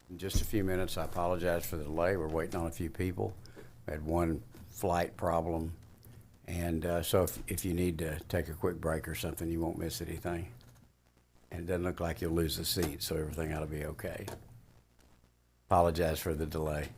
in just a few minutes. I apologize for the delay. We're waiting on a few people. We had one flight problem. And so if you need to take a quick break or something, you won't miss anything. And it doesn't look like you'll lose the seat, so everything ought to be okay. Apologize for the delay.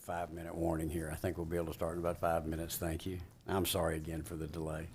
5-minute warning here. I think we'll be able to start in about 5 minutes. Thank you. I'm sorry again for the delay.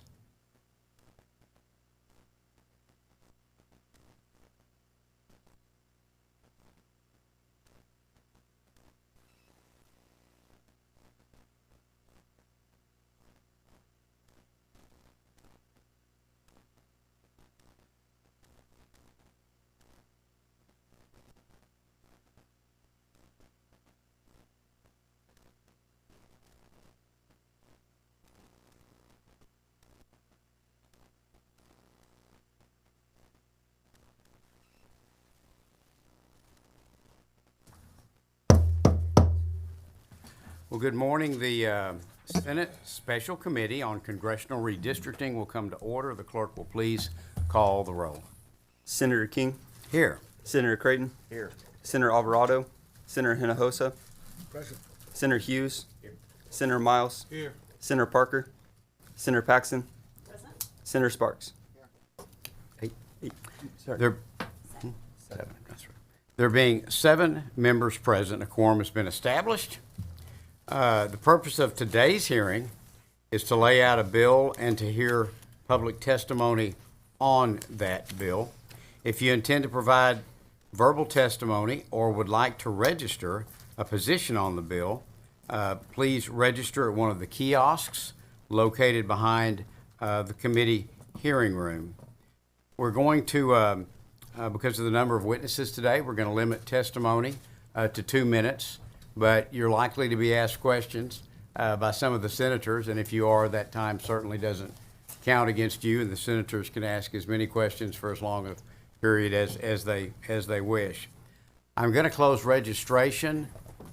Well, good morning. The Senate Special Committee on Congressional Redistricting will come to order. The clerk will please call the roll. Senator King. Here. Senator Creighton. Here. Senator Alvarado. Senator Hinojosa. Present. Senator Hughes. Here. Senator Miles. Here. Senator Parker. Senator Paxton. Present. Senator Sparks. Eight. Sorry. Seven. That's right. There being 7 members present, a quorum has been established. The purpose of today's hearing is to lay out a bill and to hear public testimony on that bill. If you intend to provide verbal testimony or would like to register a position on the bill, please register at one of the kiosks located behind the committee hearing room. We're going to, because of the number of witnesses today, we're going to limit testimony to 2 minutes. But you're likely to be asked questions by some of the senators, and if you are, that time certainly doesn't count against you, and the senators can ask as many questions for as long a period as they wish. I'm going to close registration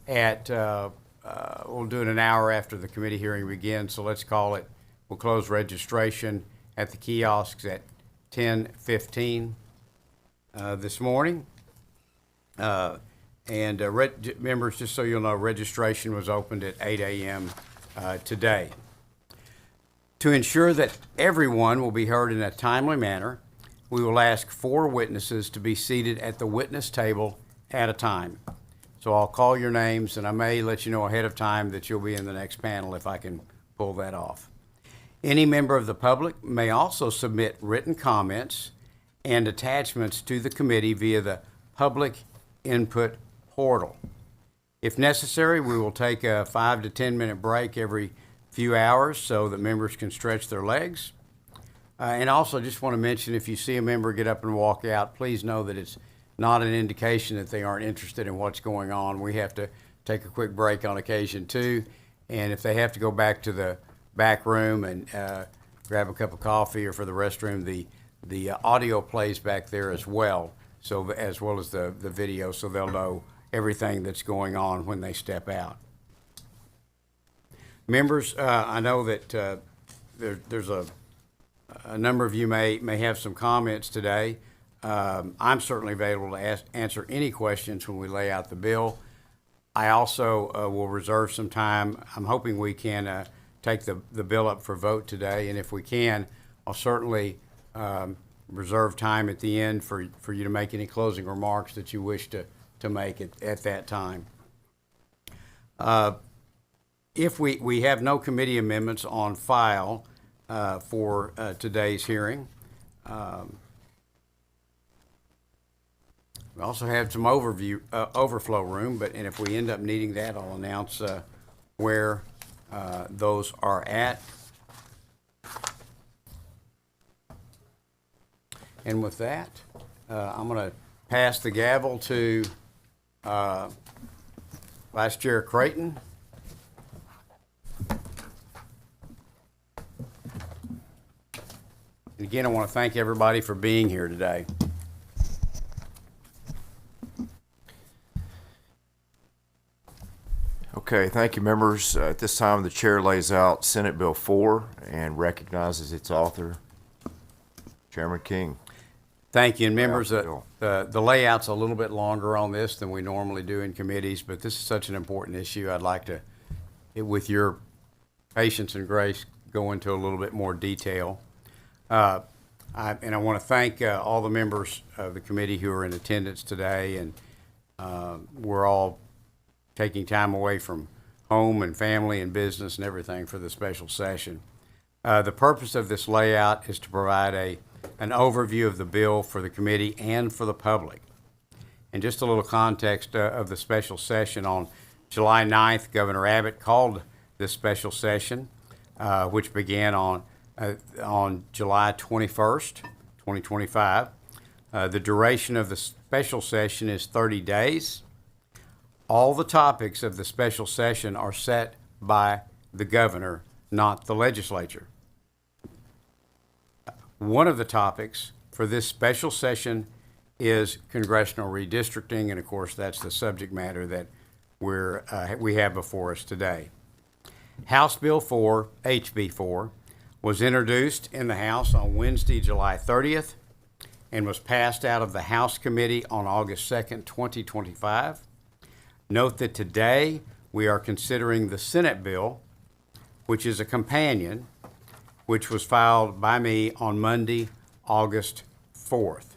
at, we'll do it an hour after the committee hearing begins, so let's call it, we'll close registration at the kiosks at 10:15 this morning. Members, just so you'll know, registration was opened at 8 a.m. Today. To ensure that everyone will be heard in a timely manner, we will ask 4 witnesses to be seated at the witness table at a time. So I'll call your names, and I may let you know ahead of time that you'll be in the next panel if I can pull that off. Any member of the public may also submit written comments and attachments to the committee via the public input portal. If necessary, we will take a 5 to 10 minute break every few hours so that members can stretch their legs. And also just want to mention, if you see a member get up and walk out, please know that it's not an indication that they aren't interested in what's going on. We have to take a quick break on occasion too. And if they have to go back to the back room and grab a cup of coffee or for the restroom, the audio plays back there as well. So as well as the video, so they'll know everything that's going on when they step out. Members, I know that there's a number of you may have some comments today. I'm certainly available to answer any questions when we lay out the bill. I also will reserve some time. I'm hoping we can take the bill up for vote today, and if we can, I'll certainly reserve time at the end for you to make any closing remarks that you wish to make at that time. If we have no committee amendments on file for today's hearing, we also have some overflow room, and if we end up needing that, I'll announce where those are at. And with that, I'm going to pass the gavel to Vice Chair Creighton. And again, I want to thank everybody for being here today. Okay, thank you, members. At this time, the chair lays out Senate Bill 4 and recognizes its author, Chairman King. Thank you. And members, the layout's a little bit longer on this than we normally do in committees, but this is such an important issue. I'd like to, with your patience and grace, go into a little bit more detail. And I want to thank all the members of the committee who are in attendance today, and we're all taking time away from home and family and business and everything for the special session. The purpose of this layout is to provide an overview of the bill for the committee and for the public. And just a little context of the special session. On July 9th, Governor Abbott called this special session, which began on July 21st, 2025. The duration of the special session is 30 days. All the topics of the special session are set by the governor, not the legislature. One of the topics for this special session is congressional redistricting, and of course that's the subject matter that we have before us today. House Bill 4, HB 4, was introduced in the House on Wednesday, July 30th, and was passed out of the House Committee on August 2nd, 2025. Note that today we are considering the Senate bill, which is a companion, which was filed by me on Monday, August 4th.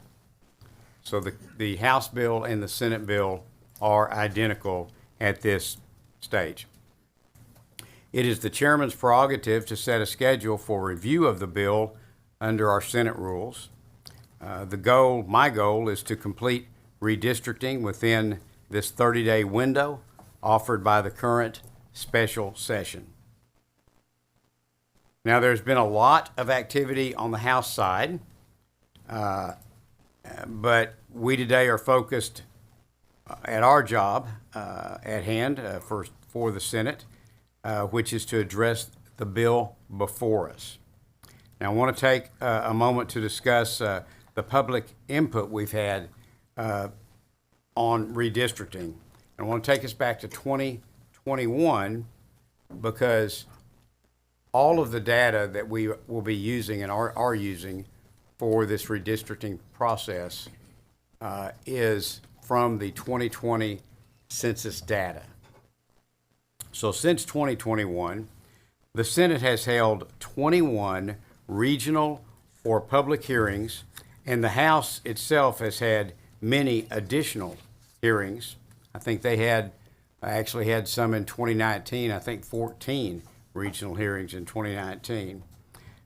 So the House bill and the Senate bill are identical at this stage. It is the chairman's prerogative to set a schedule for review of the bill under our Senate rules. My goal is to complete redistricting within this 30-day window offered by the current special session. Now, there's been a lot of activity on the House side, but we today are focused at our job at hand for the Senate, which is to address the bill before us. Now, I want to take a moment to discuss the public input we've had on redistricting. I want to take us back to 2021 because all of the data that we will be using and are using for this redistricting process is from the 2020 census data. So since 2021, the Senate has held 21 regional or public hearings, and the House itself has had many additional hearings. I think they actually had some in 2019, I think 14 regional hearings in 2019.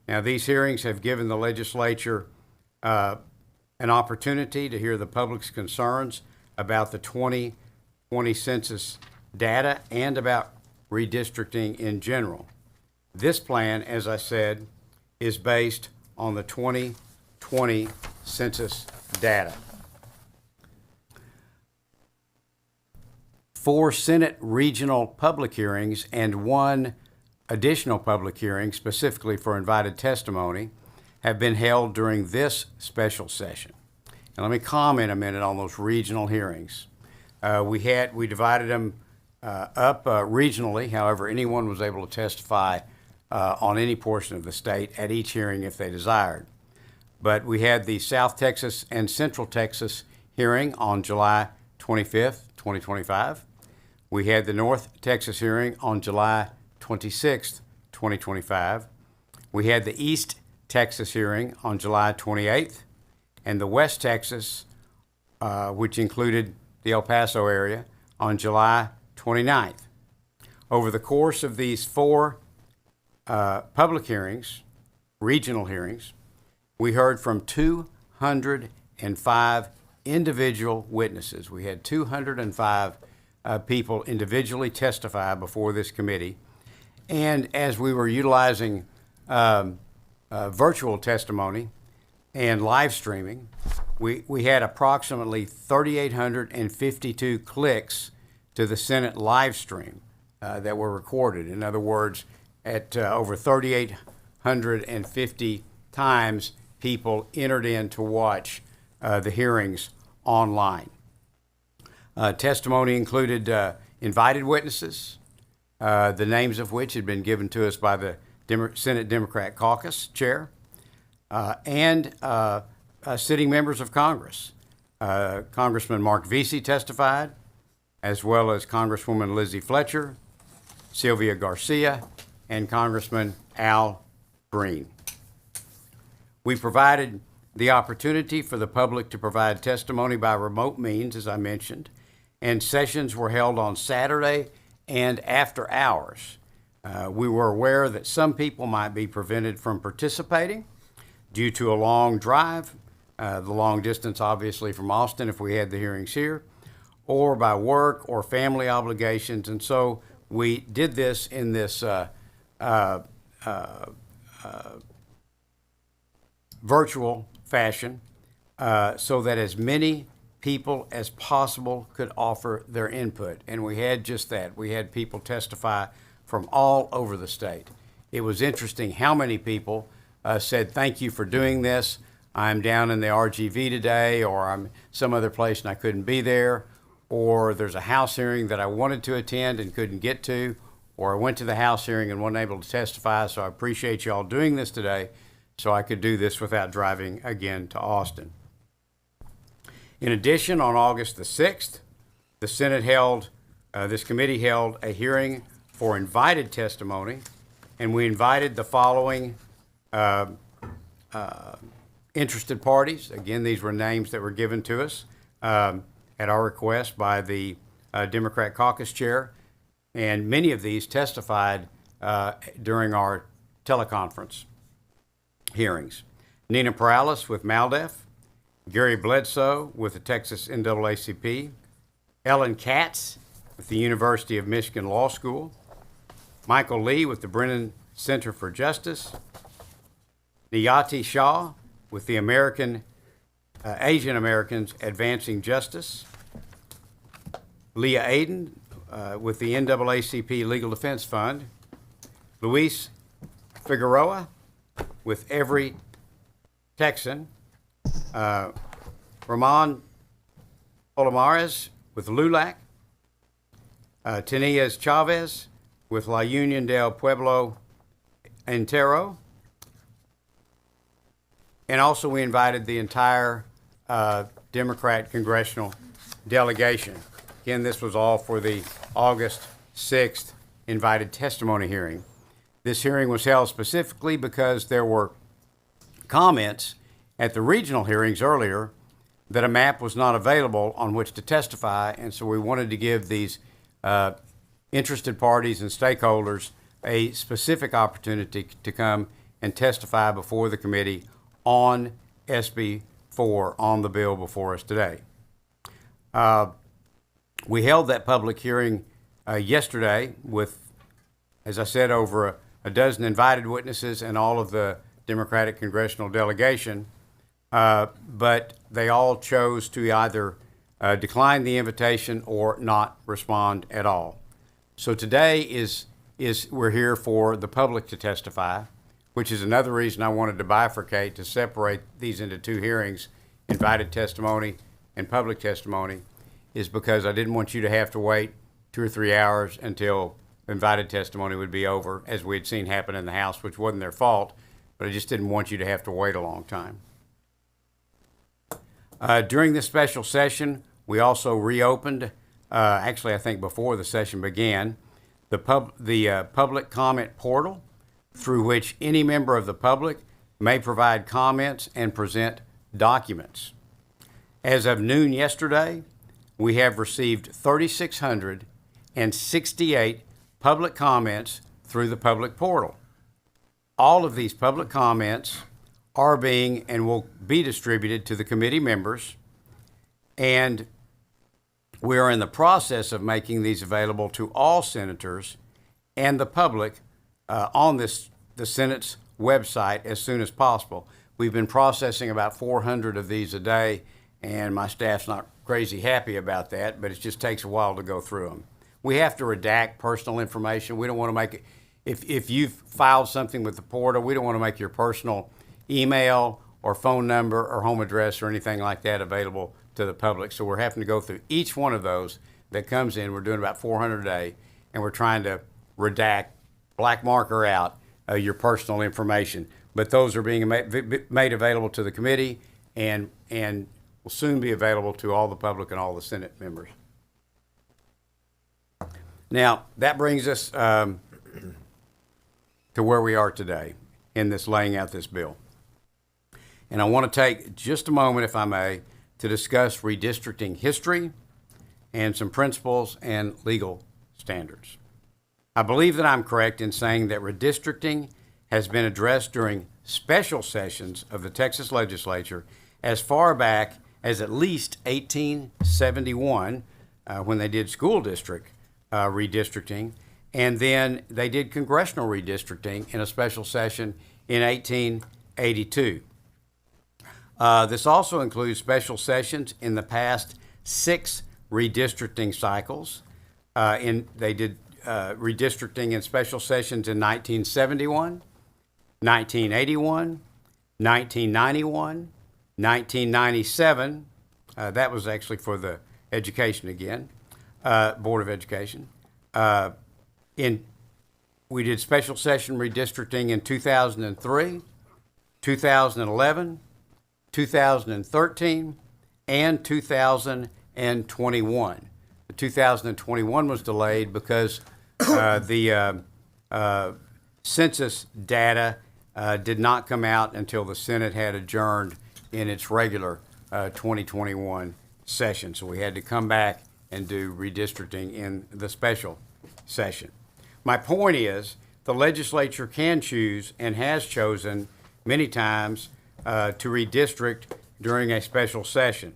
Now, these hearings have given the legislature an opportunity to hear the public's concerns about the 2020 census data and about redistricting in general. This plan, as I said, is based on the 2020 census data. 4 Senate regional public hearings and 1 additional public hearing, specifically for invited testimony, have been held during this special session. And let me comment a minute on those regional hearings. We divided them up regionally. However, anyone was able to testify on any portion of the state at each hearing if they desired. But we had the South Texas and Central Texas hearing on July 25th, 2025. We had the North Texas hearing on July 26th, 2025. We had the East Texas hearing on July 28th, and the West Texas, which included the El Paso area, on July 29th. Over the course of these 4 public hearings, regional hearings, we heard from 205 individual witnesses. We had 205 people individually testify before this committee. And as we were utilizing virtual testimony and live streaming, we had approximately 3,852 clicks to the Senate live stream that were recorded. In other words, at over 3,850 times, people entered in to watch the hearings online. Testimony included invited witnesses, the names of which had been given to us by the Senate Democrat Caucus chair, and sitting members of Congress. Congressman Marc Veasey testified, as well as Congresswoman Lizzie Fletcher, Sylvia Garcia, and Congressman Al Green. We provided the opportunity for the public to provide testimony by remote means, as I mentioned, and sessions were held on Saturday and after hours. We were aware that some people might be prevented from participating due to a long drive, the long distance obviously from Austin if we had the hearings here, or by work or family obligations. And so we did this in this virtual fashion so that as many people as possible could offer their input. And we had just that. We had people testify from all over the state. It was interesting how many people said, thank you for doing this. I'm down in the RGV today, or I'm some other place and I couldn't be there, or there's a House hearing that I wanted to attend and couldn't get to, or I went to the House hearing and wasn't able to testify, so I appreciate y'all doing this today so I could do this without driving again to Austin. In addition, on August the 6th, the Senate held, this committee held a hearing for invited testimony, and we invited the following interested parties. Again, these were names that were given to us at our request by the Democrat caucus chair, and many of these testified during our teleconference hearings. Nina Perales with MALDEF, Gary Bledsoe with the Texas NAACP, Ellen Katz with the University of Michigan Law School, Michael Lee with the Brennan Center for Justice, Niyati Shah with the Asian Americans Advancing Justice, Leah Aiden with the NAACP Legal Defense Fund, Luis Figueroa with Every Texan, Ramon Palomares with LULAC, Tenias Chavez with La Union del Pueblo Entero, and also we invited the entire Democrat congressional delegation. Again, this was all for the August 6th invited testimony hearing. This hearing was held specifically because there were comments at the regional hearings earlier that a map was not available on which to testify, and so we wanted to give these interested parties and stakeholders a specific opportunity to come and testify before the committee on SB 4, on the bill before us today. We held that public hearing yesterday with, as I said, over a dozen invited witnesses and all of the Democratic congressional delegation, but they all chose to either decline the invitation or not respond at all. So today is we're here for the public to testify, which is another reason I wanted to bifurcate, to separate these into two hearings, invited testimony and public testimony, is because I didn't want you to have to wait 2 or 3 hours until invited testimony would be over, as we had seen happen in the House, which wasn't their fault, but I just didn't want you to have to wait a long time. During this special session, we also reopened, actually I think before the session began, the public comment portal, through which any member of the public may provide comments and present documents. As of noon yesterday, we have received 3,668 public comments through the public portal. All of these public comments are being and will be distributed to the committee members, and we are in the process of making these available to all senators and the public on the Senate's website as soon as possible. We've been processing about 400 of these a day, and my staff's not crazy happy about that, but it just takes a while to go through them. We have to redact personal information. We don't want to make it, if you've filed something with the portal, we don't want to make your personal email or phone number or home address or anything like that available to the public. So we're having to go through each one of those that comes in. We're doing about 400 a day, and we're trying to redact, black marker out your personal information. But those are being made available to the committee and will soon be available to all the public and all the Senate members. Now, that brings us to where we are today in this laying out this bill. And I want to take just a moment, if I may, to discuss redistricting history and some principles and legal standards. I believe that I'm correct in saying that redistricting has been addressed during special sessions of the Texas legislature as far back as at least 1871, when they did school district redistricting, and then they did congressional redistricting in a special session in 1882. This also includes special sessions in the past 6 redistricting cycles. They did redistricting in special sessions in 1971, 1981, 1991, 1997. That was actually for the education again, Board of Education. We did special session redistricting in 2003, 2011, 2013, and 2021. The 2021 was delayed because the census data did not come out until the Senate had adjourned in its regular 2021 session. So we had to come back and do redistricting in the special session. My point is, the legislature can choose and has chosen many times to redistrict during a special session.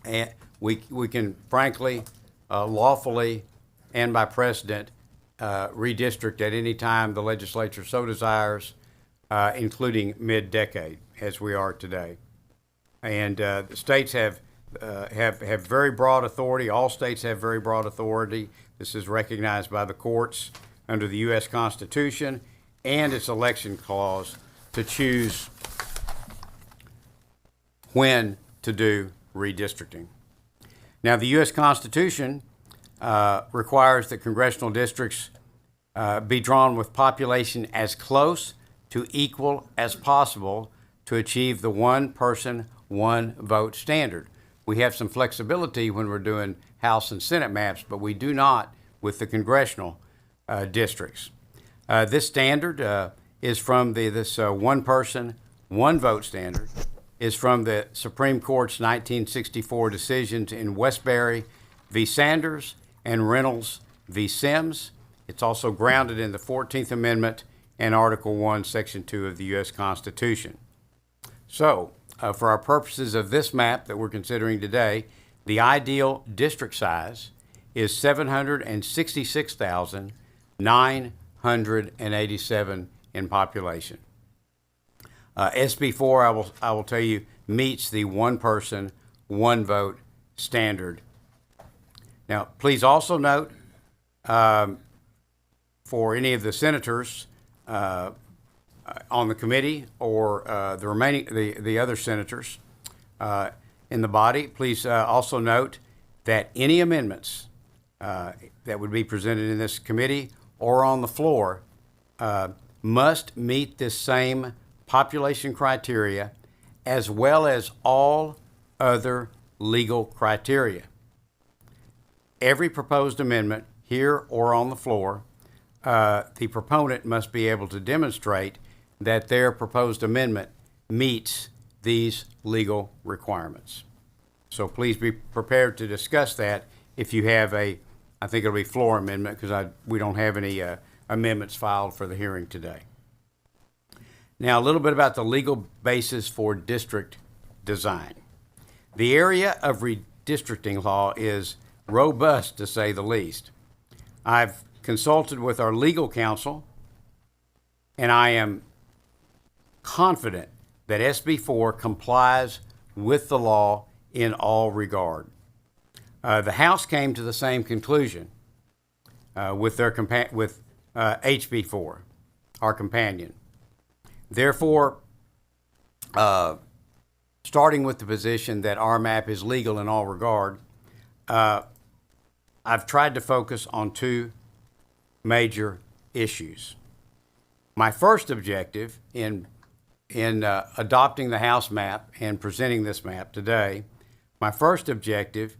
And we can frankly, lawfully, and by precedent, redistrict at any time the legislature so desires, including mid-decade, as we are today. And the states have very broad authority. All states have very broad authority. This is recognized by the courts under the U.S. Constitution and its election clause to choose when to do redistricting. Now, the U.S. Constitution requires that congressional districts be drawn with population as close to equal as possible to achieve the one person, one vote standard. We have some flexibility when we're doing House and Senate maps, but we do not with the congressional districts. This standard is from this one person, one vote standard, is from the Supreme Court's 1964 decisions in Westbury v. Sanders and Reynolds v. Sims. It's also grounded in the 14th Amendment and Article 1, Section 2 of the U.S. Constitution. So, for our purposes of this map that we're considering today, the ideal district size is 766,987 in population. SB 4, I will tell you, meets the one person, one vote standard. Now, please also note, for any of the senators on the committee or the other senators in the body, please also note that any amendments that would be presented in this committee or on the floor must meet this same population criteria as well as all other legal criteria. Every proposed amendment here or on the floor, the proponent must be able to demonstrate that their proposed amendment meets these legal requirements. So please be prepared to discuss that if you have I think it'll be floor amendment because we don't have any amendments filed for the hearing today. Now, a little bit about the legal basis for district design. The area of redistricting law is robust, to say the least. I've consulted with our legal counsel, and I am confident that SB 4 complies with the law in all regard. The House came to the same conclusion with HB 4, our companion. Therefore, starting with the position that our map is legal in all regard, I've tried to focus on 2 major issues. My first objective in adopting the House map and presenting this map today, my first objective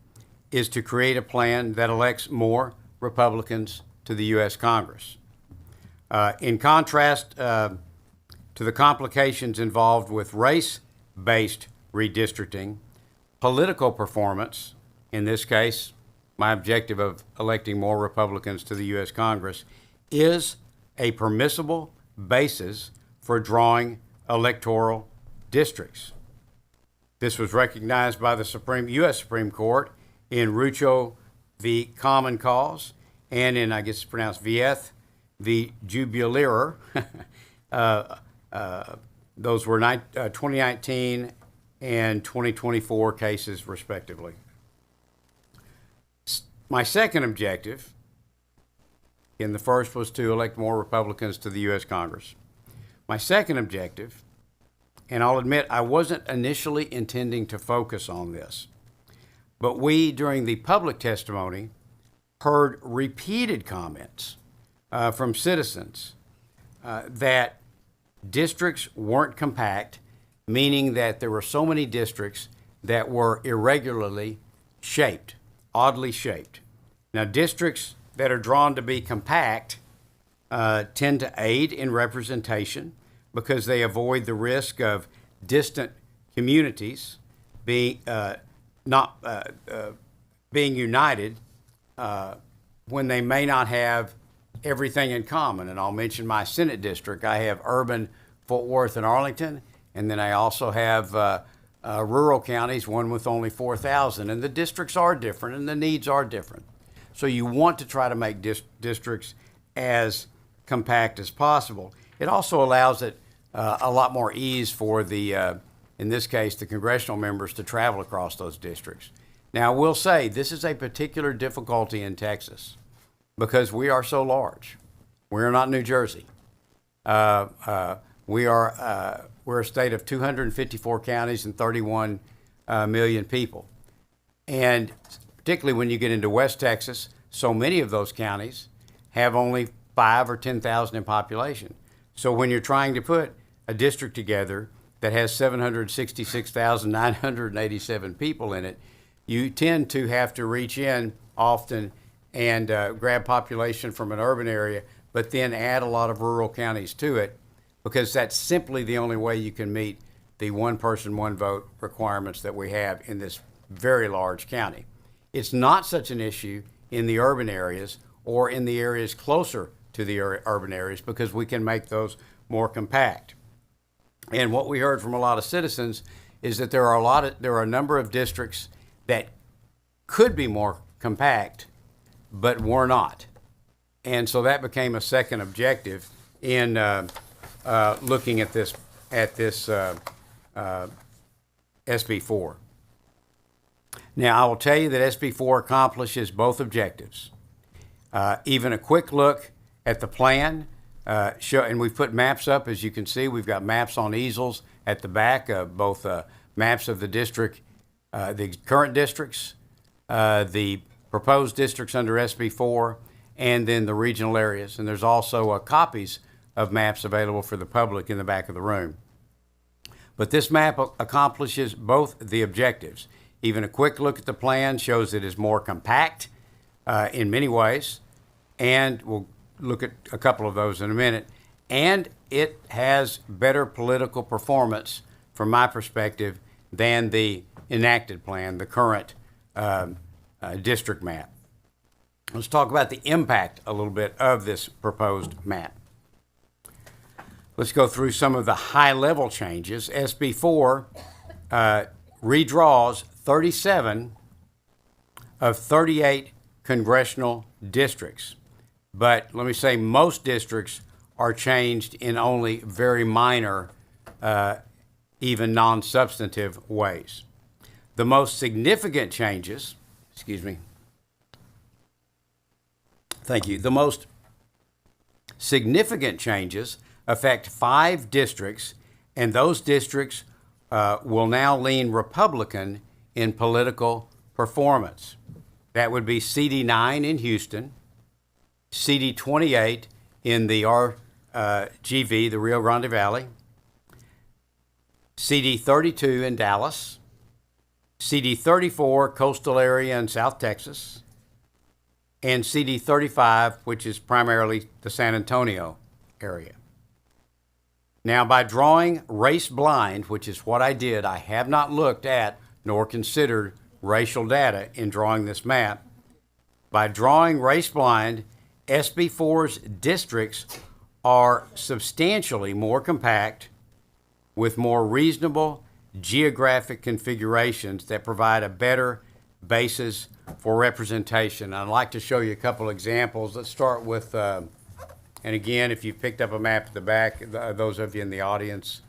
is to create a plan that elects more Republicans to the U.S. Congress. In contrast to the complications involved with race-based redistricting, political performance, in this case, my objective of electing more Republicans to the U.S. Congress, is a permissible basis for drawing electoral districts. This was recognized by the U.S. Supreme Court in Rucho v. Common Cause and in, I guess it's pronounced Vieth v. Jubileer. Those were 2019 and 2024 cases, respectively. My second objective, and the first was to elect more Republicans to the U.S. Congress. My second objective, and I'll admit I wasn't initially intending to focus on this, but we, during the public testimony, heard repeated comments from citizens that districts weren't compact, meaning that there were so many districts that were irregularly shaped, oddly shaped. Now, districts that are drawn to be compact tend to aid in representation because they avoid the risk of distant communities being being united when they may not have everything in common. And I'll mention my Senate district. I have urban Fort Worth and Arlington, and then I also have rural counties, one with only 4,000. And the districts are different and the needs are different. So you want to try to make districts as compact as possible. It also allows it a lot more ease for the, in this case, the congressional members to travel across those districts. Now, I will say this is a particular difficulty in Texas because we are so large. We're not New Jersey. We're a state of 254 counties and 31 million people. And particularly when you get into West Texas, so many of those counties have only 5 or 10,000 in population. So when you're trying to put a district together that has 766,987 people in it, you tend to have to reach in often and grab population from an urban area, but then add a lot of rural counties to it, because that's simply the only way you can meet the one person, one vote requirements that we have in this very large county. It's not such an issue in the urban areas or in the areas closer to the urban areas because we can make those more compact. And what we heard from a lot of citizens is that there are a number of districts that could be more compact, but were not. And so that became a second objective in looking at this SB4. Now, I will tell you that SB4 accomplishes both objectives. Even a quick look at the plan, and we've put maps up, as you can see. We've got maps on easels at the back, both maps of the district, the current districts, the proposed districts under SB4, and then the regional areas. And there's also copies of maps available for the public in the back of the room. But this map accomplishes both the objectives. Even a quick look at the plan shows it is more compact in many ways, and we'll look at a couple of those in a minute. And it has better political performance, from my perspective, than the enacted plan, the current district map. Let's talk about the impact a little bit of this proposed map. Let's go through some of the high-level changes. SB4 redraws 37 of 38 congressional districts. But let me say most districts are changed in only very minor, even non-substantive ways. The most significant changes, the most significant changes affect 5 districts, and those districts will now lean Republican in political performance. That would be CD9 in Houston, CD28 in the RGV, the Rio Grande Valley, CD32 in Dallas, CD34 coastal area in South Texas, and CD35, which is primarily the San Antonio area. Now, by drawing race blind, which is what I did, I have not looked at nor considered racial data in drawing this map. By drawing race-blind, SB4's districts are substantially more compact with more reasonable geographic configurations that provide a better basis for representation. I'd like to show you a couple examples. Let's start with, and again, if you've picked up a map at the back, those of you in the audience,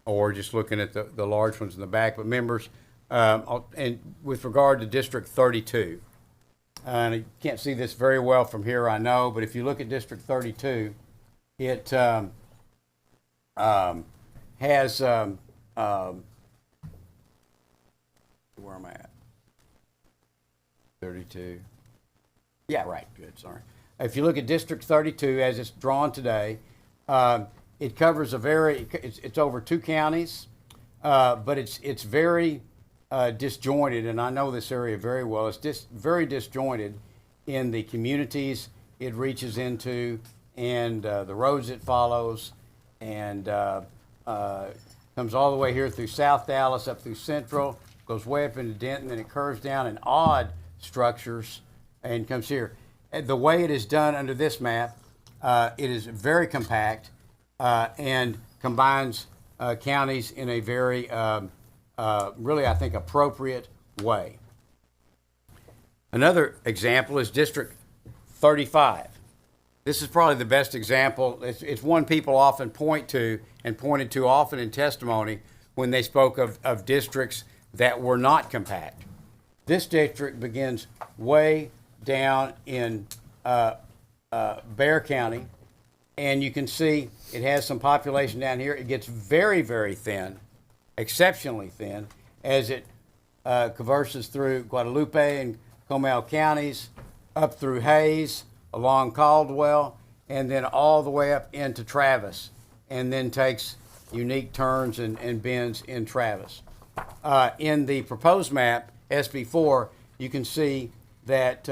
or just looking at the large ones in the back, but members, and with regard to District 32, and you can't see this very well from here, I know, but if you look at District 32, it has, where am I at? 32. Yeah, right, good, sorry. If you look at District 32 as it's drawn today, it covers it's over 2 counties, but it's very disjointed, and I know this area very well. It's very disjointed in the communities it reaches into and the roads it follows, and comes all the way here through South Dallas, up through Central, goes way up into Denton, and it curves down in odd structures and comes here. The way it is done under this map, it is very compact and combines counties in a very, really, I think, appropriate way. Another example is District 35. This is probably the best example. It's one people often point to and pointed to often in testimony when they spoke of districts that were not compact. This district begins way down in Bexar County, and you can see it has some population down here. It gets very, very thin, exceptionally thin, as it traverses through Guadalupe and Comal counties, up through Hayes, along Caldwell, and then all the way up into Travis, and then takes unique turns and bends in Travis. In the proposed map, SB4, you can see that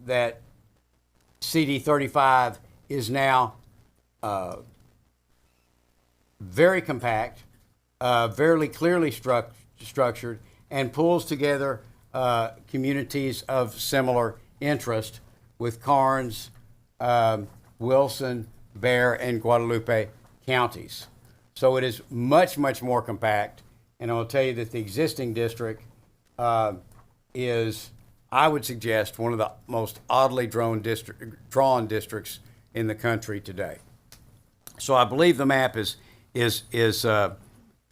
that CD35 is now very compact, very clearly structured, and pulls together communities of similar interest with Karnes, Wilson, Bexar, and Guadalupe counties. So it is much, much more compact, and I'll tell you that the existing district is, I would suggest, one of the most oddly drawn districts in the country today. So I believe the map is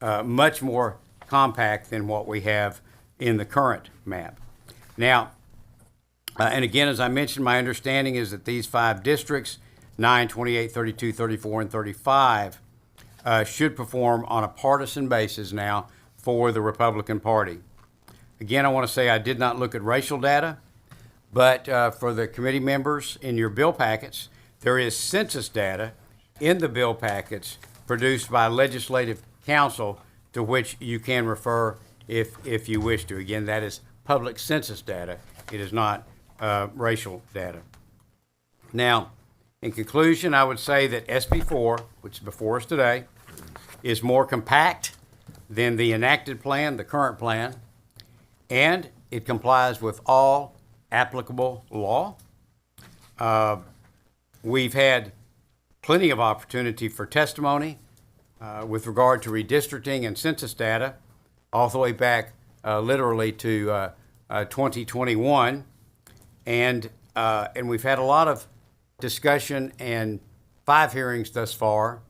much more compact than what we have in the current map. Now, and again, as I mentioned, my understanding is that these 5 districts, 9, 28, 32, 34, and 35, should perform on a partisan basis now for the Republican Party. Again, I want to say I did not look at racial data, but for the committee members in your bill packets, there is census data in the bill packets produced by Legislative Council to which you can refer if you wish to. Again, that is public census data. It is not racial data. Now, in conclusion, I would say that SB4, which is before us today, is more compact than the enacted plan, the current plan, and it complies with all applicable law. We've had plenty of opportunity for testimony with regard to redistricting and census data all the way back literally to 2021, and we've had a lot of discussion and 5 hearings thus far,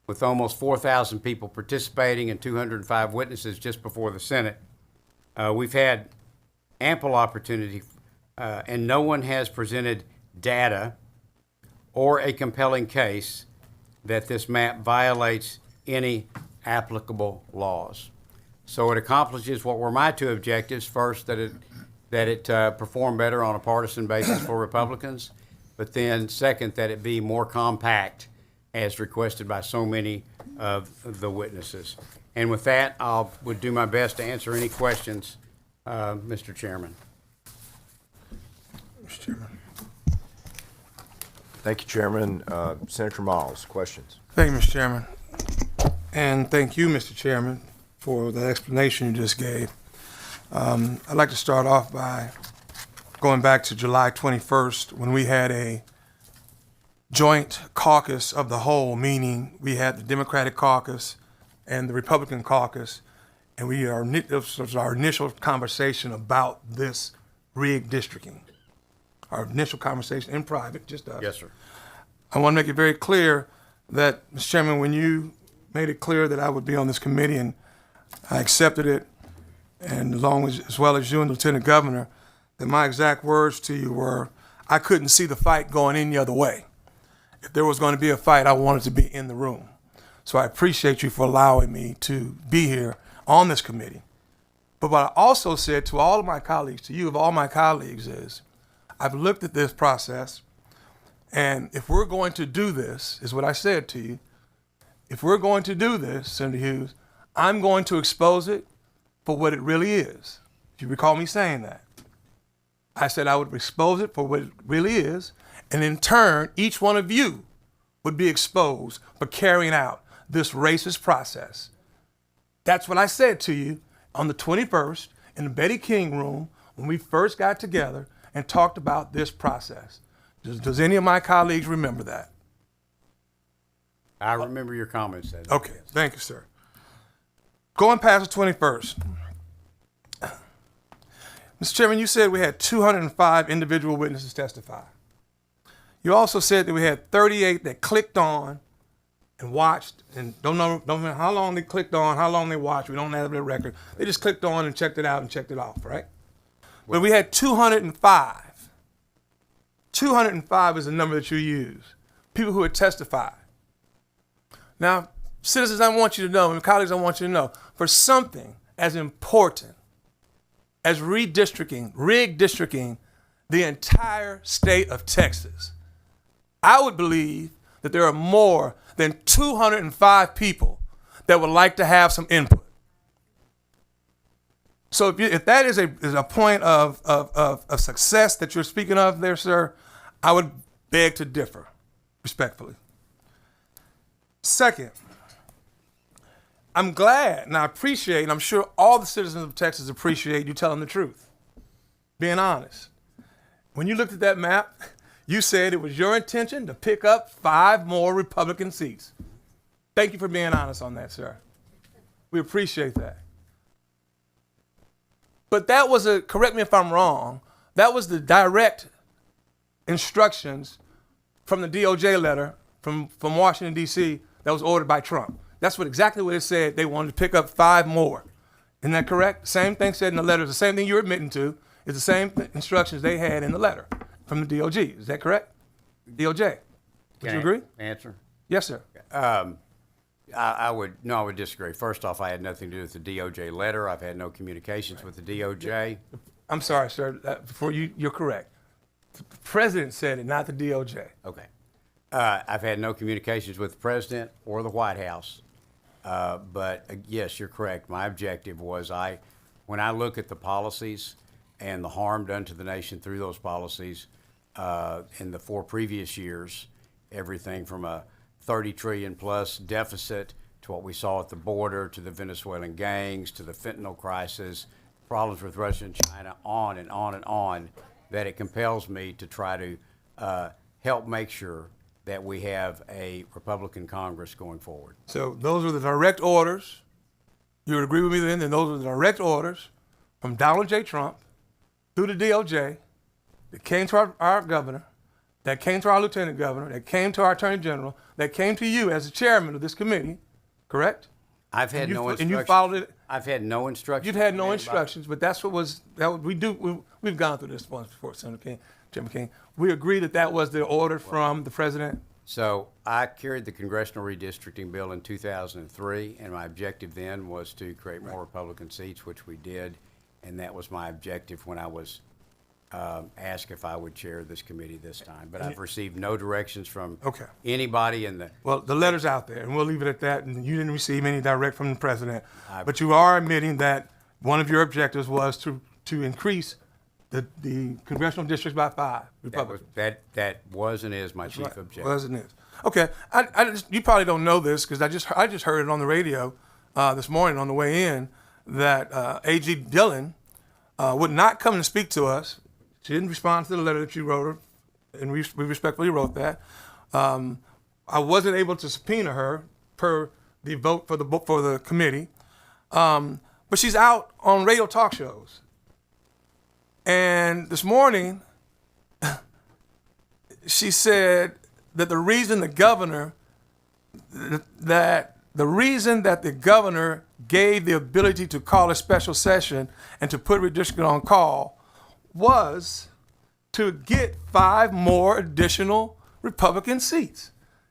with almost 4,000 people participating and 205 witnesses just before the Senate. We've had ample opportunity, and no one has presented data or a compelling case that this map violates any applicable laws. So it accomplishes what were my 2 objectives. First, that it perform better on a partisan basis for Republicans, but then second, that it be more compact as requested by so many of the witnesses. And with that, I would do my best to answer any questions, Mr. Chairman. Mr. Chairman. Thank you, Chairman. Senator Miles, questions? Thank you, Mr. Chairman. And thank you, Mr. Chairman, for the explanation you just gave. I'd like to start off by going back to July 21st, when we had a joint caucus of the whole, meaning we had the Democratic caucus and the Republican caucus, and this was our initial conversation about this redistricting. Our initial conversation in private, just us. Yes, sir. I want to make it very clear that, Mr. Chairman, when you made it clear that I would be on this committee and I accepted it, and as well as you and Lieutenant Governor, that my exact words to you were, I couldn't see the fight going any other way. If there was going to be a fight, I wanted to be in the room. So I appreciate you for allowing me to be here on this committee. But what I also said to all of my colleagues, to you of all my colleagues, is I've looked at this process, and if we're going to do this, is what I said to you, if we're going to do this, Senator Hughes, I'm going to expose it for what it really is. If you recall me saying that. I said I would expose it for what it really is, and in turn, each one of you would be exposed for carrying out this racist process. That's what I said to you on the 21st in the Betty King room when we first got together and talked about this process. Does any of my colleagues remember that? I remember your comments that day. Okay, thank you, sir. Going past the 21st. Mr. Chairman, you said we had 205 individual witnesses testify. You also said that we had 38 that clicked on and watched, and don't know how long they clicked on, how long they watched. We don't have the record. They just clicked on and checked it out and checked it off, right? But we had 205. 205 is the number that you use. People who had testified. Now, citizens, I want you to know, and colleagues, I want you to know, for something as important as redistricting the entire state of Texas, I would believe that there are more than 205 people that would like to have some input. So if that is a point of success that you're speaking of there, sir, I would beg to differ, respectfully. Second, I'm glad and I appreciate, and I'm sure all the citizens of Texas appreciate you telling the truth, being honest. When you looked at that map, you said it was your intention to pick up 5 more Republican seats. Thank you for being honest on that, sir. We appreciate that. But that was correct me if I'm wrong, that was the direct instructions from the DOJ letter from Washington, D.C. that was ordered by Trump. That's exactly what it said. They wanted to pick up 5 more. Isn't that correct? Same thing said in the letter. The same thing you're admitting to is the same instructions they had in the letter from the DOJ. Is that correct? DOJ. Would you agree? Answer? Yes, sir. I would disagree. First off, I had nothing to do with the DOJ letter. I've had no communications with the DOJ. I'm sorry, sir. You're correct. The president said it, not the DOJ. Okay. I've had no communications with the president or the White House. But yes, you're correct. My objective was when I look at the policies and the harm done to the nation through those policies in the 4 previous years, everything from a 30 trillion plus deficit to what we saw at the border, to the Venezuelan gangs, to the fentanyl crisis, problems with Russia and China, on and on and on, that it compels me to try to help make sure that we have a Republican Congress going forward. So those are the direct orders. You would agree with me then that those are the direct orders from Donald J. Trump through the DOJ that came to our governor, that came to our lieutenant governor, that came to our attorney general, that came to you as the chairman of this committee, correct? I've had no instructions. And you followed it. I've had no instructions. You've had no from anybody. instructions, but that's what was, we've gone through this once before, Senator King, Chairman King. We agree that was the order from the president. So I carried the Congressional Redistricting Bill in 2003, and my objective then was to create more Republican seats, which we did, and that was my objective when I was asked if I would chair this committee this time. But I've received no directions from anybody in the... Well, the letter's out there, and we'll leave it at that, and you didn't receive any direct from the president. But you are admitting that one of your objectives was to increase the congressional districts by 5 Republicans. That was and is my chief objective. Was and is. Okay, you probably don't know this because I just heard it on the radio this morning on the way in that A.G. Dillon would not come to speak to us. She didn't respond to the letter that you wrote her, and we respectfully wrote that. I wasn't able to subpoena her per the vote for the committee, but she's out on radio talk shows. And this morning, she said that the reason that the governor gave the ability to call a special session and to put redistricting on call was to get 5 more additional Republican seats.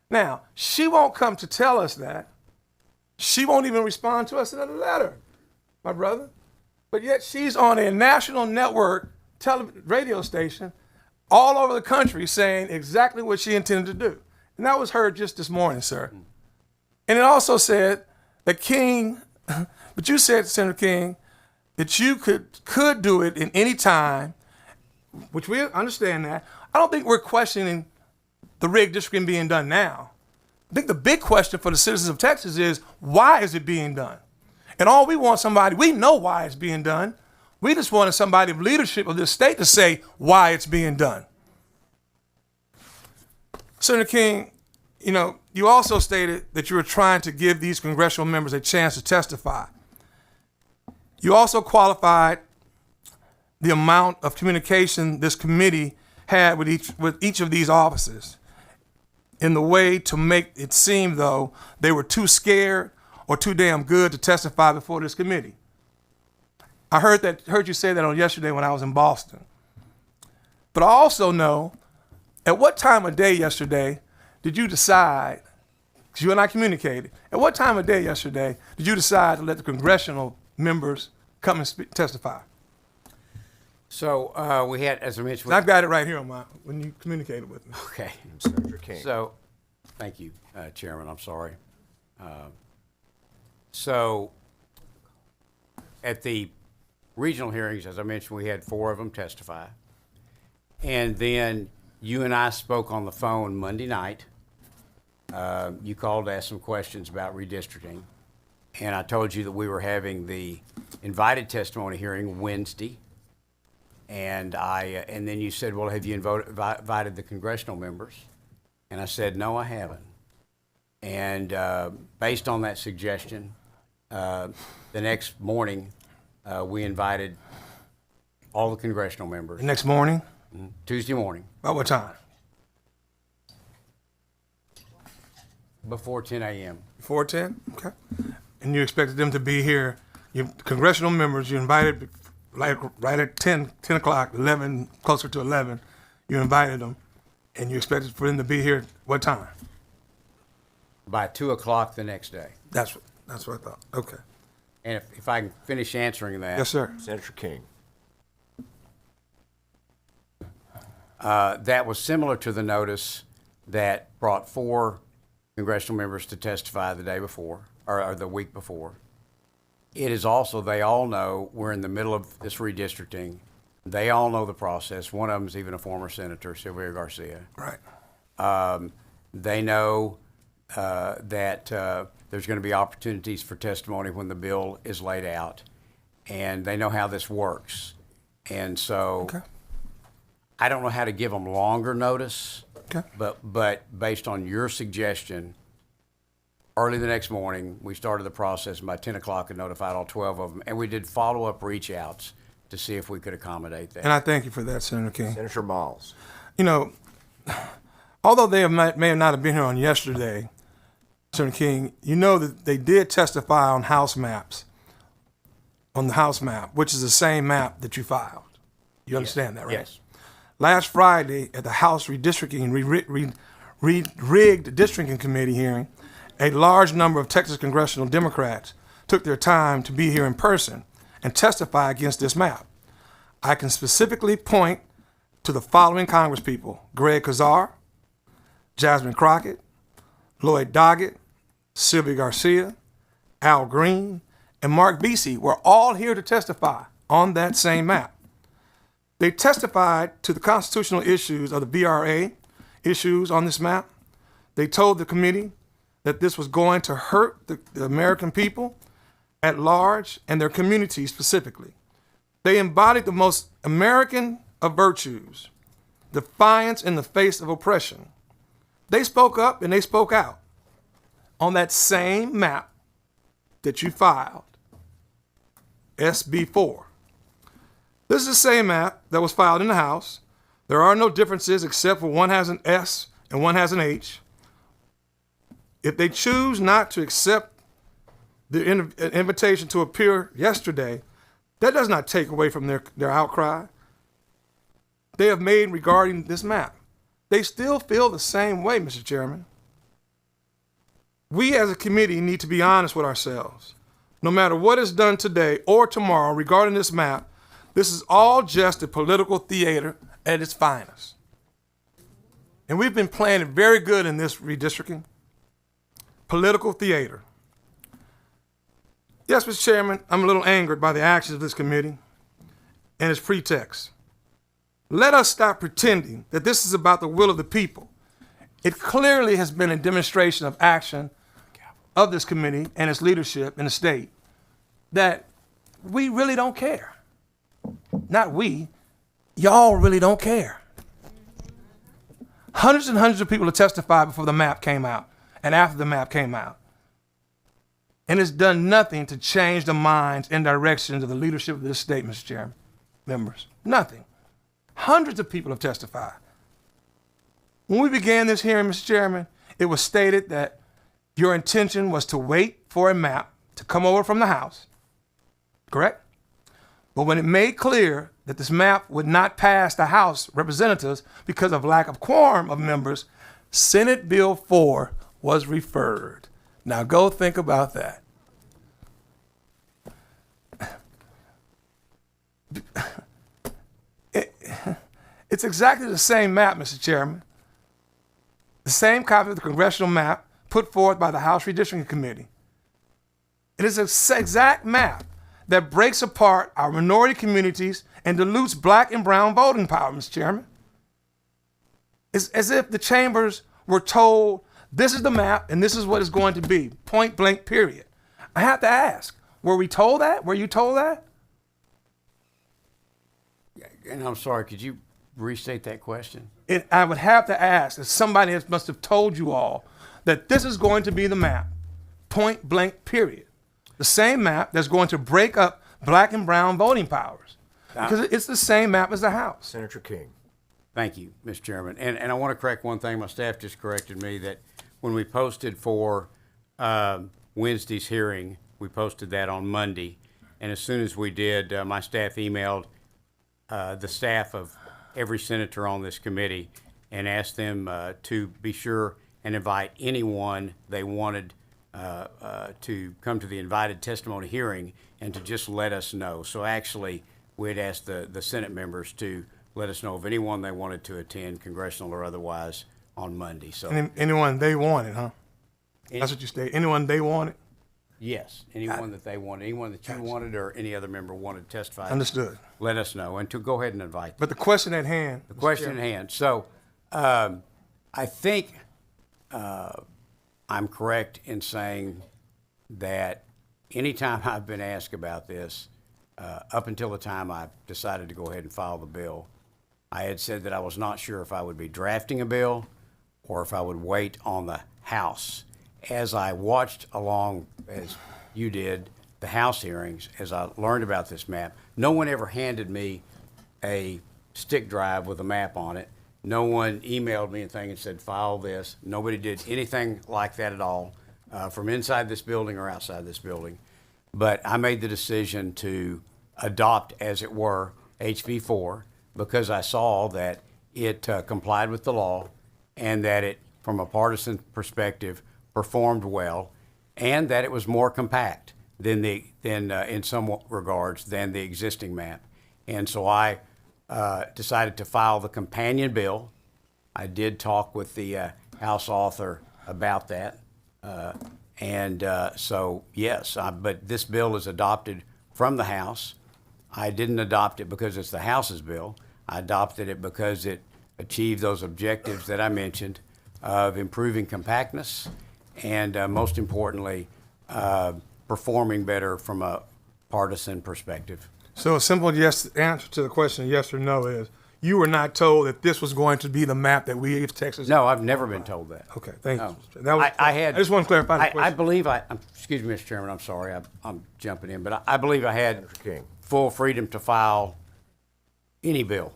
Now, she won't come to tell us that. She won't even respond to us in a letter, my brother. But yet she's on a national network radio station all over the country saying exactly what she intended to do. And that was heard just this morning, sir. And it also said that King, but you said, Senator King, that you could do it in any time, which we understand that. I don't think we're questioning the redistricting being done now. I think the big question for the citizens of Texas is, why is it being done? And all we want we know why it's being done. We just wanted somebody of leadership of this state to say why it's being done. Senator King, you also stated that you were trying to give these congressional members a chance to testify. You also qualified the amount of communication this committee had with each of these officers in the way to make it seem, though, they were too scared or too damn good to testify before this committee. I heard you say that on yesterday when I was in Boston. But I also know, at what time of day yesterday did you decide, because you and I communicated, at what time of day yesterday did you decide to let the congressional members come and testify? So we had, as I mentioned. I've got it right here when you communicated with me. Okay. Senator King. So, thank you, Chairman. I'm sorry. So, at the regional hearings, as I mentioned, we had 4 of them testify. And then you and I spoke on the phone Monday night. You called to ask some questions about redistricting. And I told you that we were having the invited testimony hearing Wednesday. And then you said, well, have you invited the congressional members? And I said, no, I haven't. And based on that suggestion, the next morning, we invited all the congressional members. The next morning? Tuesday morning. About what time? Before 10 a.m. Before 10? Okay. And you expected them to be here, congressional members, you invited right at 10 o'clock, 11, closer to 11, you invited them, and you expected for them to be here what time? By 2 o'clock the next day. That's what I thought. Okay. And if I can finish answering that. Yes, sir. Senator King. That was similar to the notice that brought 4 congressional members to testify the day before, or the week before. It is also, they all know we're in the middle of this redistricting. They all know the process. One of them is even a former senator, Sylvia Garcia. Right. They know that there's going to be opportunities for testimony when the bill is laid out, and they know how this works. And so Okay. I don't know how to give them longer notice, Okay. but based on your suggestion, early the next morning, we started the process, and by 10 o'clock, I notified all 12 of them, and we did follow-up reach-outs to see if we could accommodate that. And I thank you for that, Senator King. Senator Miles. Although they may not have been here on yesterday, Senator King, you know that they did testify on House maps, on the House map, which is the same map that you filed. You understand that, right? Yes. Last Friday at the House Redistricting, Rigged Districting Committee hearing, a large number of Texas congressional Democrats took their time to be here in person and testify against this map. I can specifically point to the following Congresspeople: Greg Casar, Jasmine Crockett, Lloyd Doggett, Sylvia Garcia, Al Green, and Marc Veasey were all here to testify on that same map. They testified to the constitutional issues of the VRA issues on this map. They told the committee that this was going to hurt the American people at large and their communities specifically. They embodied the most American of virtues, defiance in the face of oppression. They spoke up and they spoke out on that same map that you filed, SB4. This is the same map that was filed in the House. There are no differences except for one has an S and one has an H. If they choose not to accept the invitation to appear yesterday, that does not take away from their outcry they have made regarding this map. They still feel the same way, Mr. Chairman. We as a committee need to be honest with ourselves. No matter what is done today or tomorrow regarding this map, this is all just a political theater at its finest. And we've been playing it very good in this redistricting. Political theater. Yes, Mr. Chairman, I'm a little angered by the actions of this committee and its pretext. Let us stop pretending that this is about the will of the people. It clearly has been a demonstration of action of this committee and its leadership in the state that we really don't care. Not we, y'all really don't care. Hundreds and hundreds of people have testified before the map came out and after the map came out. And it's done nothing to change the minds and directions of the leadership of this state, Mr. Chairman, members. Nothing. Hundreds of people have testified. When we began this hearing, Mr. Chairman, it was stated that your intention was to wait for a map to come over from the House, correct? But when it made clear that this map would not pass the House representatives because of lack of quorum of members, Senate Bill 4 was referred. Now go think about that. It's exactly the same map, Mr. Chairman. The same copy of the congressional map put forth by the House Redistricting Committee. It is an exact map that breaks apart our minority communities and dilutes black and brown voting power, Mr. Chairman. It's as if the chambers were told, this is the map and this is what it's going to be, point blank, period. I have to ask, were we told that? Were you told that? And I'm sorry, could you restate that question? I would have to ask if somebody must have told you all that this is going to be the map, point blank, period. The same map that's going to break up black and brown voting powers. Because it's the same map as the House. Senator King. Thank you, Mr. Chairman. And I want to correct one thing. My staff just corrected me that when we posted for Wednesday's hearing, we posted that on Monday. And as soon as we did, my staff emailed the staff of every senator on this committee and asked them to be sure and invite anyone they wanted to come to the invited testimony hearing and to just let us know. So actually, we had asked the Senate members to let us know of anyone they wanted to attend, congressional or otherwise, on Monday. So Anyone they wanted, huh? That's what you stated. Anyone they wanted? yes, anyone that they wanted, anyone that you wanted or any other member wanted to testify. Understood. Let us know and to go ahead and invite them. But the question at hand. The question at hand. So I think I'm correct in saying that anytime I've been asked about this, up until the time I decided to go ahead and file the bill, I had said that I was not sure if I would be drafting a bill or if I would wait on the House. As I watched along, as you did, the House hearings, as I learned about this map, no one ever handed me a stick drive with a map on it. No one emailed me anything and said, file this. Nobody did anything like that at all, from inside this building or outside this building. But I made the decision to adopt, as it were, HB 4 because I saw that it complied with the law and that it, from a partisan perspective, performed well, and that it was more compact than in some regards than the existing map. And so I decided to file the companion bill. I did talk with the House author about that. So yes, but this bill is adopted from the House. I didn't adopt it because it's the House's bill. I adopted it because it achieved those objectives that I mentioned of improving compactness and most importantly, performing better from a partisan perspective. So a simple yes answer to the question, yes or no, is you were not told that this was going to be the map that we gave Texas? No, I've never been told that. Okay, thank No. you. Mr. Chairman. That was, I just want to clarify the I question. believe excuse me, Mr. Chairman, I'm sorry, I'm jumping in, but I believe I had Senator King. full freedom to file any bill,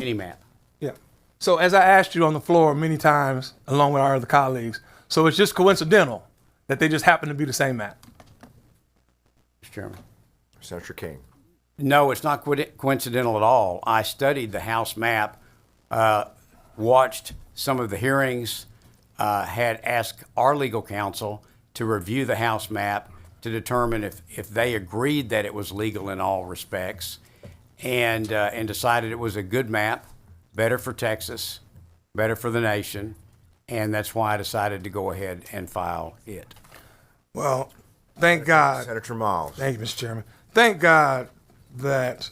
any map. Yeah. So as I asked you on the floor many times, along with our other colleagues, so it's just coincidental that they just happen to be the same map. Mr. Chairman. Senator King. No, it's not coincidental at all. I studied the House map, watched some of the hearings, had asked our legal counsel to review the House map to determine if they agreed that it was legal in all respects, and decided it was a good map, better for Texas, better for the nation, and that's why I decided to go ahead and file it. Well, thank God. Senator Miles. Thank you, Mr. Chairman. Thank God that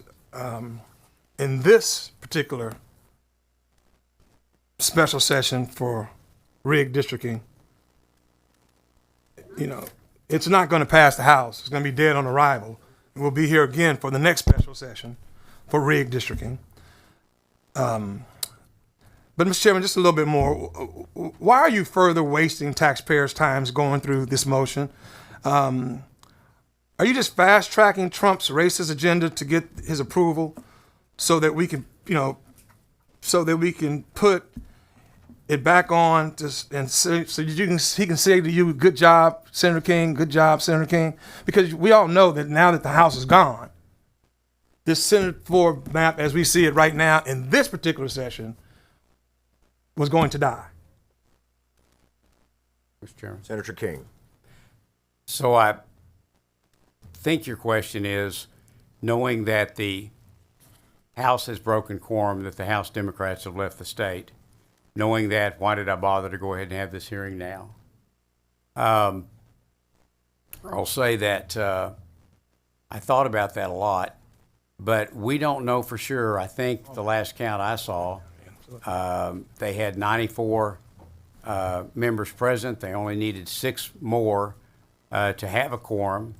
in this particular special session for redistricting, it's not going to pass the House. It's going to be dead on arrival. We'll be here again for the next special session for redistricting. But, Mr. Chairman, just a little bit more. Why are you further wasting taxpayers' time going through this motion? Are you just fast tracking Trump's racist agenda to get his approval so that we can, put it back on and so he can say to you, good job, Senator King, good job, Senator King? Because we all know that now that the House is gone, this Senate floor map, as we see it right now in this particular session, was going to die. Mr. Chairman. Senator King. So I think your question is, knowing that the House has broken quorum, that the House Democrats have left the state, knowing that, why did I bother to go ahead and have this hearing now? I'll say that I thought about that a lot, but we don't know for sure. I think the last count I saw, they had 94 members present. They only needed 6 more to have a quorum.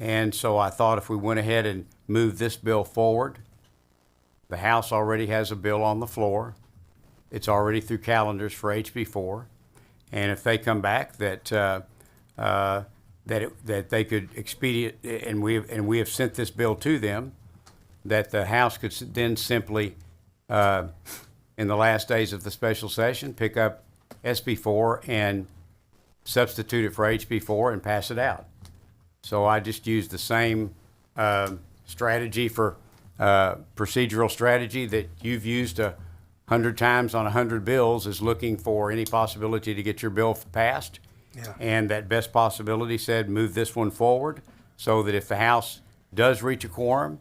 And so I thought if we went ahead and moved this bill forward, the House already has a bill on the floor. It's already through calendars for HB4. And if they come back that that they could expedite, and we have sent this bill to them, that the House could then simply, in the last days of the special session, pick up SB4 and substitute it for HB4 and pass it out. So I just used the same strategy for procedural strategy that you've used 100 times on 100 bills, is looking for any possibility to get your bill passed. Yeah. And that best possibility said move this one forward so that if the House does reach a quorum,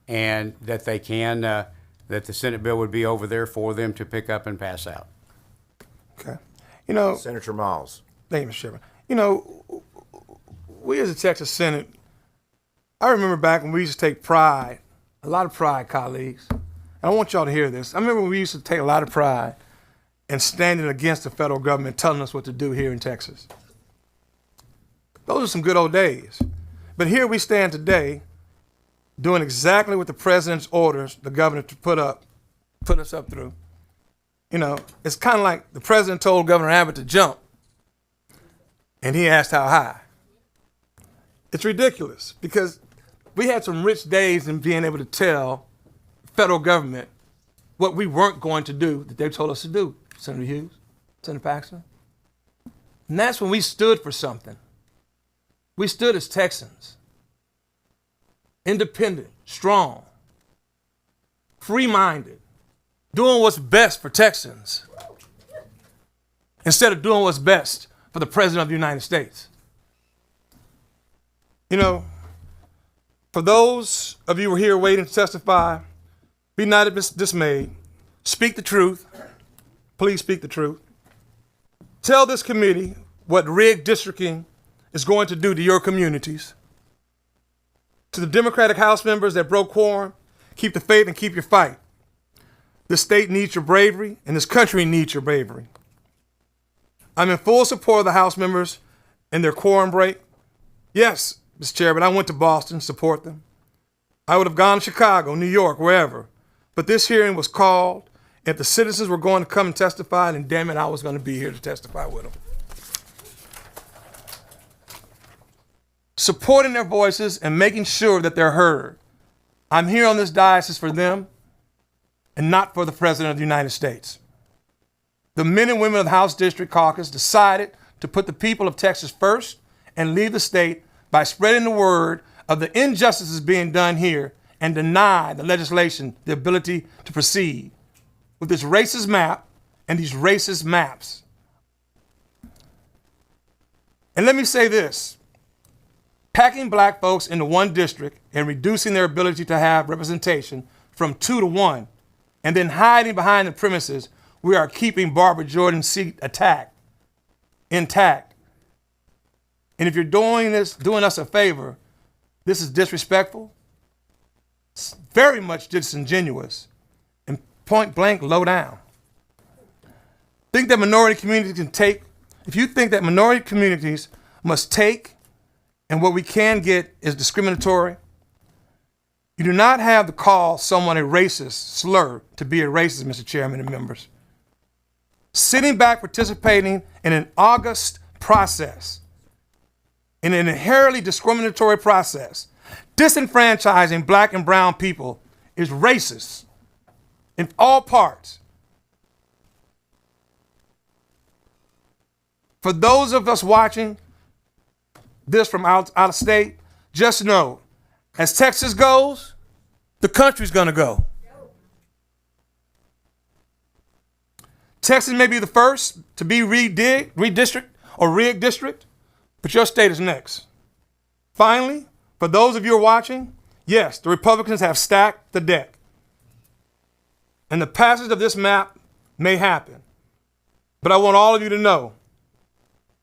and that they can, that the Senate bill would be over there for them to pick up and pass out. Okay. Senator Miles. Thank you, Mr. Chairman. We as a Texas Senate, I remember back when we used to take pride, a lot of pride, colleagues. And I want y'all to hear this. I remember when we used to take a lot of pride in standing against the federal government telling us what to do here in Texas. Those are some good old days. But here we stand today doing exactly what the president's orders the governor to put us up through. It's kind of like the president told Governor Abbott to jump, and he asked how high. It's ridiculous because we had some rich days in being able to tell the federal government what we weren't going to do that they told us to do, Senator Hughes, Senator Paxton. And that's when we stood for something. We stood as Texans. Independent, strong, free-minded, doing what's best for Texans instead of doing what's best for the President of the United States. For those of you who are here waiting to testify, be not dismayed. Speak the truth. Please speak the truth. Tell this committee what redistricting is going to do to your communities. To the Democratic House members that broke quorum, keep the faith and keep your fight. This state needs your bravery, and this country needs your bravery. I'm in full support of the House members in their quorum break. Yes, Mr. Chairman, I went to Boston to support them. I would have gone to Chicago, New York, wherever, but this hearing was called. If the citizens were going to come and testify, then damn it, I was going to be here to testify with them. Supporting their voices and making sure that they're heard. I'm here on this diocese for them and not for the President of the United States. The men and women of the House District Caucus decided to put the people of Texas first and lead the state by spreading the word of the injustices being done here and deny the legislation the ability to proceed with this racist map and these racist maps. And let me say this, packing black folks into one district and reducing their ability to have representation from 2 to 1, and then hiding behind the premises, we are keeping Barbara Jordan's seat intact. And if you're doing us a favor, this is disrespectful, it's very much disingenuous, and point blank low down. Think that minority communities can take, if you think that minority communities must take and what we can get is discriminatory, you do not have to call someone a racist slur to be a racist, Mr. Chairman and members. Sitting back participating in an august process, in an inherently discriminatory process, disenfranchising black and brown people is racist in all parts. For those of us watching this from out of state, just know, as Texas goes, the country's gonna go. Texas may be the first to be redistrict or rigged district, but your state is next. Finally, for those of you who are watching, yes, the Republicans have stacked the deck. And the passage of this map may happen. But I want all of you to know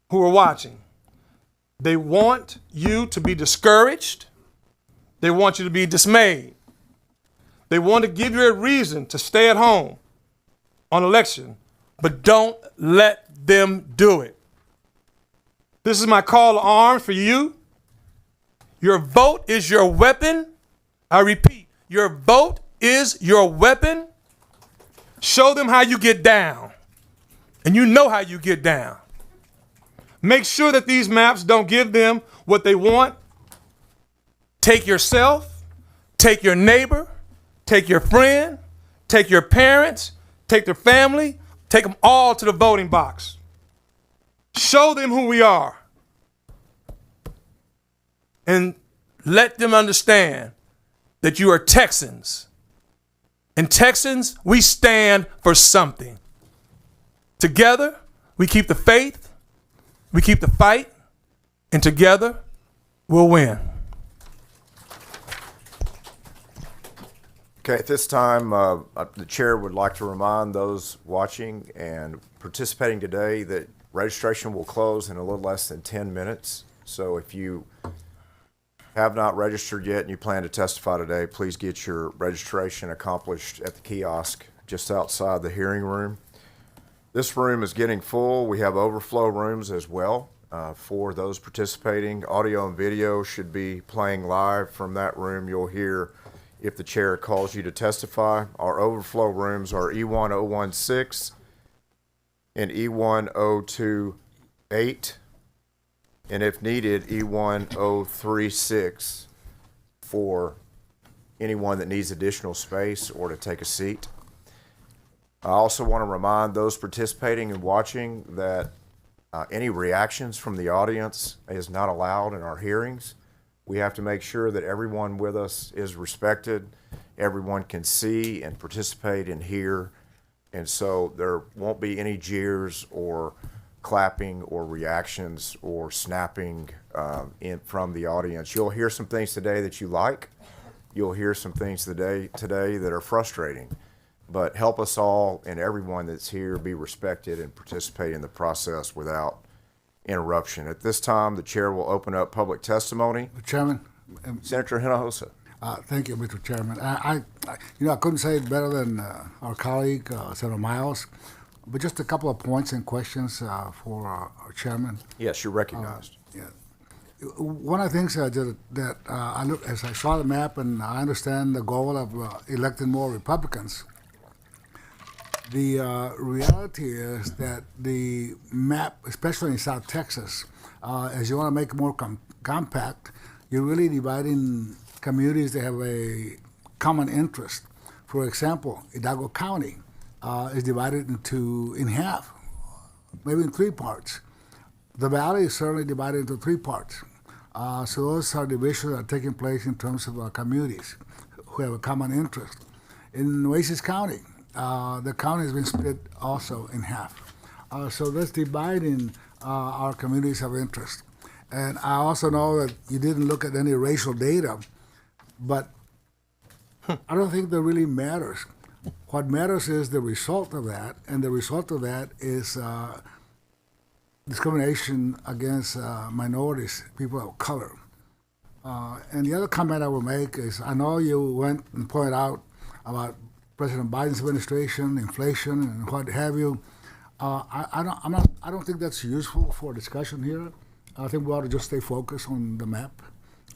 who are watching, they want you to be discouraged. They want you to be dismayed. They want to give you a reason to stay at home on election, but don't let them do it. This is my call to arms for you. Your vote is your weapon. I repeat, your vote is your weapon. Show them how you get down. And you know how you get down. Make sure that these maps don't give them what they want. Take yourself, take your neighbor, take your friend, take your parents, take their family, take them all to the voting box. Show them who we are. And let them understand that you are Texans. And Texans, we stand for something. Together, we keep the faith, we keep the fight, and together, we'll win. Okay, at this time, the chair would like to remind those watching and participating today that registration will close in a little less than 10 minutes. So if you have not registered yet and you plan to testify today, please get your registration accomplished at the kiosk just outside the hearing room. This room is getting full. We have overflow rooms as well for those participating. Audio and video should be playing live from that room. You'll hear if the chair calls you to testify. Our overflow rooms are E1016 and E1028, and if needed, E1036 for anyone that needs additional space or to take a seat. I also want to remind those participating and watching that any reactions from the audience is not allowed in our hearings. We have to make sure that everyone with us is respected, everyone can see and participate and hear, and so there won't be any jeers or clapping or reactions or snapping from the audience. You'll hear some things today that you like. You'll hear some things today that are frustrating. But help us all and everyone that's here be respected and participate in the process without interruption. At this time, the chair will open up public testimony. Mr. Chairman. Senator Hinojosa. Thank you, Mr. Chairman. I couldn't say it better than our colleague, Senator Miles, but just a couple of points and questions for our chairman. Yes, you're recognized. Yeah. one of the things that I look as I saw the map and I understand the goal of electing more Republicans. The reality is that the map, especially in South Texas, as you want to make it more compact, you're really dividing communities that have a common interest. For example, Hidalgo County is divided in half, maybe in 3 parts. The valley is certainly divided into 3 parts. So those are divisions that are taking place in terms of communities who have a common interest. In Oasis County, the county has been split also in half. So that's dividing our communities of interest. And I also know that you didn't look at any racial data, but I don't think that really matters. What matters is the result of that, and the result of that is discrimination against minorities, people of color. And the other comment I will make is, I know you went and pointed out about President Biden's administration, inflation, and what have you. I don't think that's useful for discussion here. I think we ought to just stay focused on the map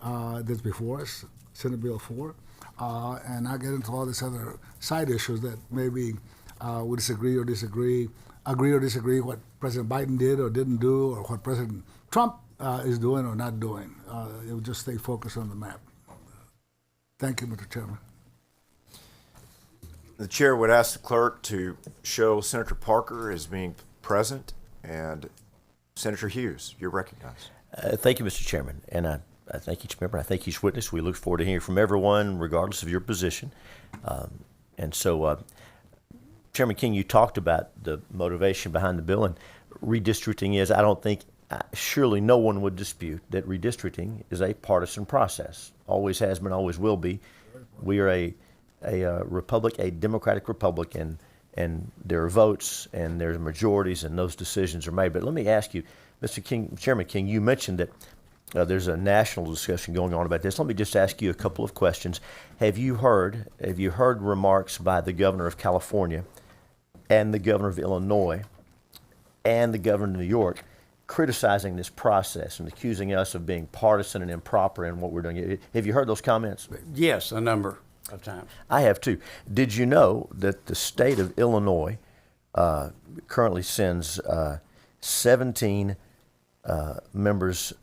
that's before us, Senate Bill 4, and not get into all these other side issues that maybe we agree or disagree what President Biden did or didn't do, or what President Trump is doing or not doing. It would just stay focused on the map. Thank you, Mr. Chairman. The chair would ask the clerk to show Senator Parker as being present, and Senator Hughes, you're recognized. Thank you, Mr. Chairman, and I thank each member. I thank each witness. We look forward to hearing from everyone, regardless of your position. Chairman King, you talked about the motivation behind the bill, and redistricting is, I don't think, surely no one would dispute that redistricting is a partisan process. Always has been, always will be. We are a republic, a democratic republic, and there are votes and there's majorities and those decisions are made. But let me ask you, Mr. King, Chairman King, you mentioned that there's a national discussion going on about this. Let me just ask you a couple of questions. Have you heard remarks by the governor of California and the governor of Illinois and the governor of New York criticizing this process and accusing us of being partisan and improper in what we're doing? Have you heard those comments? Yes, a number of times. I have too. Did you know that the state of Illinois currently sends 17 members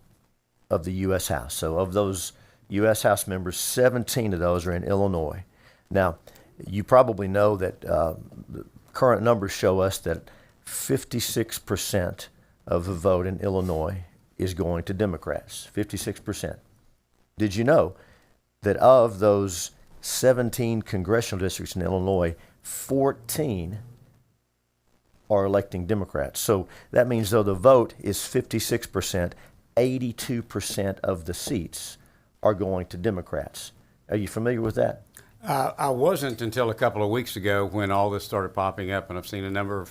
of the U.S. House? So of those U.S. House members, 17 of those are in Illinois. Now, you probably know that the current numbers show us that 56% of the vote in Illinois is going to Democrats, 56%. Did you know that of those 17 congressional districts in Illinois, 14 are electing Democrats? So that means though the vote is 56%, 82% of the seats are going to Democrats. Are you familiar with that? I wasn't until a couple of weeks ago when all this started popping up, and I've seen a number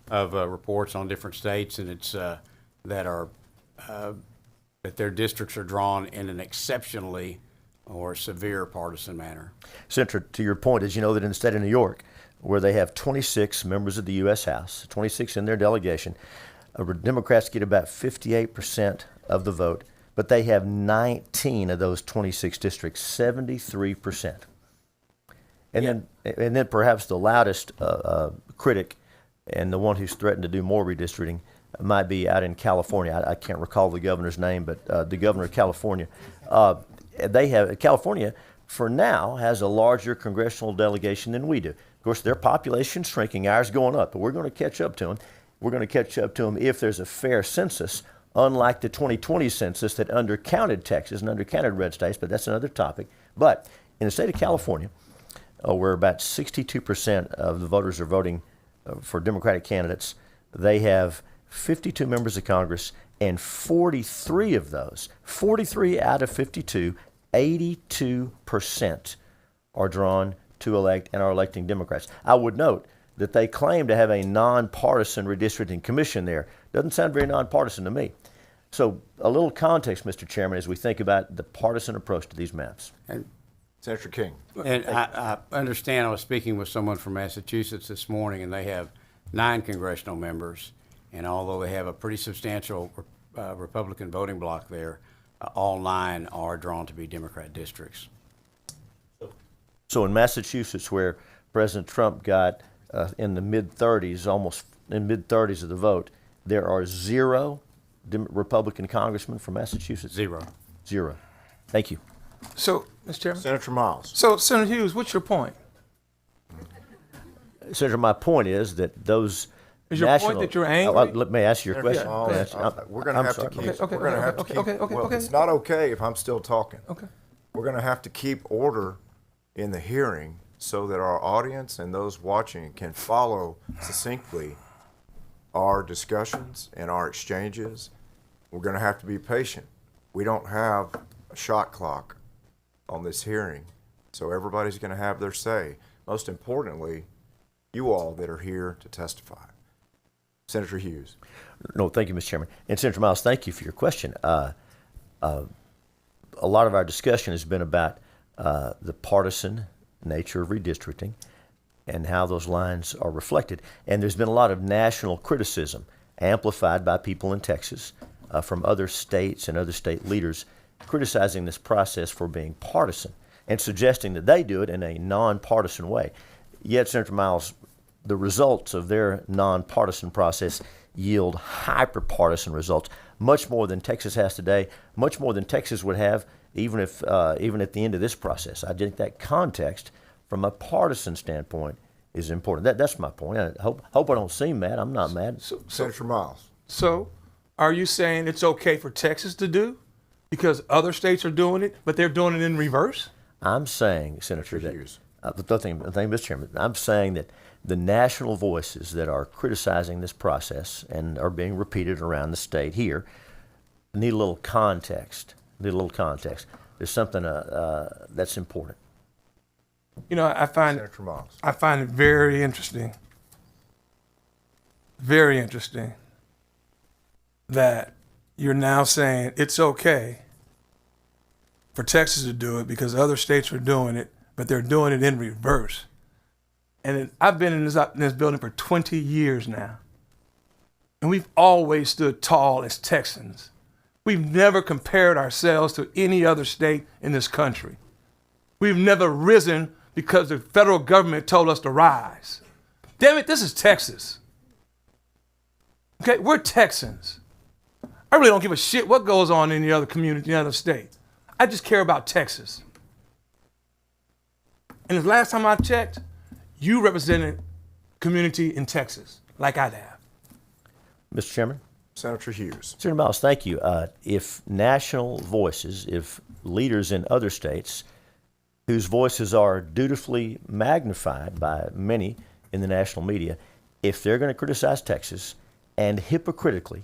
of reports on different states, and it's that their districts are drawn in an exceptionally or severe partisan manner. Senator, to your point, as you know that in the state of New York, where they have 26 members of the U.S. House, 26 in their delegation, Democrats get about 58% of the vote, but they have 19 of those 26 districts, 73%. And then perhaps the loudest critic and the one who's threatened to do more redistricting might be out in California. I can't recall the governor's name, but the governor of California. California, for now, has a larger congressional delegation than we do. Of course, their population's shrinking, ours going up, but we're going to catch up to them. We're going to catch up to them if there's a fair census, unlike the 2020 census that undercounted Texas and undercounted red states, but that's another topic. But in the state of California, where about 62% of the voters are voting for Democratic candidates, they have 52 members of Congress, and 43 of those, 43 out of 52, 82% are drawn to elect and are electing Democrats. I would note that they claim to have a nonpartisan redistricting commission there. Doesn't sound very nonpartisan to me. So a little context, Mr. Chairman, as we think about the partisan approach to these maps. And Senator King. And I understand, I was speaking with someone from Massachusetts this morning, and they have 9 congressional members. And although they have a pretty substantial Republican voting bloc there, All 9 are drawn to be Democrat districts. So in Massachusetts, where President Trump got in the mid-30s, almost in mid-30s of the vote, there are 0 Republican congressmen from Massachusetts. 0. 0. Thank you. So, Mr. Chairman. Senator Miles. So, Senator Hughes, what's your point? Senator, my point is that those Is your national, point that you're angry? Let me ask you your question. Miles, May I ask- we're going to I'm have to sorry. keep. Okay, We're going to have to keep. okay, Well, okay. it's not okay if I'm still talking. Okay. We're going to have to keep order in the hearing so that our audience and those watching can follow succinctly our discussions and our exchanges. We're going to have to be patient. We don't have a shot clock on this hearing, so everybody's going to have their say. Most importantly, you all that are here to testify. Senator Hughes. No, thank you, Mr. Chairman. And Senator Miles, thank you for your question. A lot of our discussion has been about the partisan nature of redistricting and how those lines are reflected. And there's been a lot of national criticism amplified by people in Texas from other states and other state leaders criticizing this process for being partisan and suggesting that they do it in a nonpartisan way. Yet, Senator Miles, the results of their nonpartisan process yield hyper-partisan results, much more than Texas has today, much more than Texas would have even if even at the end of this process. I think that context from a partisan standpoint is important. That's my point. I hope I don't seem mad. I'm not mad. Senator Miles. So, are you saying it's okay for Texas to do because other states are doing it, but they're doing it in reverse? I'm saying, Senator, Hughes. Mr. Chairman, I'm saying that the national voices that are criticizing this process and are being repeated around the state here need a little context. There's something that's important. You know, I find Senator Miles. it very interesting that you're now saying it's okay for Texas to do it because other states are doing it, but they're doing it in reverse. And I've been in this building for 20 years now, and we've always stood tall as Texans. We've never compared ourselves to any other state in this country. We've never risen because the federal government told us to rise. Damn it, this is Texas. Okay, we're Texans. I really don't give a shit what goes on in the other community, in the other state. I just care about Texas. And the last time I checked, you represented community in Texas, like I'd have. Mr. Chairman? Senator Hughes. Senator Miles, thank you. If national voices, if leaders in other states whose voices are dutifully magnified by many in the national media, if they're going to criticize Texas and hypocritically,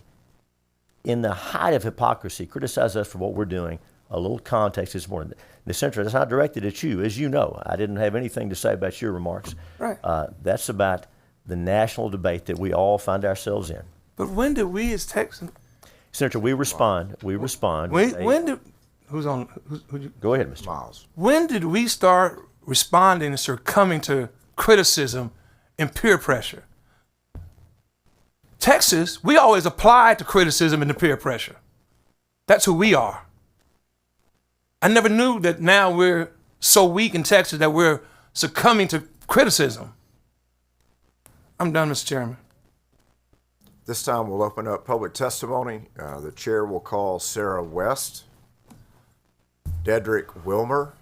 in the height of hypocrisy, criticize us for what we're doing, a little context is more. The Senator, that's not directed at you. As you know, I didn't have anything to say about your remarks. Right. That's about the national debate that we all find ourselves in. But when did we as Texans, Senator, we respond. when did, who's on, who you, Go ahead, Mr. Miles. when did we start responding and succumbing to criticism and peer pressure? Texas, we always applied to criticism and to peer pressure. That's who we are. I never knew that now we're so weak in Texas that we're succumbing to criticism. I'm done, Mr. Chairman. This time we'll open up public testimony. The chair will call Sarah West, Dedrick Wilmer,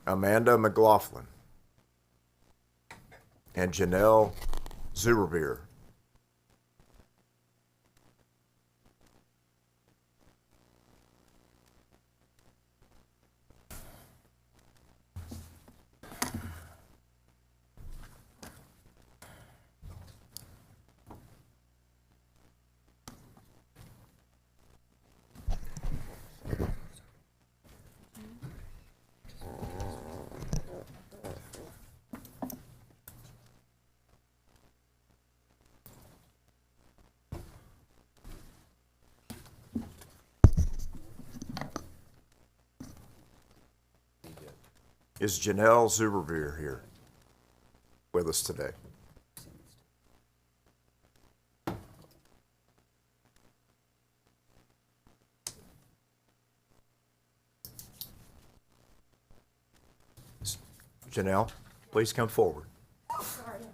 Amanda McLaughlin, and Janelle Zuberbeer. Is Janelle Zuberbeer here with us today? Janelle, please come forward.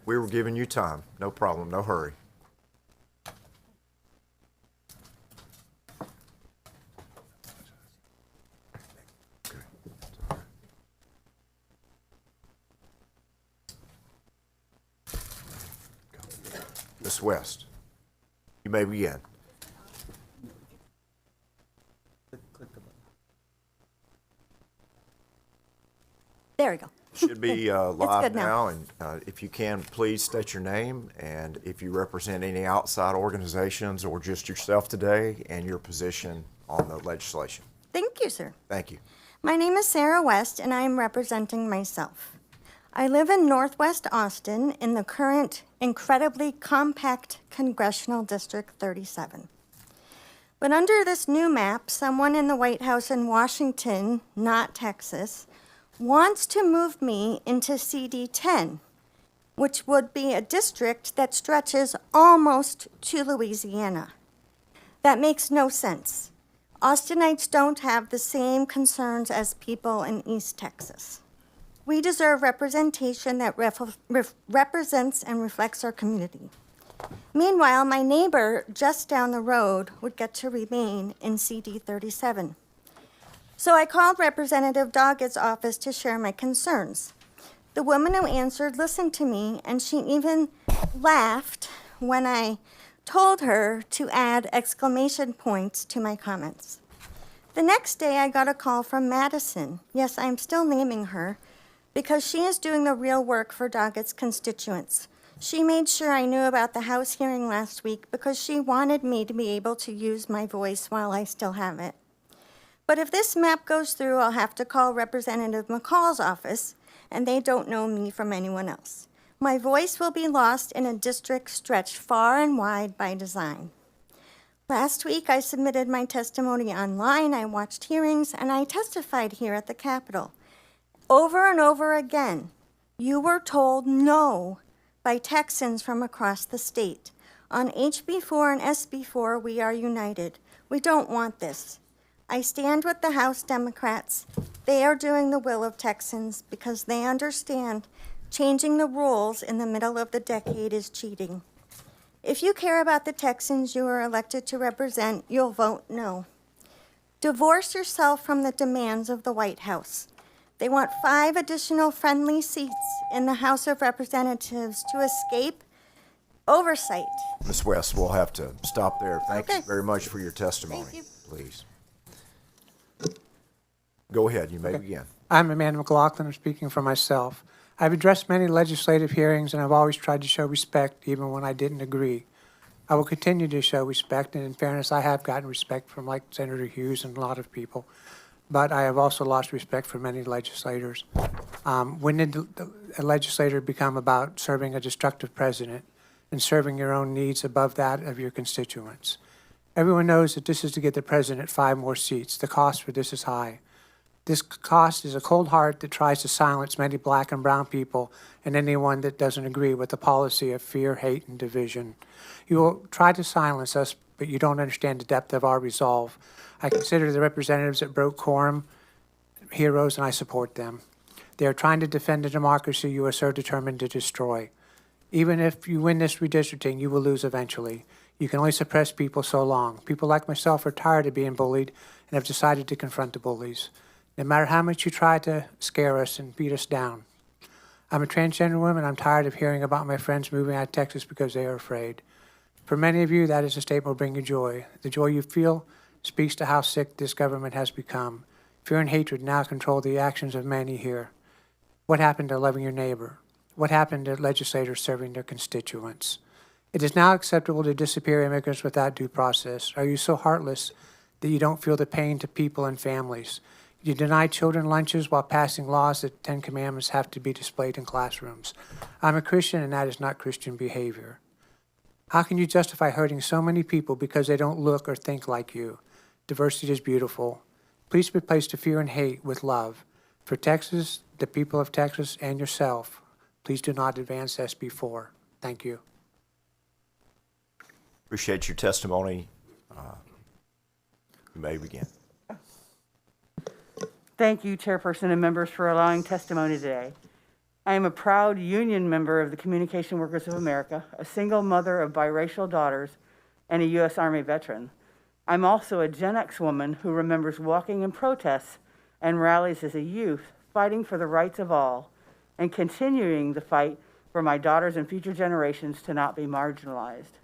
We were giving you time. No problem, no hurry. Ms. West, you may begin. There we go. Should be live good now. now, and if you can, please state your name and if you represent any outside organizations or just yourself today and your position on the legislation. Thank you, sir. Thank you. My name is Sarah West, and I am representing myself. I live in Northwest Austin in the current incredibly compact Congressional District 37. But under this new map, someone in the White House in Washington, not Texas, wants to move me into CD 10, which would be a district that stretches almost to Louisiana. That makes no sense. Austinites don't have the same concerns as people in East Texas. We deserve representation that represents and reflects our community. Meanwhile, my neighbor just down the road would get to remain in CD 37. So I called Representative Doggett's office to share my concerns. The woman who answered listened to me, and she even laughed when I told her to add exclamation points to my comments. The next day, I got a call from Madison. Yes, I'm still naming her, because she is doing the real work for Doggett's constituents. She made sure I knew about the House hearing last week because she wanted me to be able to use my voice while I still have it. But if this map goes through, I'll have to call Representative McCall's office, and they don't know me from anyone else. My voice will be lost in a district stretched far and wide by design. Last week, I submitted my testimony online, I watched hearings, and I testified here at the Capitol. Over and over again, you were told no by Texans from across the state. On HB4 and SB4, we are united. We don't want this. I stand with the House Democrats. They are doing the will of Texans because they understand changing the rules in the middle of the decade is cheating. If you care about the Texans you are elected to represent, you'll vote no. Divorce yourself from the demands of the White House. They want 5 additional friendly seats in the House of Representatives to escape oversight. Ms. West, we'll have to stop there. Thank you Okay. very much for your testimony. Thank you. Please. Go ahead, you may begin. I'm Amanda McLaughlin. I'm speaking for myself. I've addressed many legislative hearings, and I've always tried to show respect, even when I didn't agree. I will continue to show respect, and in fairness, I have gotten respect from like Senator Hughes and a lot of people, but I have also lost respect for many legislators. When did a legislator become about serving a destructive president and serving your own needs above that of your constituents? Everyone knows that this is to get the president 5 more seats. The cost for this is high. This cost is a cold heart that tries to silence many black and brown people and anyone that doesn't agree with the policy of fear, hate, and division. You will try to silence us, but you don't understand the depth of our resolve. I consider the representatives that broke quorum heroes, and I support them. They are trying to defend the democracy you are so determined to destroy. Even if you win this redistricting, you will lose eventually. You can only suppress people so long. People like myself are tired of being bullied and have decided to confront the bullies. No matter how much you try to scare us and beat us down. I'm a transgender woman. I'm tired of hearing about my friends moving out of Texas because they are afraid. For many of you, that is a statement will bring you joy. The joy you feel speaks to how sick this government has become. Fear and hatred now control the actions of many here. What happened to loving your neighbor? What happened to legislators serving their constituents? It is now acceptable to disappear immigrants without due process. Are you so heartless that you don't feel the pain to people and families? You deny children lunches while passing laws that 10 Commandments have to be displayed in classrooms. I'm a Christian, and that is not Christian behavior. How can you justify hurting so many people because they don't look or think like you? Diversity is beautiful. Please replace the fear and hate with love. For Texas, the people of Texas, and yourself, please do not advance SB4. Thank you. Appreciate your testimony. You may begin. Thank you, Chairperson and members, for allowing testimony today. I am a proud union member of the Communication Workers of America, a single mother of biracial daughters, and a U.S. Army veteran. I'm also a Gen X woman who remembers walking in protests and rallies as a youth, fighting for the rights of all, and continuing the fight for my daughters and future generations to not be marginalized.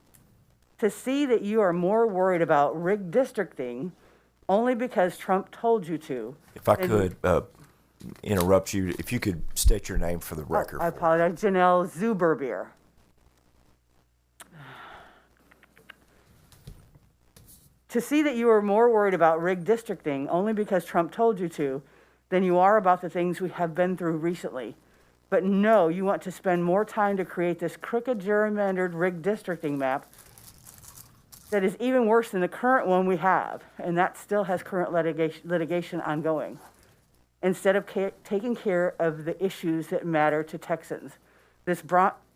To see that you are more worried about rigged districting only because Trump told you to. If I than- could interrupt you, if you could state your name for the record. I apologize, Janelle Zuberbier. To see that you are more worried about rigged districting only because Trump told you to than you are about the things we have been through recently. But no, you want to spend more time to create this crooked, gerrymandered, rigged districting map that is even worse than the current one we have, and that still has current litigation ongoing, instead of taking care of the issues that matter to Texans. This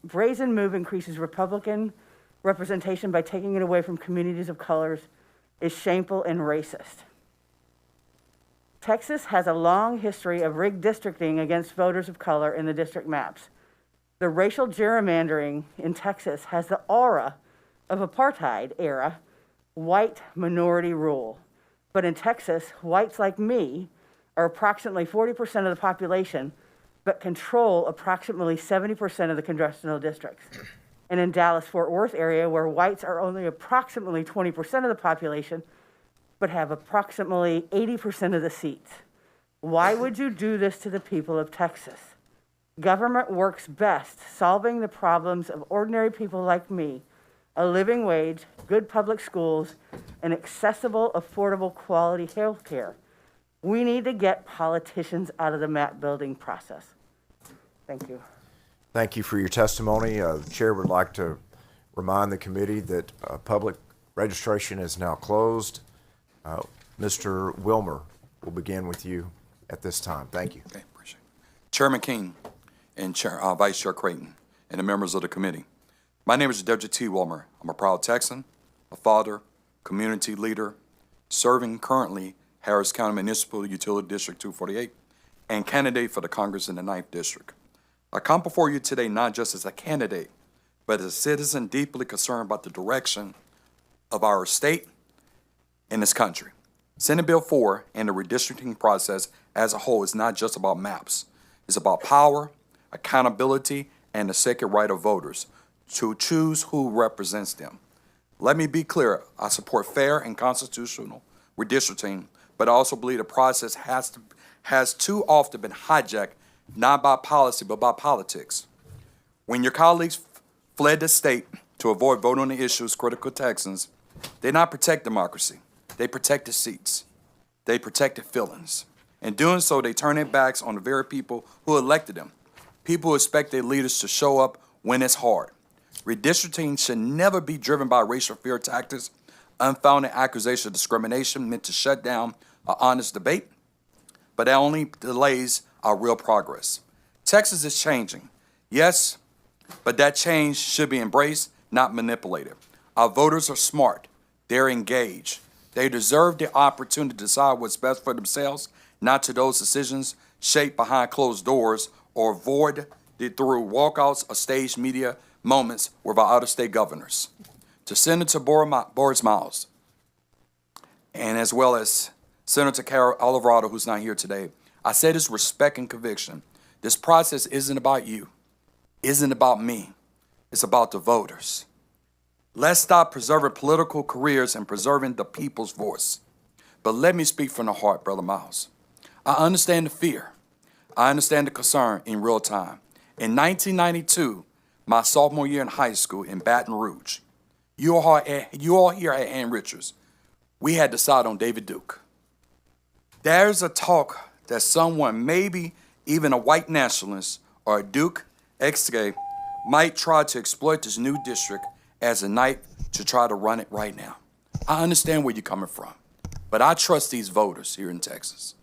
brazen move increases Republican representation by taking it away from communities of colors is shameful and racist. Texas has a long history of rigged districting against voters of color in the district maps. The racial gerrymandering in Texas has the aura of apartheid era white minority rule. But in Texas, whites like me are approximately 40% of the population, but control approximately 70% of the congressional districts. And in Dallas-Fort Worth area, where whites are only approximately 20% of the population, but have approximately 80% of the seats. Why would you do this to the people of Texas? Government works best solving the problems of ordinary people like me, a living wage, good public schools, and accessible, affordable, quality health care. We need to get politicians out of the map building process. Thank you. Thank you for your testimony. The chair would like to remind the committee that public registration is now closed. Mr. Wilmer, we'll begin with you at this time. Thank you. Okay, appreciate it. Chairman King and Vice Chair Creighton and the members of the committee. My name is W.T. Wilmer. I'm a proud Texan, a father, community leader, serving currently Harris County Municipal Utility District 248 and candidate for the Congress in the 9th District. I come before you today not just as a candidate, but as a citizen deeply concerned about the direction of our state and this country. Senate Bill 4 and the redistricting process as a whole is not just about maps. It's about power, accountability, and the sacred right of voters to choose who represents them. Let me be clear, I support fair and constitutional redistricting, but I also believe the process has too often been hijacked, not by policy, but by politics. When your colleagues fled the state to avoid voting on the issues critical to Texans, they not protect democracy. They protected seats. They protected feelings. In doing so, they turn their backs on the very people who elected them. People who expect their leaders to show up when it's hard. Redistricting should never be driven by racial fear tactics, unfounded accusation of discrimination meant to shut down an honest debate, but that only delays our real progress. Texas is changing, yes, but that change should be embraced, not manipulated. Our voters are smart. They're engaged. They deserve the opportunity to decide what's best for themselves, not to those decisions shaped behind closed doors or avoided through walkouts or staged media moments with our out-of-state governors. To Senator Boris Miles, and as well as Senator Carol Alvarado, who's not here today, I say this respect and conviction. This process isn't about you, isn't about me. It's about the voters. Let's stop preserving political careers and preserving the people's voice. But let me speak from the heart, Brother Miles. I understand the fear. I understand the concern in real time. In 1992, my sophomore year in high school in Baton Rouge, you all here at Ann Richards, we had to decide on David Duke. There's a talk that someone, maybe even a white nationalist or a Duke ex-gay, might try to exploit this new district as a knife to try to run it right now. I understand where you're coming from, but I trust these voters here in Texas,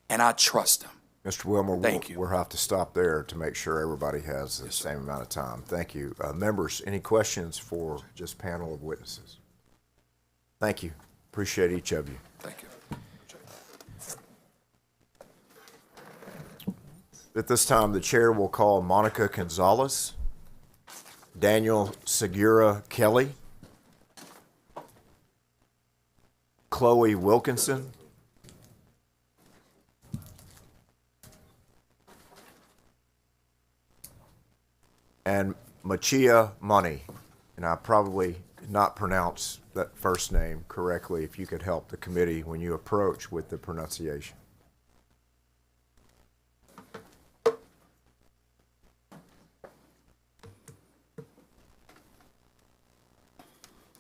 and I trust them. Mr. Wilmer, Thank you. we'll have to stop there to make sure everybody has the same amount of time. Thank you. Members, any questions for this panel of witnesses? Thank you. Appreciate each of you. Thank you. At this time, the chair will call Monica Gonzalez, Daniel Segura Kelly, Chloe Wilkinson, and Machia Money. And I probably did not pronounce that first name correctly. If you could help the committee when you approach with the pronunciation.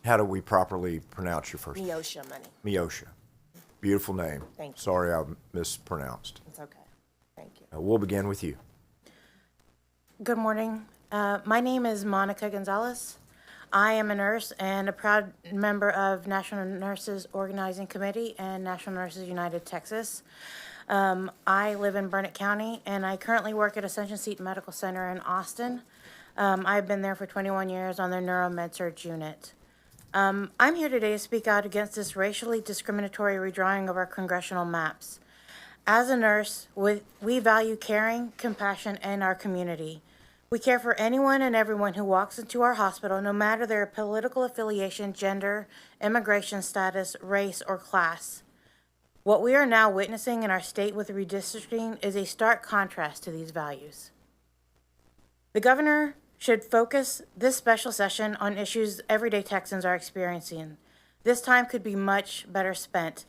How do we properly pronounce your first name? Miosha Money. Miosha. Beautiful name. Thank you. Sorry I mispronounced. It's okay. Thank you. We'll begin with you. Good morning. My name is Monica Gonzalez. I am a nurse and a proud member of National Nurses Organizing Committee and National Nurses United Texas. I live in Burnett County, and I currently work at Ascension Seton Medical Center in Austin. I've been there for 21 years on their neuromed-surg unit. I'm here today to speak out against this racially discriminatory redrawing of our congressional maps. As a nurse, we value caring, compassion, and our community. We care for anyone and everyone who walks into our hospital, no matter their political affiliation, gender, immigration status, race, or class. What we are now witnessing in our state with redistricting is a stark contrast to these values. The governor should focus this special session on issues everyday Texans are experiencing. This time could be much better spent.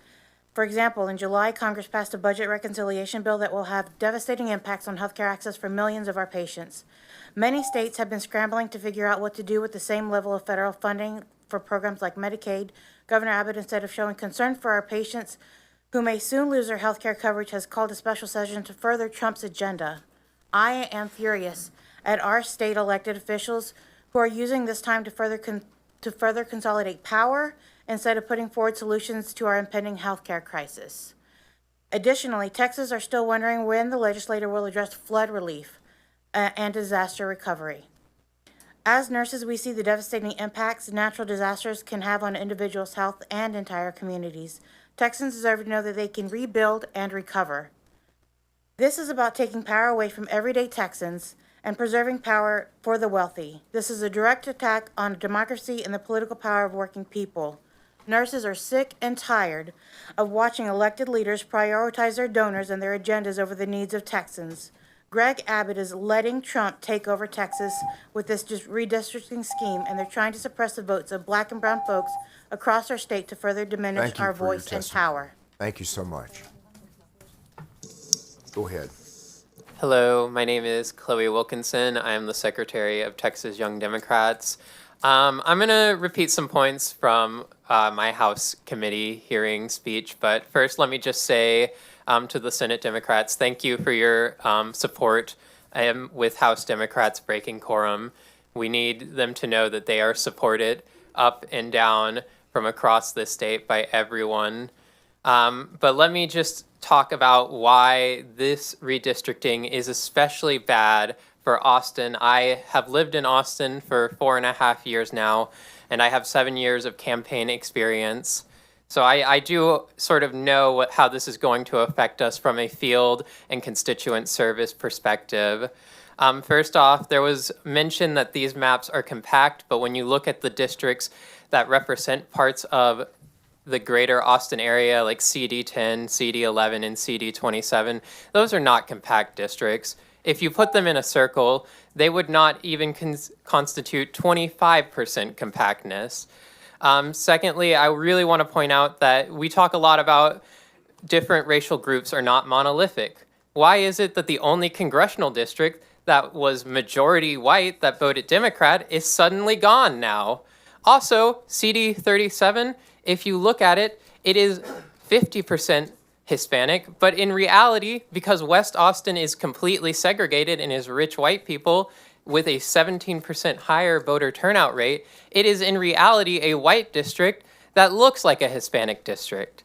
For example, in July, Congress passed a budget reconciliation bill that will have devastating impacts on healthcare access for millions of our patients. Many states have been scrambling to figure out what to do with the same level of federal funding for programs like Medicaid. Governor Abbott, instead of showing concern for our patients who may soon lose their healthcare coverage, has called a special session to further Trump's agenda. I am furious at our state elected officials who are using this time to further consolidate power instead of putting forward solutions to our impending healthcare crisis. Additionally, Texans are still wondering when the legislature will address flood relief and disaster recovery. As nurses, we see the devastating impacts natural disasters can have on individuals' health and entire communities. Texans deserve to know that they can rebuild and recover. This is about taking power away from everyday Texans and preserving power for the wealthy. This is a direct attack on democracy and the political power of working people. Nurses are sick and tired of watching elected leaders prioritize their donors and their agendas over the needs of Texans. Greg Abbott is letting Trump take over Texas with this redistricting scheme, and they're trying to suppress the votes of black and brown folks across our state to further diminish Thank you our for your voice and testimony. power. Thank you so much. Go ahead. Hello, my name is Chloe Wilkinson. I am the Secretary of Texas Young Democrats. I'm going to repeat some points from my House committee hearing speech, but first let me just say to the Senate Democrats, thank you for your support with House Democrats breaking quorum. We need them to know that they are supported up and down from across the state by everyone. But let me just talk about why this redistricting is especially bad for Austin. I have lived in Austin for 4.5 years now, and I have 7 years of campaign experience. So I do sort of know how this is going to affect us from a field and constituent service perspective. First off, there was mention that these maps are compact, but when you look at the districts that represent parts of the greater Austin area, like CD10, CD11, and CD27, those are not compact districts. If you put them in a circle, they would not even constitute 25% compactness. Secondly, I really want to point out that we talk a lot about different racial groups are not monolithic. Why is it that the only congressional district that was majority white that voted Democrat is suddenly gone now? Also, CD37, if you look at it, it is 50% Hispanic, but in reality, because West Austin is completely segregated and is rich white people with a 17% higher voter turnout rate, it is in reality a white district that looks like a Hispanic district.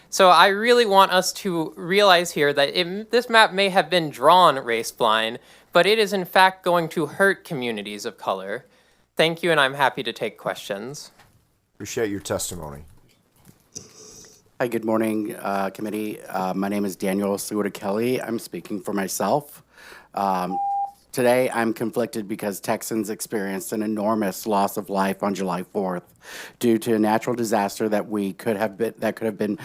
So I really want us to realize here that this map may have been drawn race blind, but it is in fact going to hurt communities of color. Thank you, and I'm happy to take questions. Appreciate your testimony. Hi, good morning, committee. My name is Daniel Suda Kelly. I'm speaking for myself. Today, I'm conflicted because Texans experienced an enormous loss of life on July 4th due to a natural disaster that we could have been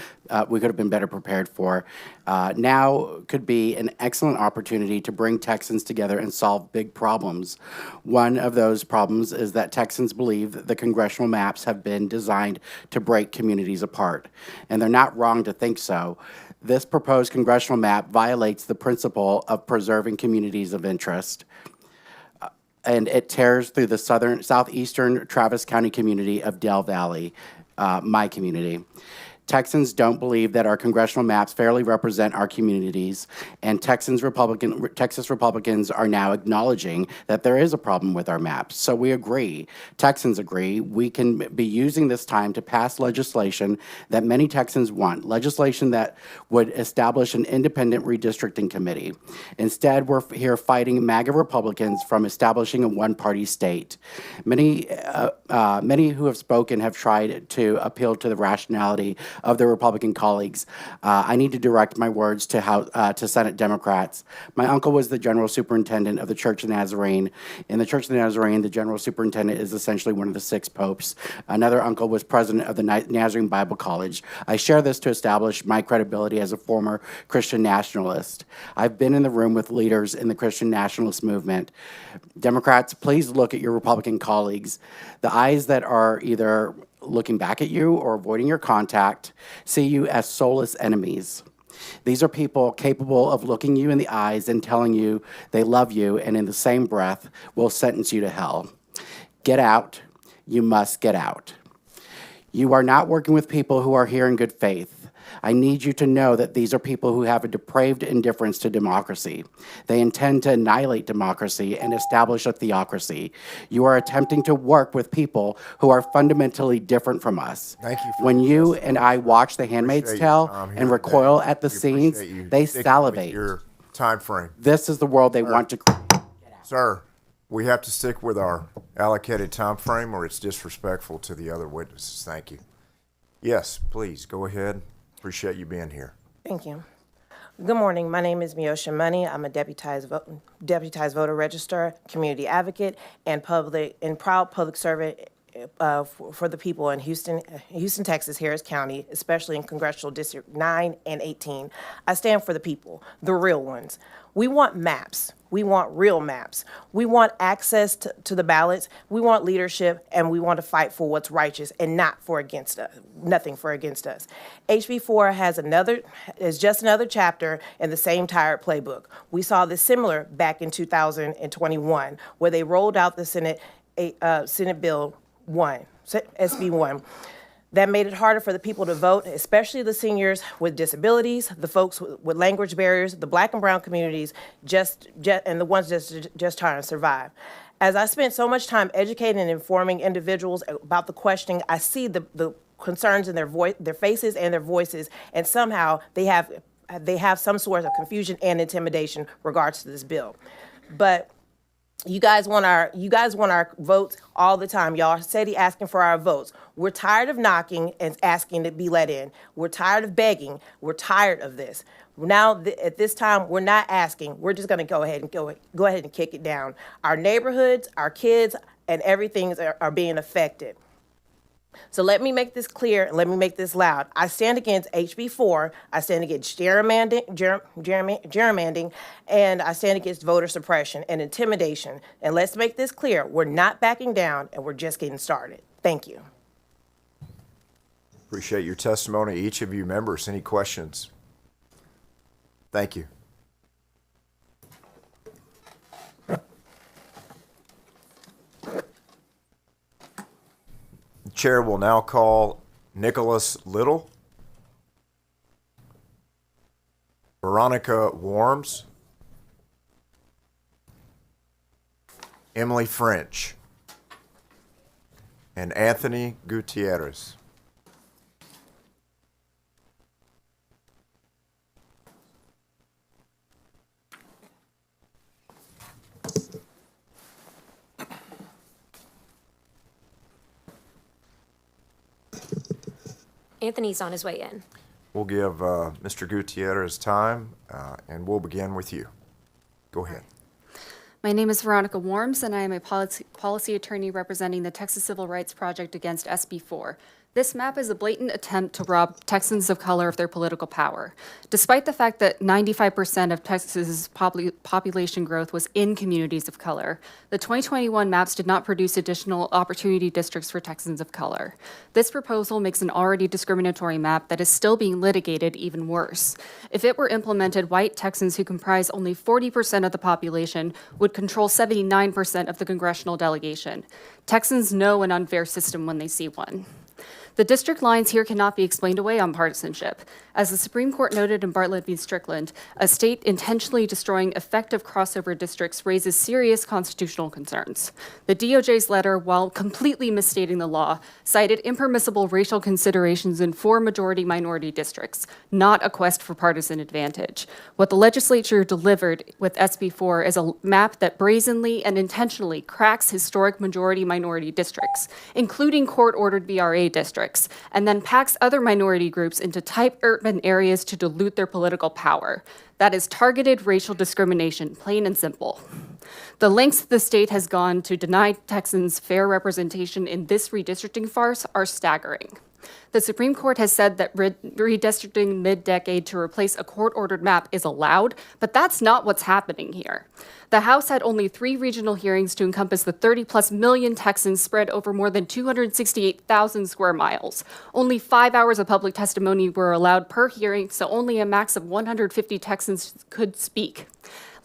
better prepared for. Now could be an excellent opportunity to bring Texans together and solve big problems. One of those problems is that Texans believe that the congressional maps have been designed to break communities apart, and they're not wrong to think so. This proposed congressional map violates the principle of preserving communities of interest, and it tears through the southeastern Travis County community of Del Valley, my community. Texans don't believe that our congressional maps fairly represent our communities, and Texas Republicans are now acknowledging that there is a problem with our maps. So we agree, Texans agree, we can be using this time to pass legislation that many Texans want, legislation that would establish an independent redistricting committee. Instead, we're here fighting MAGA Republicans from establishing a one-party state. Many who have spoken have tried to appeal to the rationality of their Republican colleagues. I need to direct my words to Senate Democrats. My uncle was the general superintendent of the Church of the Nazarene. In the Church of the Nazarene, the general superintendent is essentially one of the 6 popes. Another uncle was president of the Nazarene Bible College. I share this to establish my credibility as a former Christian nationalist. I've been in the room with leaders in the Christian nationalist movement. Democrats, please look at your Republican colleagues. The eyes that are either looking back at you or avoiding your contact see you as soulless enemies. These are people capable of looking you in the eyes and telling you they love you, and in the same breath will sentence you to hell. Get out. You must get out. You are not working with people who are here in good faith. I need you to know that these are people who have a depraved indifference to democracy. They intend to annihilate democracy and establish a theocracy. You are attempting to work with people who are fundamentally different from us. Thank you for When your you testimony. and I watch The Handmaid's Appreciate your Tale time here and today. recoil at the We scenes, appreciate you they sticking with salivate. your time frame. This is the world they want to create. Sir, we have to stick with our allocated time frame or it's disrespectful to the other witnesses. Thank you. Yes, please, go ahead. Appreciate you being here. Thank you. Good morning. My name is Miosha Money. I'm a deputized voter registrar, community advocate, and proud public servant for the people in Houston, Texas, Harris County, especially in Congressional District 9 and 18. I stand for the people, the real ones. We want maps. We want real maps. We want access to the ballots. We want leadership, and we want to fight for what's righteous and not for against us, nothing for against us. HB4 is just another chapter in the same tired playbook. We saw this similar back in 2021, where they rolled out the Senate Bill 1, SB 1. That made it harder for the people to vote, especially the seniors with disabilities, the folks with language barriers, the Black and brown communities, and the ones just trying to survive. As I spent so much time educating and informing individuals about the questioning, I see the concerns in their faces and their voices, and somehow they have some sort of confusion and intimidation regards to this bill. But you guys want our votes all the time. Y'all are steady asking for our votes. We're tired of knocking and asking to be let in. We're tired of begging. We're tired of this. Now, at this time, we're not asking. We're just going to go ahead and kick it down. Our neighborhoods, our kids, and everything are being affected. So let me make this clear and let me make this loud. I stand against HB4, I stand against gerrymandering, and I stand against voter suppression and intimidation. And let's make this clear, we're not backing down and we're just getting started. Thank you. Appreciate your testimony. Each of you members, any questions? Thank you. The chair will now call Nicholas Little, Veronica Warms, Emily French, and Anthony Gutierrez. Anthony's on his way in. We'll give Mr. Gutierrez time, and we'll begin with you. Go ahead. My name is Veronica Worms, and I am a policy attorney representing the Texas Civil Rights Project against SB 4. This map is a blatant attempt to rob Texans of color of their political power. Despite the fact that 95% of Texas's population growth was in communities of color, the 2021 maps did not produce additional opportunity districts for Texans of color. This proposal makes an already discriminatory map that is still being litigated even worse. If it were implemented, white Texans who comprise only 40% of the population would control 79% of the congressional delegation. Texans know an unfair system when they see one. The district lines here cannot be explained away on partisanship. As the Supreme Court noted in Bartlett v. Strickland, a state intentionally destroying effective crossover districts raises serious constitutional concerns. The DOJ's letter, while completely misstating the law, cited impermissible racial considerations in 4 majority-minority districts, not a quest for partisan advantage. What the legislature delivered with SB 4 is a map that brazenly and intentionally cracks historic majority-minority districts, including court-ordered VRA districts, and then packs other minority groups into tight urban areas to dilute their political power. That is targeted racial discrimination, plain and simple. The lengths the state has gone to deny Texans fair representation in this redistricting farce are staggering. The Supreme Court has said that redistricting mid-decade to replace a court-ordered map is allowed, but that's not what's happening here. The House had only 3 regional hearings to encompass the 30-plus million Texans spread over more than 268,000 square miles. Only 5 hours of public testimony were allowed per hearing, so only a max of 150 Texans could speak.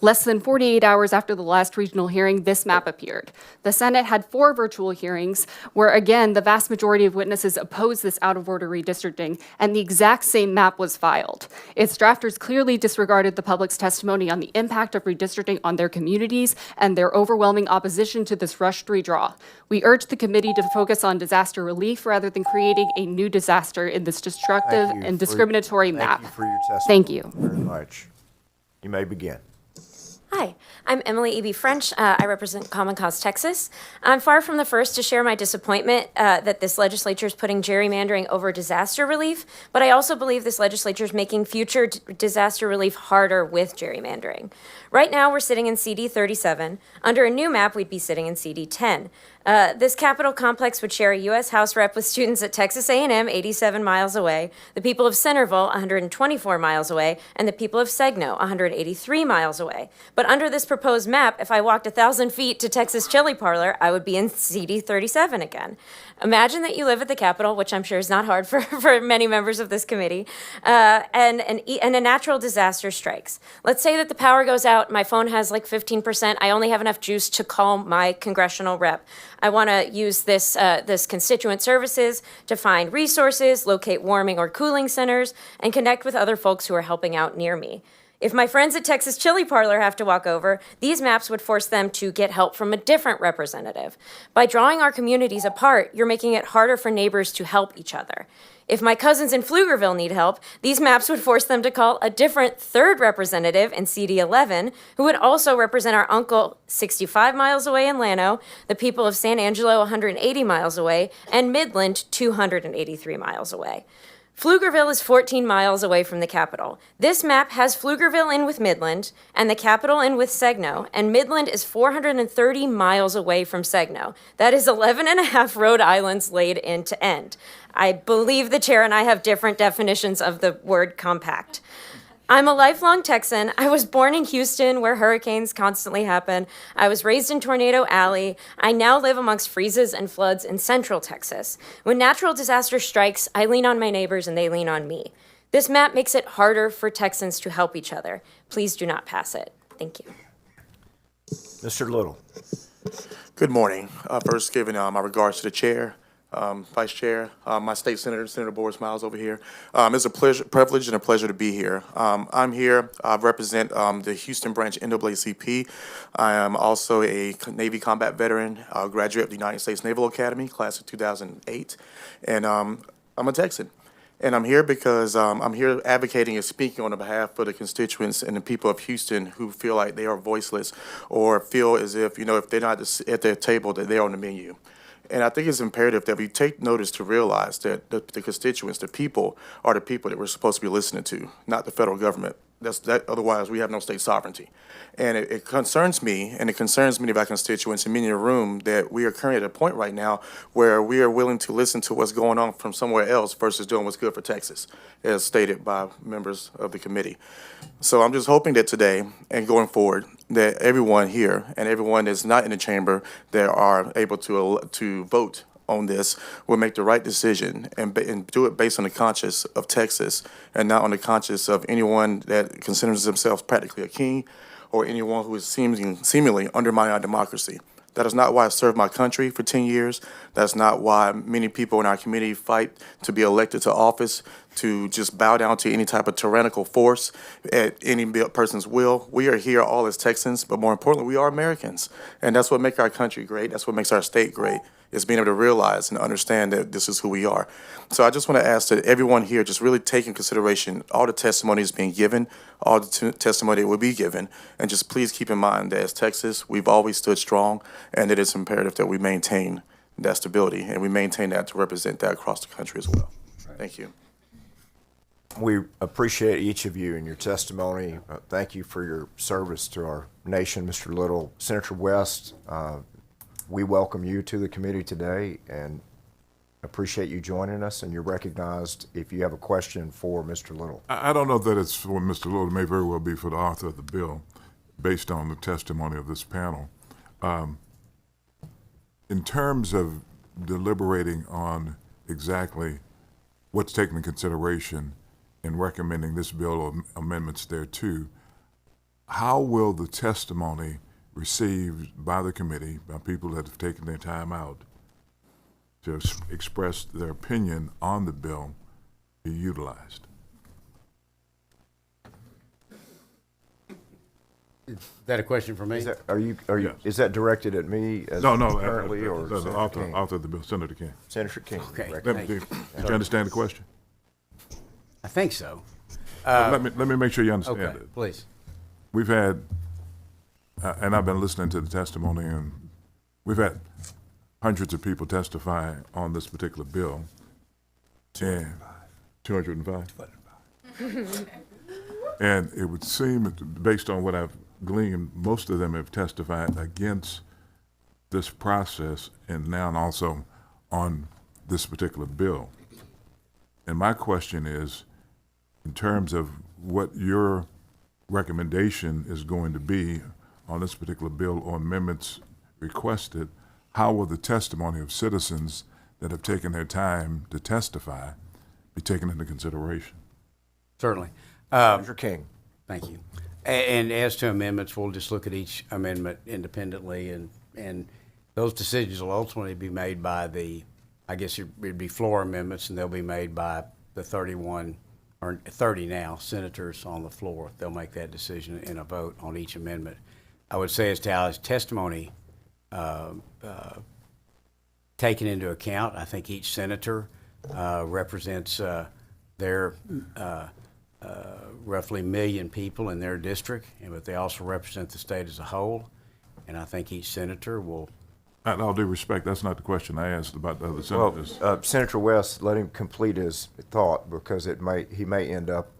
Less than 48 hours after the last regional hearing, this map appeared. The Senate had 4 virtual hearings where, again, the vast majority of witnesses opposed this out-of-order redistricting, and the exact same map was filed. Its drafters clearly disregarded the public's testimony on the impact of redistricting on their communities and their overwhelming opposition to this rushed redraw. We urge the committee to focus on disaster relief rather than creating a new disaster in this destructive and discriminatory map. Thank you for your testimony. Thank you. Very much. You may begin. Hi, I'm Emily E.B. French. I represent Common Cause Texas. I'm far from the first to share my disappointment that this legislature is putting gerrymandering over disaster relief, but I also believe this legislature is making future disaster relief harder with gerrymandering. Right now, we're sitting in CD 37. Under a new map, we'd be sitting in CD 10. This Capitol complex would share a U.S. House rep with students at Texas A&M, 87 miles away, the people of Centerville, 124 miles away, and the people of Segno, 183 miles away. But under this proposed map, if I walked 1,000 feet to Texas Chili Parlor, I would be in CD 37 again. Imagine that you live at the Capitol, which I'm sure is not hard for many members of this committee, and a natural disaster strikes. Let's say that the power goes out, my phone has like 15%, I only have enough juice to call my congressional rep. I want to use this constituent services to find resources, locate warming or cooling centers, and connect with other folks who are helping out near me. If my friends at Texas Chili Parlor have to walk over, these maps would force them to get help from a different representative. By drawing our communities apart, you're making it harder for neighbors to help each other. If my cousins in Pflugerville need help, these maps would force them to call a different third representative in CD 11, who would also represent our uncle 65 miles away in Llano, the people of San Angelo 180 miles away, and Midland 283 miles away. Pflugerville is 14 miles away from the Capitol. This map has Pflugerville in with Midland and the Capitol in with Segno, and Midland is 430 miles away from Segno. That is 11 and a half Rhode Islands laid end to end. I believe the chair and I have different definitions of the word compact. I'm a lifelong Texan. I was born in Houston, where hurricanes constantly happen. I was raised in Tornado Alley. I now live amongst freezes and floods in central Texas. When natural disaster strikes, I lean on my neighbors and they lean on me. This map makes it harder for Texans to help each other. Please do not pass it. Thank you. Mr. Little. Good morning. First, giving my regards to the chair. Vice Chair, my state senator, Senator Boris Miles over here. It's a privilege and a pleasure to be here. I'm here, I represent the Houston branch NAACP. I am also a Navy combat veteran, graduate of the United States Naval Academy, class of 2008, and I'm a Texan. And I'm here because I'm here advocating and speaking on behalf of the constituents and the people of Houston who feel like they are voiceless or feel as if, if they're not at their table, that they're on the menu. And I think it's imperative that we take notice to realize that the constituents, the people, are the people that we're supposed to be listening to, not the federal government. Otherwise, we have no state sovereignty. And it concerns me, and it concerns many of our constituents and many in the room, that we are currently at a point right now where we are willing to listen to what's going on from somewhere else versus doing what's good for Texas, as stated by members of the committee. So I'm just hoping that today and going forward, that everyone here and everyone that's not in the chamber that are able to vote on this will make the right decision and do it based on the conscience of Texas and not on the conscience of anyone that considers themselves practically a king or anyone who is seemingly undermining our democracy. That is not why I served my country for 10 years. That's not why many people in our community fight to be elected to office, to just bow down to any type of tyrannical force at any person's will. We are here all as Texans, but more importantly, we are Americans. And that's what makes our country great. That's what makes our state great, is being able to realize and understand that this is who we are. So I just want to ask that everyone here just really take in consideration all the testimonies being given, all the testimony that will be given, and just please keep in mind that as Texas, we've always stood strong, and it is imperative that we maintain that stability, and we maintain that to represent that across the country as well. Thank you. We appreciate each of you and your testimony. Thank you for your service to our nation, Mr. Little. Senator West, we welcome you to the committee today and appreciate you joining us, and you're recognized if you have a question for Mr. Little. I don't know that it's for Mr. Little. It may very well be for the author of the bill, based on the testimony of this panel. In terms of deliberating on exactly what's taken into consideration in recommending this bill or amendments thereto, how will the testimony received by the committee, by people that have taken their time out to express their opinion on the bill, be utilized? Is that a question for me? Is that, are you? Yes. Is that directed at me? As No, currently, or the Senator author King? of the bill, Senator King. Senator King. Okay. Did you understand the question? I think so. Let me make sure you understand Okay, it. please. We've had, and I've been listening to the testimony, and we've had hundreds of people testify on this particular bill. 205. And it would seem, based on what I've gleaned, most of them have testified against this process and now also on this particular bill. And my question is, in terms of what your recommendation is going to be on this particular bill or amendments requested, how will the testimony of citizens that have taken their time to testify be taken into consideration? Certainly. Senator King. Thank you. And as to amendments, we'll just look at each amendment independently, and those decisions will ultimately be made by I guess it'd be floor amendments, and they'll be made by the 31 or 30 now senators on the floor. They'll make that decision in a vote on each amendment. I would say as to how his testimony taken into account, I think each senator represents their roughly 1 million people in their district, but they also represent the state as a whole. And I think each senator will. In all due respect, that's not the question I asked about the other senators. Well, Senator West, let him complete his thought, because he may end up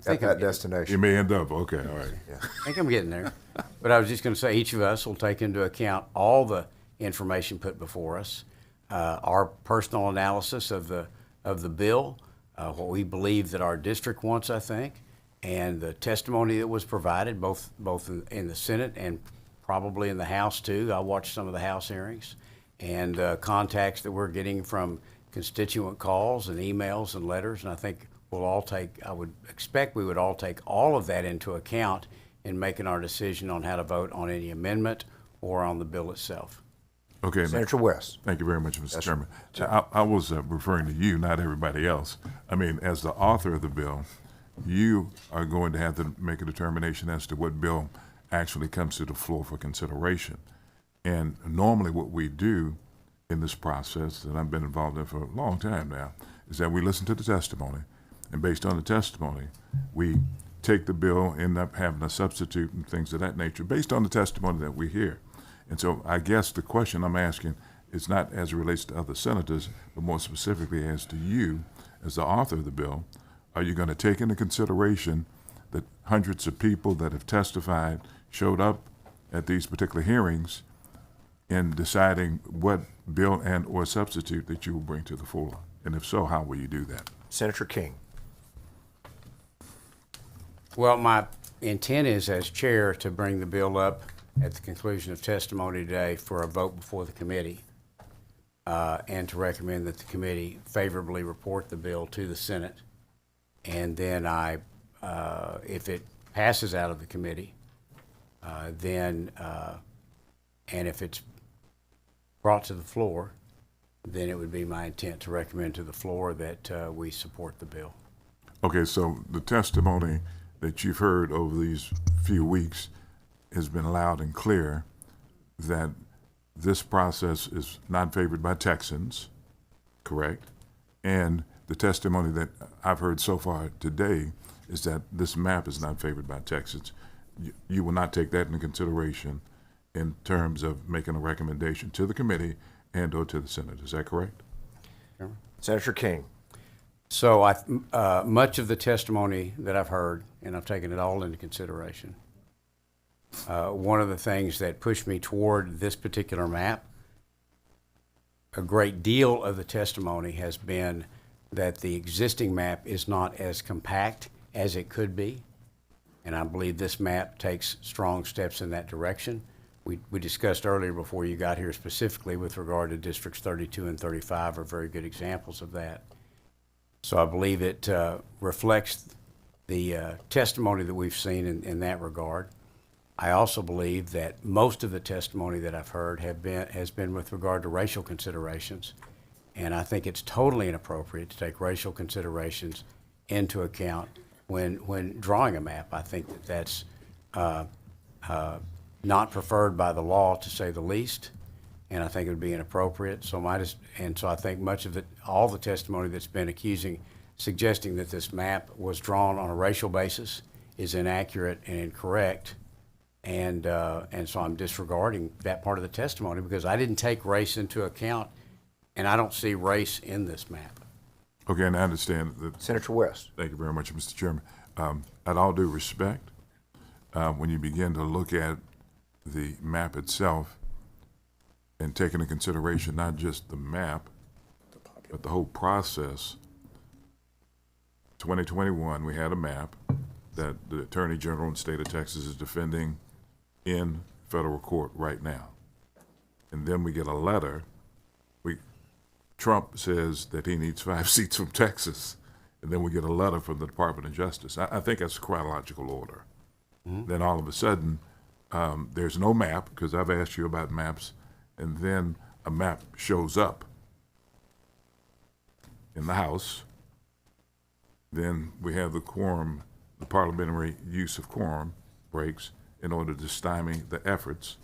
at that destination. You may end up, okay, all right. Yeah. I think I'm getting there. But I was just going to say each of us will take into account all the information put before us, our personal analysis of the bill, what we believe that our district wants, I think, and the testimony that was provided, both in the Senate and probably in the House too. I watched some of the House hearings, and contacts that we're getting from constituent calls and emails and letters, and I think I would expect we would all take all of that into account in making our decision on how to vote on any amendment or on the bill itself. Okay, Senator West. Thank you very much, Mr. Chairman. I was referring to you, not everybody else. I mean, as the author of the bill, you are going to have to make a determination as to what bill actually comes to the floor for consideration. And normally what we do in this process that I've been involved in for a long time now is that we listen to the testimony, and based on the testimony, we take the bill, end up having a substitute and things of that nature based on the testimony that we hear. And so I guess the question I'm asking it's not as it relates to other senators, but more specifically as to you, as the author of the bill. Are you going to take into consideration that hundreds of people that have testified showed up at these particular hearings in deciding what bill and or substitute that you will bring to the floor? And if so, how will you do that? Senator King. Well, my intent is, as chair, to bring the bill up at the conclusion of testimony today for a vote before the committee, and to recommend that the committee favorably report the bill to the Senate. And then if it passes out of the committee, and if it's brought to the floor, then it would be my intent to recommend to the floor that we support the bill. Okay, so the testimony that you've heard over these few weeks has been loud and clear that this process is not favored by Texans, correct? And the testimony that I've heard so far today is that this map is not favored by Texans. You will not take that into consideration in terms of making a recommendation to the committee and or to the Senate. Is that correct? Senator King. So much of the testimony that I've heard, and I've taken it all into consideration, one of the things that pushed me toward this particular map, a great deal of the testimony has been that the existing map is not as compact as it could be, and I believe this map takes strong steps in that direction. We discussed earlier before you got here specifically with regard to districts 32 and 35 are very good examples of that. So I believe it reflects the testimony that we've seen in that regard. I also believe that most of the testimony that I've heard has been with regard to racial considerations, and I think it's totally inappropriate to take racial considerations into account when drawing a map. I think that that's not preferred by the law, to say the least, and I think it would be inappropriate. So I think much of all the testimony that's been suggesting that this map was drawn on a racial basis is inaccurate and incorrect, and so I'm disregarding that part of the testimony because I didn't take race into account, and I don't see race in this map. Okay, and I understand that. Senator West. Thank you very much, Mr. Chairman. At all due respect, when you begin to look at the map itself and take into consideration not just the map, but the whole process, 2021, we had a map that the Attorney General in the state of Texas is defending in federal court right now. And then we get a letter. Trump says that he needs 5 seats from Texas. And then we get a letter from the Department of Justice. I think that's chronological order. Mm-hmm. Then all of a sudden, there's no map, because I've asked you about maps, and then a map shows up in the House. Then we have the quorum, the parliamentary use of quorum breaks in order to stymie the efforts,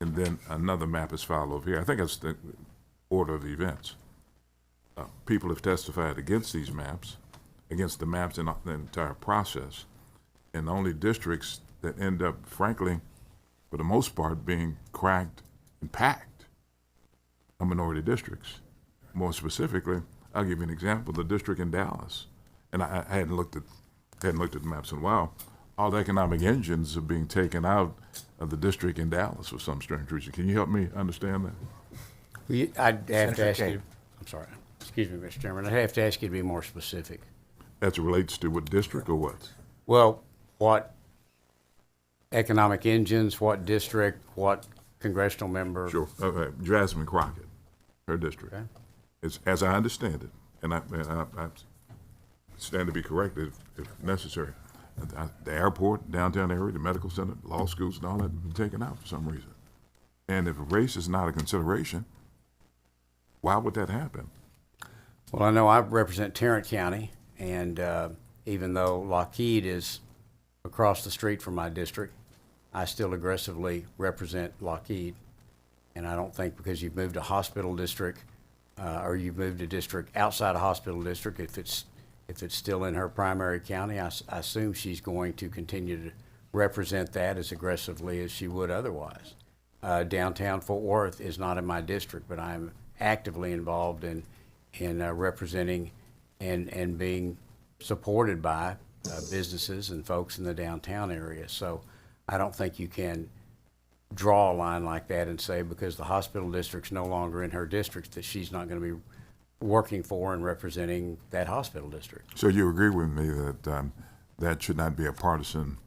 and then another map is filed over here. I think that's the order of the events. People have testified against these maps, against the maps in the entire process, and the only districts that end up, frankly, for the most part, being cracked and packed are minority districts. More specifically, I'll give you an example, the district in Dallas. And I hadn't looked at the maps in a while. All the economic engines are being taken out of the district in Dallas for some strange reason. Can you help me understand that? I'd have to ask you, I'm sorry, excuse me, Mr. Chairman, I'd have to ask you to be more specific. As it relates to what district or what? Well, what economic engines, what district, what congressional member? Sure. Okay. Jasmine Crockett, her district. Okay. It's, as I understand it, and I stand to be corrected if necessary, the airport, downtown area, the medical center, law schools, and all that have been taken out for some reason. And if race is not a consideration, why would that happen? Well, I know I represent Tarrant County, and even though Lockheed is across the street from my district, I still aggressively represent Lockheed. And I don't think because you've moved a hospital district or you've moved a district outside a hospital district, if it's still in her primary county, I assume she's going to continue to represent that as aggressively as she would otherwise. downtown Fort Worth is not in my district, but I'm actively involved in representing and being supported by businesses and folks in the downtown area. So I don't think you can draw a line like that and say because the hospital district's no longer in her district that she's not going to be working for and representing that hospital district. So you agree with me that that should not be a partisan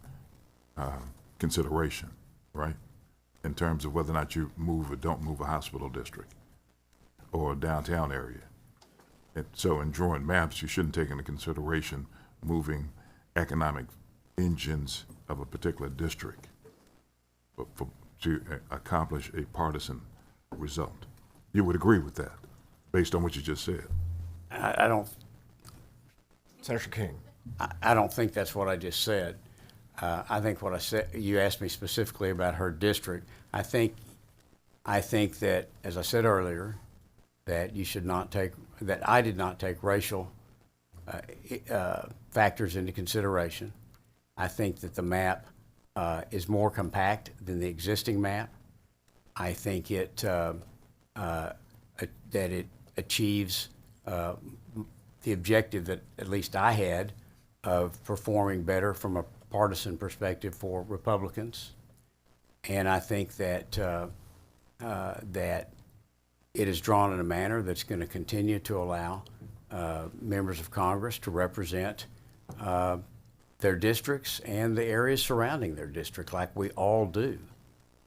consideration, right? In terms of whether or not you move or don't move a hospital district or a downtown area. And so in drawing maps, you shouldn't take into consideration moving economic engines of a particular district to accomplish a partisan result. You would agree with that, based on what you just said? I don't. Senator King. I don't think that's what I just said. I think what I said, you asked me specifically about her district. I think that, as I said earlier, that you should not take, that I did not take racial factors into consideration. I think that the map is more compact than the existing map. I think that it achieves the objective that at least I had of performing better from a partisan perspective for Republicans. And I think that that it is drawn in a manner that's going to continue to allow members of Congress to represent their districts and the areas surrounding their district like we all do.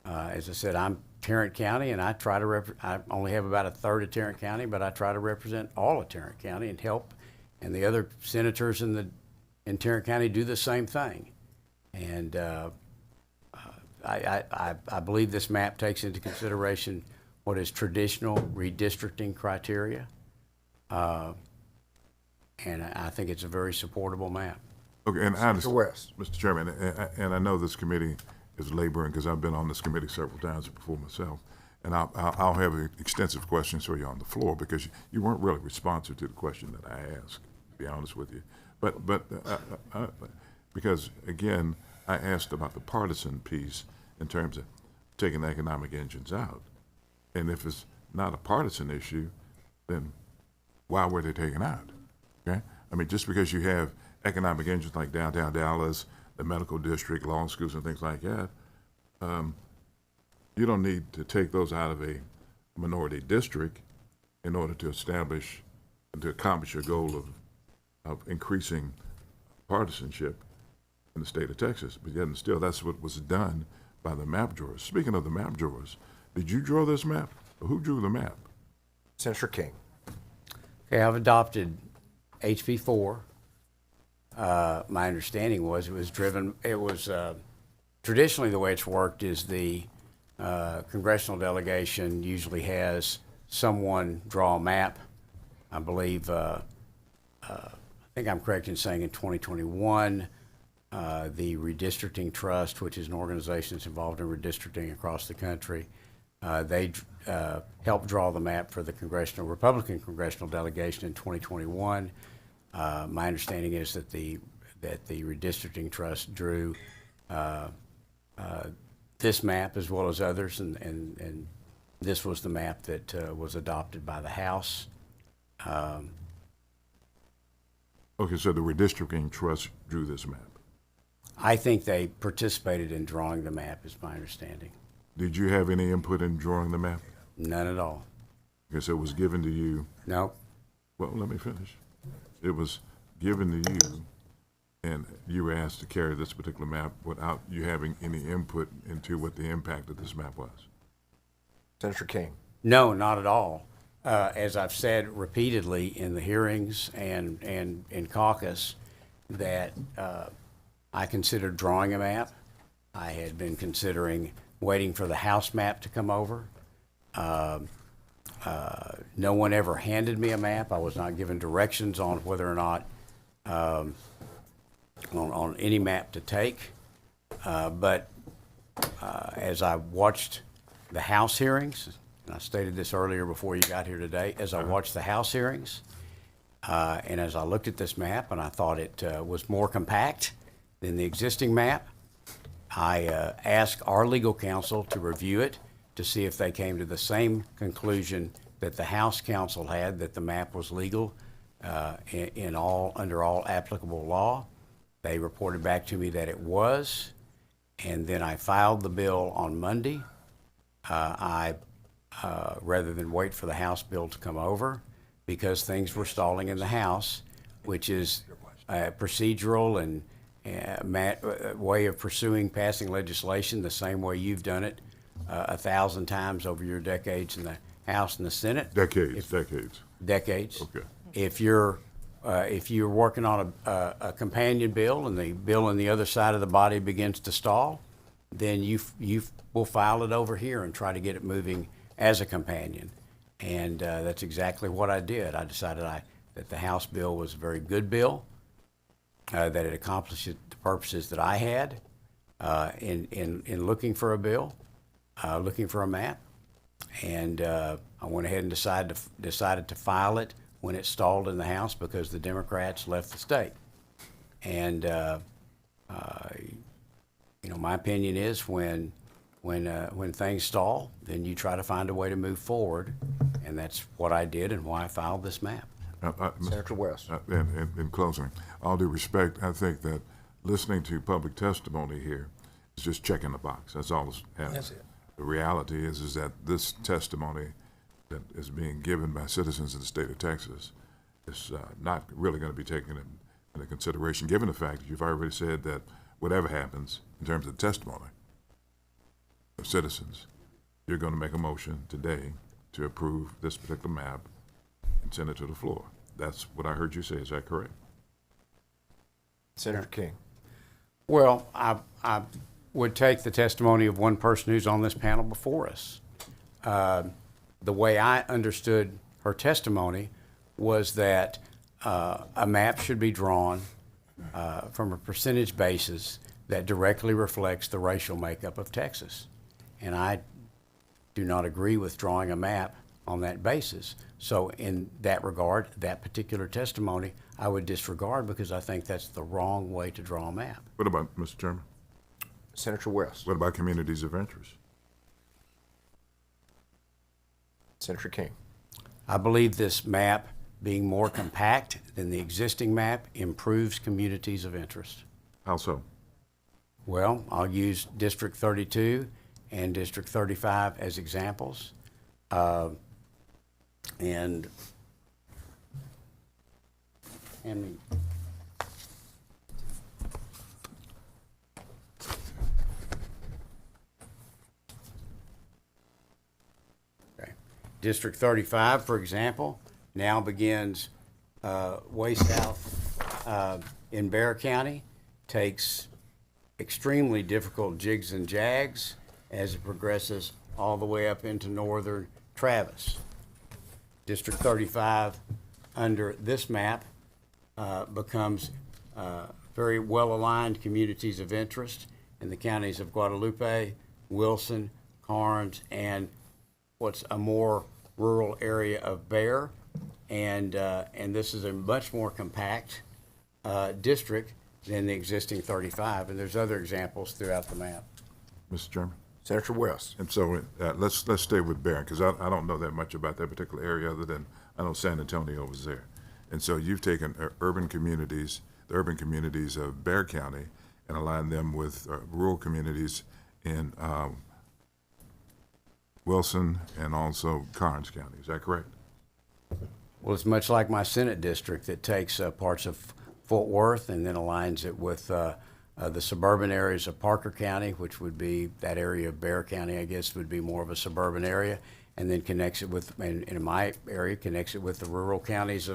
As I said, I'm Tarrant County, and I try to I only have about a third of Tarrant County, but I try to represent all of Tarrant County and help. And the other senators in Tarrant County do the same thing. And I believe this map takes into consideration what is traditional redistricting criteria. And I think it's a very supportable map. Okay, and I understand, West. Mr. Chairman, and I know this committee is laboring because I've been on this committee several times before myself, and I'll have extensive questions for you on the floor because you weren't really responsive to the question that I asked, to be honest with you. But because again, I asked about the partisan piece in terms of taking the economic engines out, and if it's not a partisan issue, then why were they taken out? Okay, I mean, just because you have economic engines like downtown Dallas, the medical district, law schools, and things like that, you don't need to take those out of a minority district in order to establish and to accomplish your goal of increasing partisanship in the state of Texas. But yet and still, that's what was done by the map drawers. Speaking of the map drawers, did you draw this map? Or who drew the map? Senator King. Okay, I've adopted HB 4. My understanding was traditionally the way it's worked is the congressional delegation usually has someone draw a map. I believe, I think I'm correct in saying in 2021, the Redistricting Trust, which is an organization that's involved in redistricting across the country, they helped draw the map for the Republican congressional delegation in 2021. My understanding is that the Redistricting Trust drew this map as well as others, and this was the map that was adopted by the House. Okay, so the Redistricting Trust drew this map. I think they participated in drawing the map, is my understanding. Did you have any input in drawing the map? None at all. Okay, so it was given to you. No. Well, let me finish. It was given to you, and you were asked to carry this particular map without you having any input into what the impact of this map was. Senator King. No, not at all. As I've said repeatedly in the hearings and in caucus, that I considered drawing a map. I had been considering waiting for the House map to come over. No one ever handed me a map. I was not given directions on whether or not on any map to take. But as I watched the House hearings, and I stated this earlier before you got here today, as I watched the House hearings, and as I looked at this map and I thought it was more compact than the existing map, I asked our legal counsel to review it to see if they came to the same conclusion that the House Council had, that the map was legal under all applicable law. They reported back to me that it was, and then I filed the bill on Monday. Rather than wait for the House bill to come over, because things were stalling in the House, which is a procedural and way of passing legislation the same way you've done it 1,000 times over your decades in the House and the Senate. Decades. Okay. Okay. If you're working on a companion bill and the bill on the other side of the body begins to stall, then you will file it over here and try to get it moving as a companion. And that's exactly what I did. I decided that the House bill was a very good bill, that it accomplished the purposes that I had in looking for a bill, looking for a map. And I went ahead and decided to file it when it stalled in the House because the Democrats left the state. And my opinion is when things stall, then you try to find a way to move forward, and that's what I did and why I filed this map. Senator West. In closing, all due respect, I think that listening to public testimony here is just checking the box. That's all that's happening. That's it. The reality is that this testimony that is being given by citizens of the state of Texas is not really going to be taken into consideration, given the fact that you've already said that whatever happens in terms of testimony of citizens, you're going to make a motion today to approve this particular map and send it to the floor. That's what I heard you say. Is that correct? Senator King. Well, I would take the testimony of one person who's on this panel before us. The way I understood her testimony was that a map should be drawn from a percentage basis that directly reflects the racial makeup of Texas. And I do not agree with drawing a map on that basis. So in that regard, that particular testimony, I would disregard because I think that's the wrong way to draw a map. What about, Mr. Chairman? Senator West. What about communities of interest? Senator King. I believe this map, being more compact than the existing map, improves communities of interest. How so? Well, I'll use District 32 and District 35 as examples. And District 35, for example, now begins way south in Bexar County, takes extremely difficult jigs and jags as it progresses all the way up into northern Travis. District 35 under this map becomes very well-aligned communities of interest in the counties of Guadalupe, Wilson, Karnes, and what's a more rural area of Bexar. And this is a much more compact district than the existing 35, and there's other examples throughout the map. Mr. Chairman? Senator West. And so let's stay with Barron, because I don't know that much about that particular area other than I know San Antonio was there. And so you've taken urban communities, the urban communities of Bexar County, and aligned them with rural communities in Wilson and also Karnes County. Is that correct? Well, it's much like my Senate district that takes parts of Fort Worth and then aligns it with the suburban areas of Parker County, which would be that area of Bexar County, I guess, would be more of a suburban area, and then connects it with, in my area, connects it with the rural counties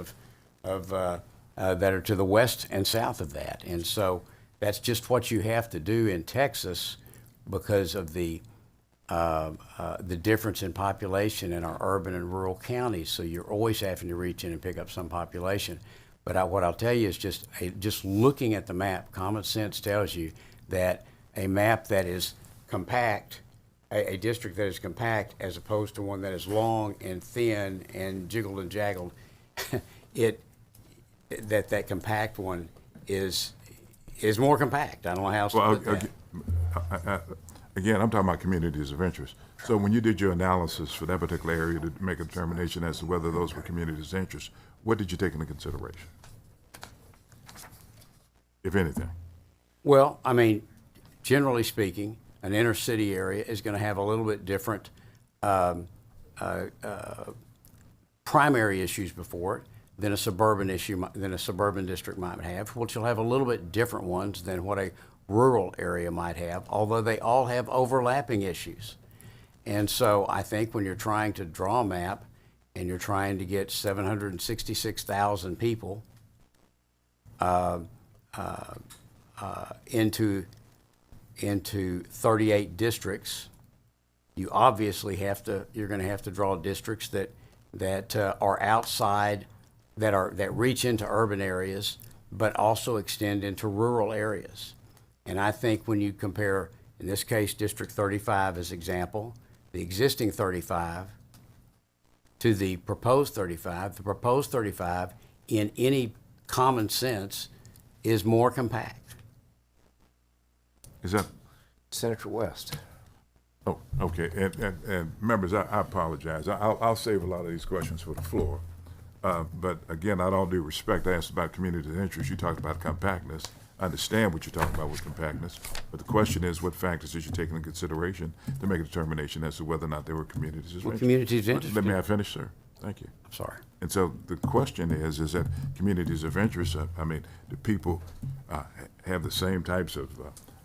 that are to the west and south of that. And so that's just what you have to do in Texas because of the difference in population in our urban and rural counties. So you're always having to reach in and pick up some population. But what I'll tell you is just looking at the map, common sense tells you that a map that is compact, a district that is compact as opposed to one that is long and thin and jiggled and jaggled, that compact one is more compact. I don't know how else to put that. again, I'm talking about communities of interest. So when you did your analysis for that particular area to make a determination as to whether those were communities of interest, what did you take into consideration, if anything? Well, I mean, generally speaking, an inner city area is going to have a little bit different primary issues before it than a suburban district might have, which will have a little bit different ones than what a rural area might have, although they all have overlapping issues. And so I think when you're trying to draw a map and you're trying to get 766,000 people into 38 districts, you're going to have to draw districts that are outside, that reach into urban areas, but also extend into rural areas. And I think when you compare, in this case, District 35 as example, the existing 35 to the proposed 35 in any common sense is more compact. Is that? Senator West. Oh, okay. And members, I apologize. I'll save a lot of these questions for the floor. But again, with all due respect, I asked about community of interest. You talked about compactness. I understand what you're talking about with compactness, but the question is, what factors did you take into consideration to make a determination as to whether or not there were communities of interest? Communities of interest. Let me have finish, sir. Thank you. I'm sorry. And so the question is that communities of interest, I mean, do people have the same types of,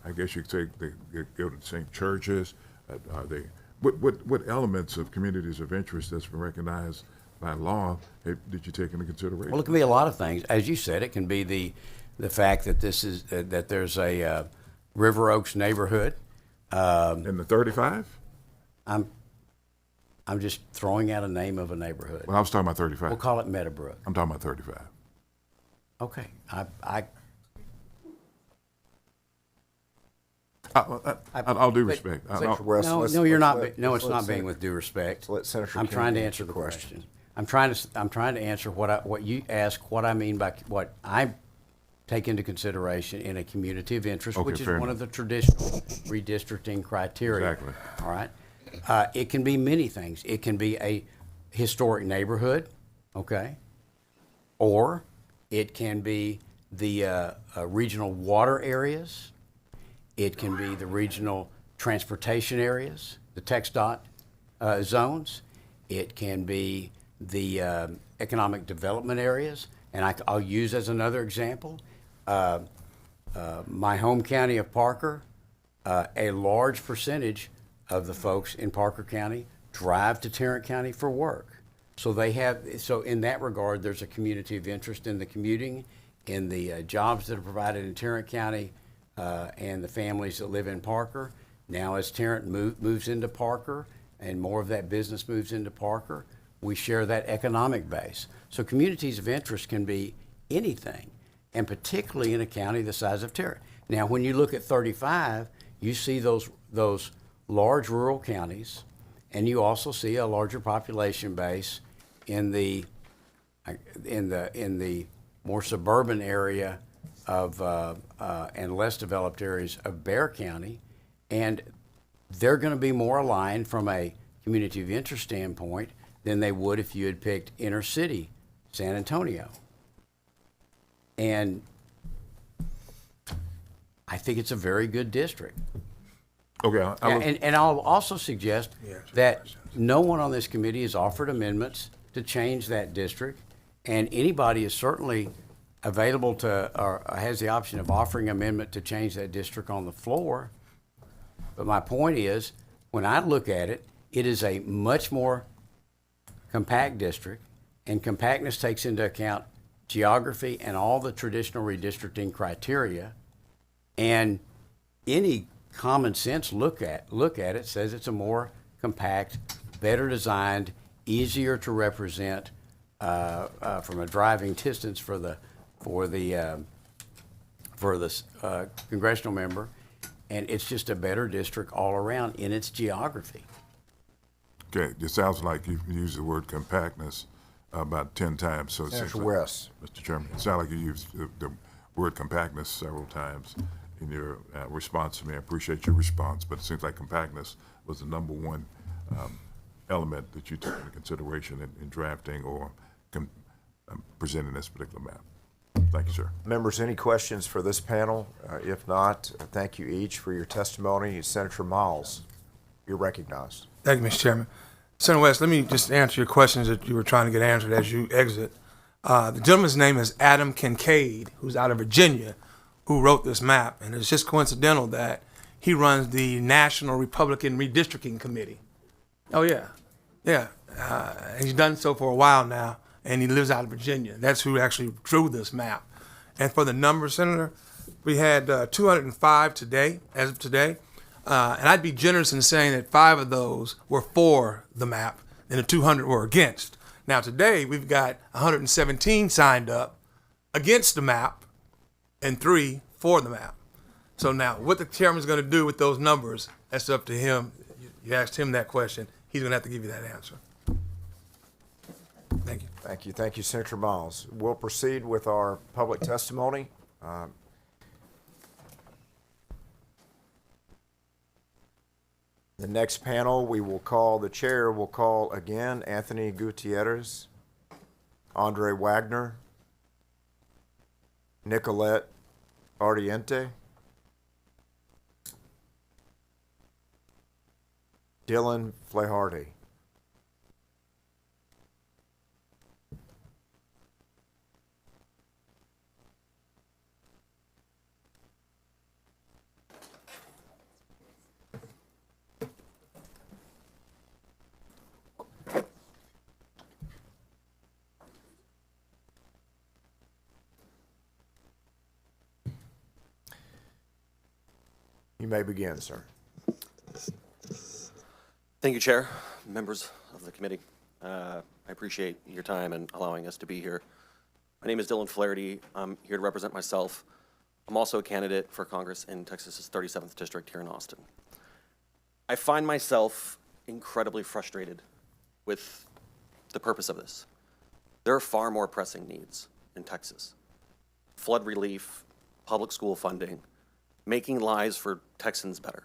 I guess you could say they go to the same churches? Are they, what elements of communities of interest that's been recognized by law did you take into consideration? Well, it can be a lot of things. As you said, it can be the fact that that there's a River Oaks neighborhood. In the 35? I'm just throwing out a name of a neighborhood. Well, I was talking about 35. We'll call it Meadowbrook. I'm talking about 35. Okay. I'll do respect. No, you're not. No, it's not being with due respect. Let Senator I'm King trying to answer answer the the question. I'm trying to answer what you ask. What I mean by what I take into consideration in a community of interest, Okay, which is fair one enough. of the traditional redistricting criteria. Exactly. All right. It can be many things. It can be a historic neighborhood, okay, or it can be the regional water areas. It can be the regional transportation areas, the TxDOT zones. It can be the economic development areas. And I'll use as another example, my home county of Parker, a large percentage of the folks in Parker County drive to Tarrant County for work. So in that regard, there's a community of interest in the commuting, in the jobs that are provided in Tarrant County, and the families that live in Parker. Now, as Tarrant moves into Parker and more of that business moves into Parker, we share that economic base. So communities of interest can be anything, and particularly in a county the size of Tarrant. Now, when you look at 35, you see those large rural counties, and you also see a larger population base in the more suburban area of and less developed areas of Bexar County, and they're going to be more aligned from a community of interest standpoint than they would if you had picked inner city San Antonio. And I think it's a very good district. Okay. And I'll also suggest that no one on this committee has offered amendments to change that district, and anybody is certainly available to, or has the option of offering amendment to change that district on the floor. But my point is, when I look at it, it is a much more compact district, and compactness takes into account geography and all the traditional redistricting criteria. And any common sense look at it says it's a more compact, better designed, easier to represent from a driving distance for the congressional member, and it's just a better district all around in its geography. Okay, it sounds like you've used the word compactness about 10 times. So Senator West. Mr. Chairman, it sounds like you used the word compactness several times. in your response to me. I appreciate your response, but it seems like compactness was the number one element that you took into consideration in drafting or presenting this particular map. Thank you, sir. Members, any questions for this panel? If not, thank you each for your testimony. Senator Miles, you're recognized. Thank you, Mr. Chairman. Senator West, let me just answer your questions that you were trying to get answered as you exit. The gentleman's name is Adam Kincaid, who's out of Virginia, who wrote this map. And it's just coincidental that he runs the National Republican Redistricting Committee. Oh, yeah. Yeah. He's done so for a while now, and he lives out of Virginia. That's who actually drew this map. And for the numbers, Senator, we had 205 today, as of today. And I'd be generous in saying that 5 of those were for the map and the 200 were against. Now today we've got 117 signed up against the map and 3 for the map. So now what the chairman's going to do with those numbers, that's up to him. You asked him that question. He's going to have to give you that answer. Thank you. Thank you. Thank you, Senator Miles. We'll proceed with our public testimony. The next panel the chair will call again Anthony Gutierrez, Andre Wagner, Nicolette Ardiente, Dylan Flaharty. You may begin, sir. Thank you, Chair, members of the committee. I appreciate your time and allowing us to be here. My name is Dylan Flaherty. I'm here to represent myself. I'm also a candidate for Congress in Texas's 37th District here in Austin. I find myself incredibly frustrated with the purpose of this. There are far more pressing needs in Texas. Flood relief, public school funding, making lives for Texans better.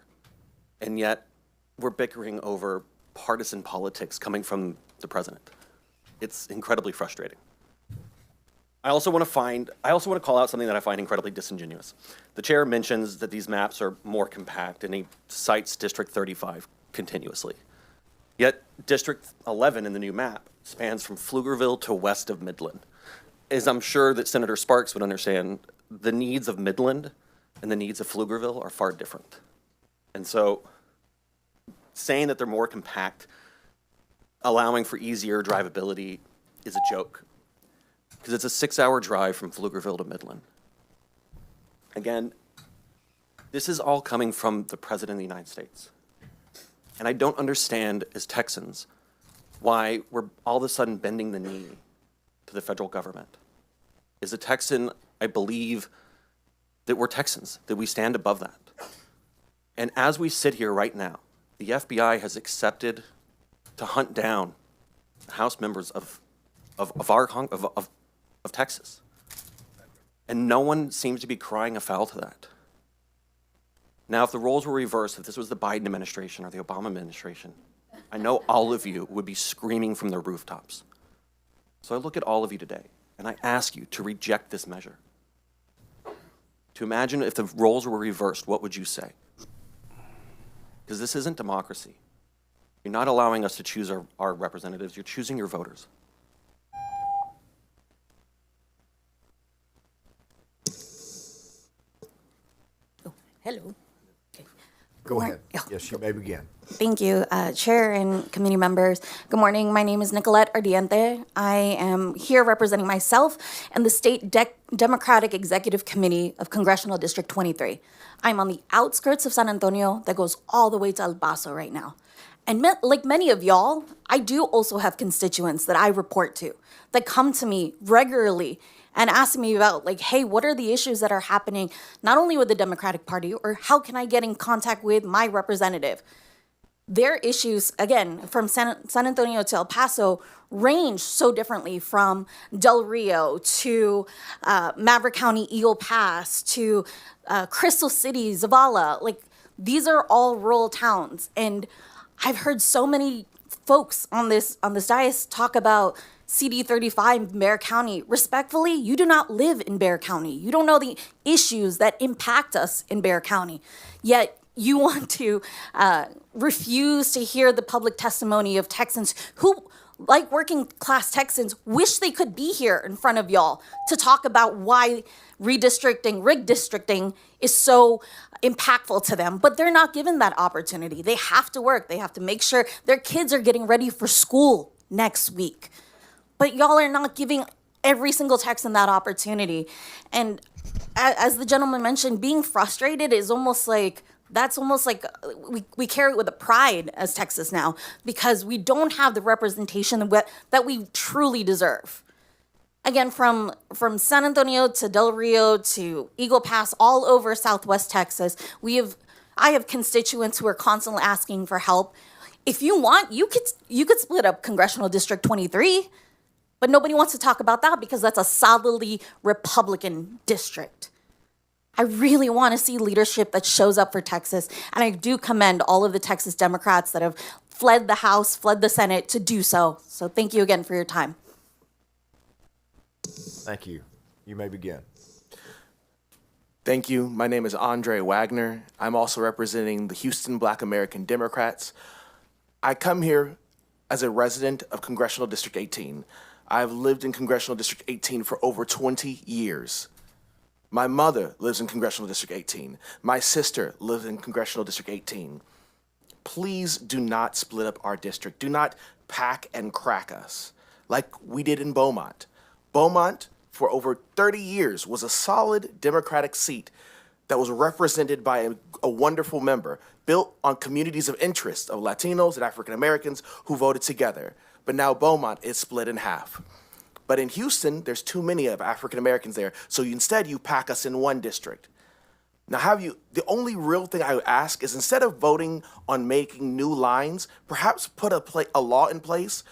And yet, we're bickering over partisan politics coming from the president. It's incredibly frustrating. I also want to call out something that I find incredibly disingenuous. The chair mentions that these maps are more compact, and he cites District 35 continuously. Yet, District 11 in the new map spans from Pflugerville to west of Midland. As I'm sure that Senator Sparks would understand, the needs of Midland and the needs of Pflugerville are far different. And so saying that they're more compact, allowing for easier drivability is a joke, because it's a 6-hour drive from Pflugerville to Midland. Again, this is all coming from the President of the United States. And I don't understand as Texans why we're all of a sudden bending the knee to the federal government. As a Texan, I believe that we're Texans, that we stand above that. And as we sit here right now, the FBI has accepted to hunt down House members of Texas. And no one seems to be crying afoul to that. Now, if the roles were reversed, if this was the Biden administration or the Obama administration, I know all of you would be screaming from the rooftops. So I look at all of you today, and I ask you to reject this measure. To imagine if the roles were reversed, what would you say? Because this isn't democracy. You're not allowing us to choose our representatives. You're choosing your voters. Oh, hello. Okay. Go ahead. Yes, you may begin. Thank you, Chair and committee members. Good morning. My name is Nicolette Ardiente. I am here representing myself and the State Democratic Executive Committee of Congressional District 23. I'm on the outskirts of San Antonio that goes all the way to El Paso right now. And like many of y'all, I do also have constituents that I report to that come to me regularly and ask me about, like, hey, what are the issues that are happening not only with the Democratic Party, or how can I get in contact with my representative? their issues, again, from San Antonio to El Paso, range so differently, from Del Rio to Maverick County, Eagle Pass to Crystal City, Zavala. Like, these are all rural towns. And I've heard so many folks on this dais talk about CD 35 in Bexar County. Respectfully, you do not live in Bexar County. You don't know the issues that impact us in Bexar County. Yet you want to refuse to hear the public testimony of Texans who, like working class Texans, wish they could be here in front of y'all to talk about why redistricting is so impactful to them. But they're not given that opportunity. They have to work. They have to make sure their kids are getting ready for school next week. But y'all are not giving every single Texan that opportunity. And as the gentleman mentioned, being frustrated is almost like, we carry it with a pride as Texas now, because we don't have the representation that we truly deserve. Again, from San Antonio to Del Rio to Eagle Pass, all over Southwest Texas, I have constituents who are constantly asking for help. If you want, you could split up Congressional District 23, but nobody wants to talk about that because that's a solidly Republican district. I really want to see leadership that shows up for Texas, and I do commend all of the Texas Democrats that have fled the House, fled the Senate to do so. So thank you again for your time. Thank you. You may begin. Thank you. My name is Andre Wagner. I'm also representing the Houston Black American Democrats. I come here as a resident of Congressional District 18. I've lived in Congressional District 18 for over 20 years. My mother lives in Congressional District 18. My sister lives in Congressional District 18. Please do not split up our district. Do not pack and crack us like we did in Beaumont. Beaumont, for over 30 years, was a solid Democratic seat that was represented by a wonderful member, built on communities of interest of Latinos and African Americans who voted together. But now Beaumont is split in half. But in Houston, there's too many of African Americans there, so instead you pack us in one district. Now, the only real thing I would ask is, instead of voting on making new lines, perhaps put a law in place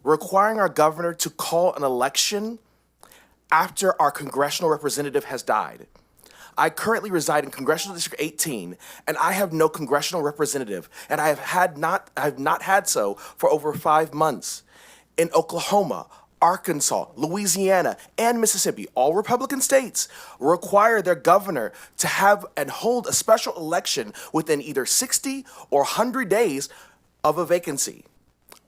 requiring our governor to call an election after our congressional representative has died. I currently reside in Congressional District 18, and I have no congressional representative, and I have not had so for over 5 months. In Oklahoma, Arkansas, Louisiana, and Mississippi, all Republican states, require their governor to have and hold a special election within either 60 or 100 days of a vacancy.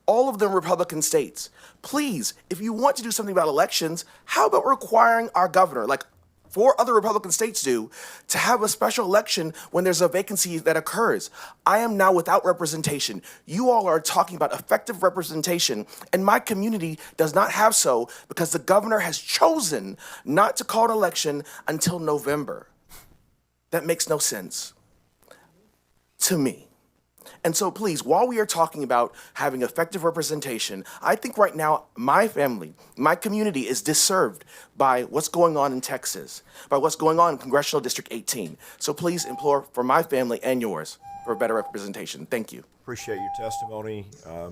All of them Republican states. Please, if you want to do something about elections, how about requiring our governor, like 4 other Republican states do, to have a special election when there's a vacancy that occurs? I am now without representation. You all are talking about effective representation, and my community does not have so because the governor has chosen not to call an election until November. That makes no sense to me. And so please, while we are talking about having effective representation, I think right now my family, my community is disserved by what's going on in Texas, by what's going on in Congressional District 18. So please implore for my family and yours for better representation. Thank you. Appreciate your testimony.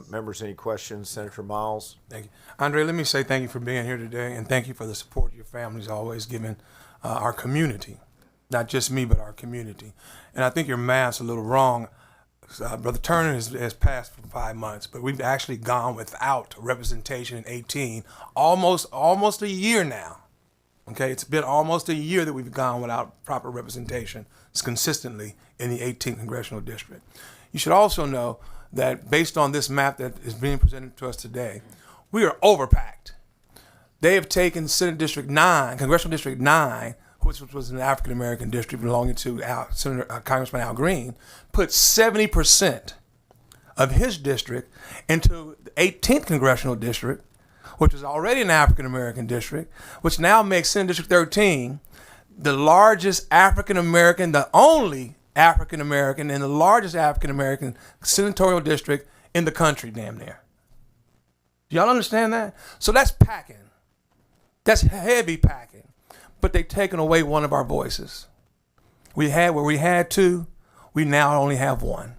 Members, any questions? Senator Miles? Thank you. Andre, let me say thank you for being here today, and thank you for the support your family's always given our community. Not just me, but our community. And I think your math's a little wrong. Brother Turner has passed for 5 months, but we've actually gone without representation in 18 almost a year now. Okay, it's been almost a year that we've gone without proper representation consistently in the 18th Congressional District. You should also know that based on this map that is being presented to us today, we are overpacked. They have taken Senate District 9, Congressional District 9, which was an African-American district belonging to Congressman Al Green, put 70% of his district into the 18th Congressional District, which is already an African-American district, which now makes Senate District 13 the largest African-American, the only African-American, and the largest African-American senatorial district in the country, damn near. Do y'all understand that? So that's packing. That's heavy packing. But they've taken away one of our voices. We had 2, we now only have 1.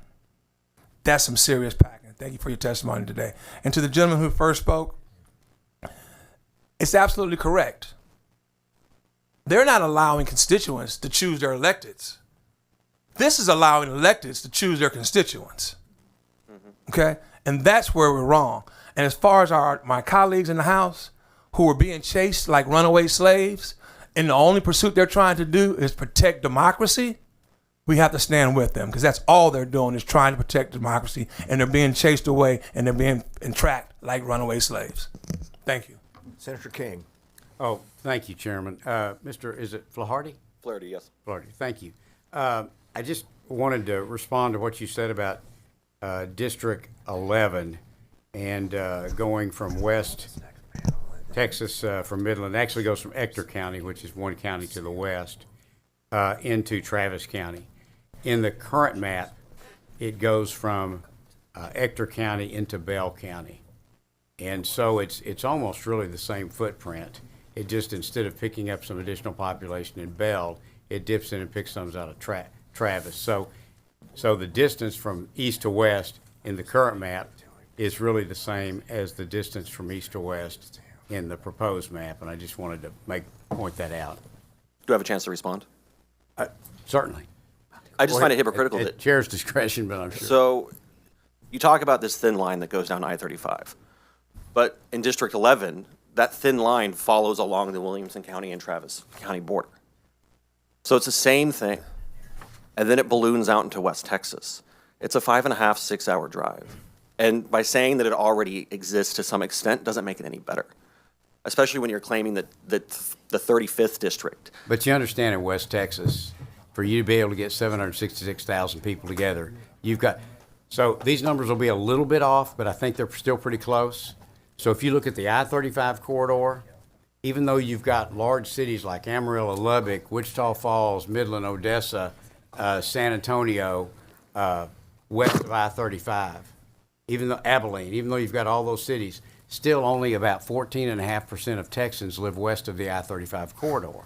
That's some serious packing. Thank you for your testimony today. And to the gentleman who first spoke, it's absolutely correct. They're not allowing constituents to choose their electeds. This is allowing electeds to choose their constituents. Okay? And that's where we're wrong. And as far as my colleagues in the House who are being chased like runaway slaves, and the only pursuit they're trying to do is protect democracy, we have to stand with them, because that's all they're doing is trying to protect democracy, and they're being chased away and they're being entrapped like runaway slaves. Thank you. Senator King. Oh, thank you, Chairman. Is it Flaherty? Flaherty, yes. Flaherty, thank you. I just wanted to respond to what you said about District 11 and going from West Texas, from Midland, actually goes from Ector County, which is one county to the west, into Travis County. In the current map, it goes from Ector County into Bell County. And so it's almost really the same footprint. It just, instead of picking up some additional population in Bell, it dips in and picks some out of Travis. So the distance from east to west in the current map is really the same as the distance from east to west in the proposed map, and I just wanted to point that out. Do I have a chance to respond? Certainly. I just find it hypocritical at that chair's discretion, but I'm sure. So you talk about this thin line that goes down I-35, but in District 11, that thin line follows along the Williamson County and Travis County border. So it's the same thing, and then it balloons out into West Texas. It's a 5.5, 6 hour drive. And by saying that it already exists to some extent doesn't make it any better, especially when you're claiming that the 35th district. But you understand in West Texas, for you to be able to get 766,000 people together, you've got, so these numbers will be a little bit off, but I think they're still pretty close. So if you look at the I-35 corridor, even though you've got large cities like Amarillo, Lubbock, Wichita Falls, Midland, Odessa, San Antonio, west of I-35, even though Abilene, even though you've got all those cities, still only about 14.5% of Texans live west of the I-35 corridor.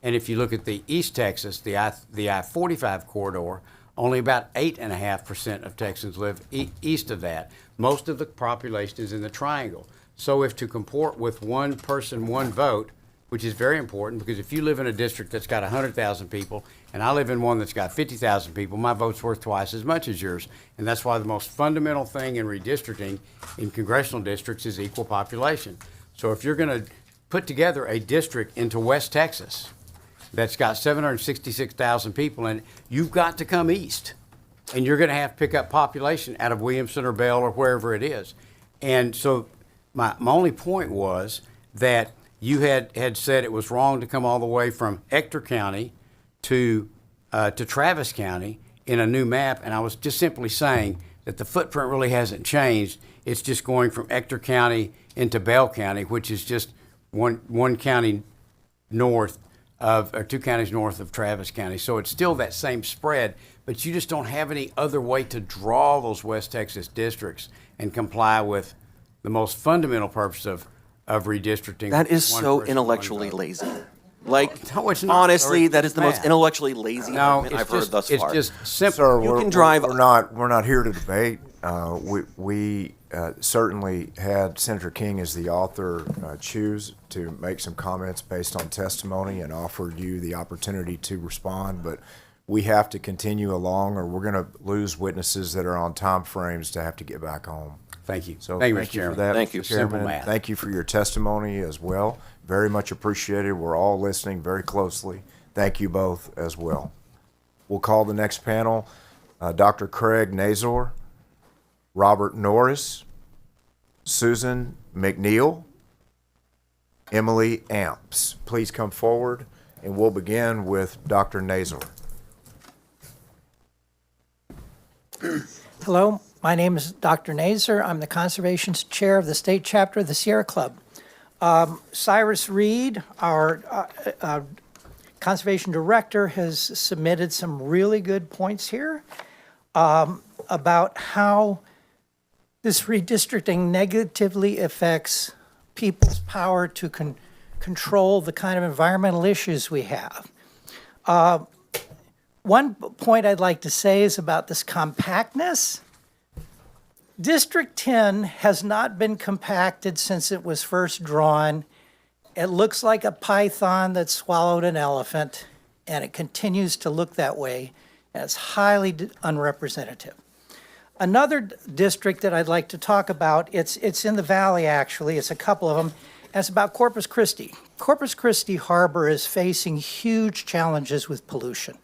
And if you look at the East Texas, the I-45 corridor, only about 8.5% of Texans live east of that. Most of the population is in the triangle. So if to comport with one person, one vote, which is very important, because if you live in a district that's got 100,000 people and I live in one that's got 50,000 people, my vote's worth twice as much as yours. And that's why the most fundamental thing in redistricting in congressional districts is equal population. So if you're going to put together a district into West Texas that's got 766,000 people in it, you've got to come east. And you're going to have to pick up population out of Williamson or Bell or wherever it is. And so my only point was that you had said it was wrong to come all the way from Ector County to Travis County in a new map, and I was just simply saying that the footprint really hasn't changed. It's just going from Ector County into Bell County, which is just one county north of, or 2 counties north of Travis County. So it's still that same spread, but you just don't have any other way to draw those West Texas districts and comply with the most fundamental purpose of redistricting. That is so intellectually lazy. Like, no, it's not. Honestly, that is the most intellectually lazy argument I've heard thus far. It's just simple. Sir, you can drive. We're not here to debate. We certainly had Senator King as the author choose to make some comments based on testimony and offered you the opportunity to respond, but we have to continue along or we're going to lose witnesses that are on time frames to have to get back home. Thank you. So thank you you for that, Thank you. Mr. Chairman. Thank you for your testimony as well. Very much appreciated. We're all listening very closely. Thank you both as well. We'll call the next panel Dr. Craig Nazor, Robert Norris, Susan McNeil, Emily Amps. Please come forward, and we'll begin with Dr. Nazor. Hello, my name is Dr. Nazor. I'm the Conservation Chair of the State Chapter of the Sierra Club. Cyrus Reed, our Conservation Director, has submitted some really good points here about how this redistricting negatively affects people's power to control the kind of environmental issues we have. One point I'd like to say is about this compactness. District 10 has not been compacted since it was first drawn. It looks like a python that swallowed an elephant, and it continues to look that way, and it's highly unrepresentative. Another district that I'd like to talk about, it's in the valley actually, it's a couple of them, and it's about Corpus Christi. Corpus Christi Harbor is facing huge challenges with pollution.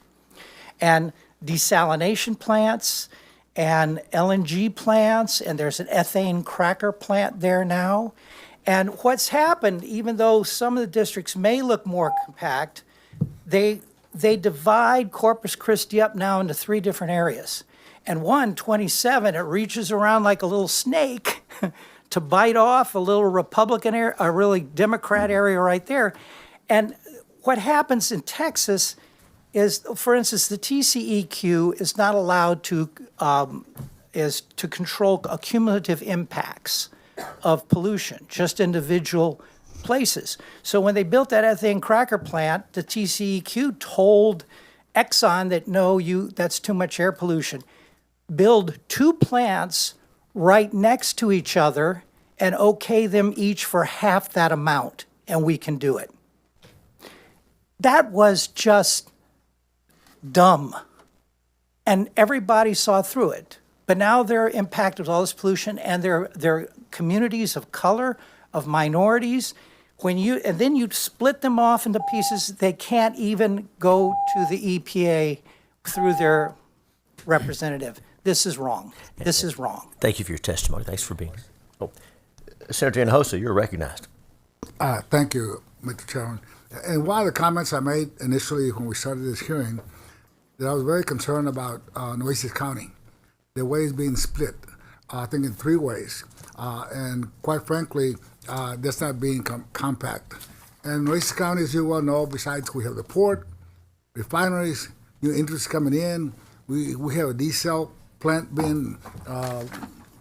And desalination plants and LNG plants, and there's an ethane cracker plant there now. And what's happened, even though some of the districts may look more compact, they divide Corpus Christi up now into 3 different areas. And 127, it reaches around like a little snake to bite off a little Republican area, a really Democrat area right there. And what happens in Texas is, for instance, the TCEQ is not allowed to control cumulative impacts of pollution, just individual places. So when they built that ethane cracker plant, the TCEQ told Exxon that no, that's too much air pollution. Build 2 plants right next to each other and okay them each for half that amount, and we can do it. That was just dumb. And everybody saw through it. But now they're impacted with all this pollution, and they're communities of color, of minorities. And then you split them off into pieces, they can't even go to the EPA through their representative. This is wrong. This is wrong. Thank you for your testimony. Thanks for being here. Oh, Senator Hinojosa, you're recognized. Thank you, Mr. Chairman. And one of the comments I made initially when we started this hearing, that I was very concerned about Nueces County, the way it's being split, I think in 3 ways. And quite frankly, that's not being compact. And Nueces County, as you well know, besides we have the port, refineries, new interests coming in, we have a diesel plant being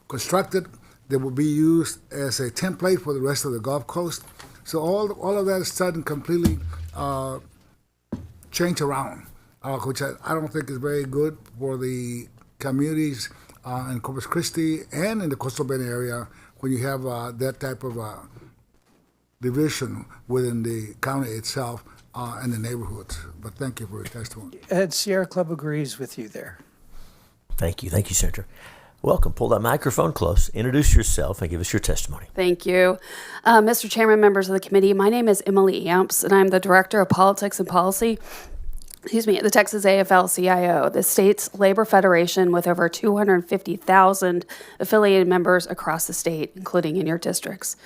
constructed that will be used as a template for the rest of the Gulf Coast. So all of that is suddenly completely change around, which I don't think is very good for the communities in Corpus Christi and in the Coastal Bend area when you have that type of division within the county itself and the neighborhoods. But thank you for your testimony. And Sierra Club agrees with you there. Thank you. Thank you, Senator. Welcome. Pull that microphone close. Introduce yourself and give us your testimony. Thank you. Mr. Chairman, members of the committee, my name is Emily Amps, and I'm the Director of Politics and Policy at the Texas AFL-CIO, the state's labor federation with over 250,000 affiliated members across the state, including in your districts.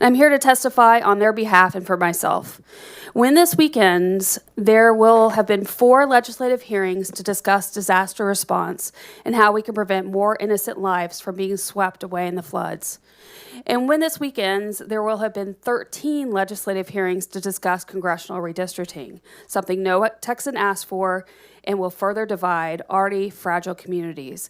And I'm here to testify on their behalf and for myself. When this weekends, there will have been 4 legislative hearings to discuss disaster response and how we can prevent more innocent lives from being swept away in the floods. And when this weekends, there will have been 13 legislative hearings to discuss congressional redistricting, something no Texan asked for and will further divide already fragile communities.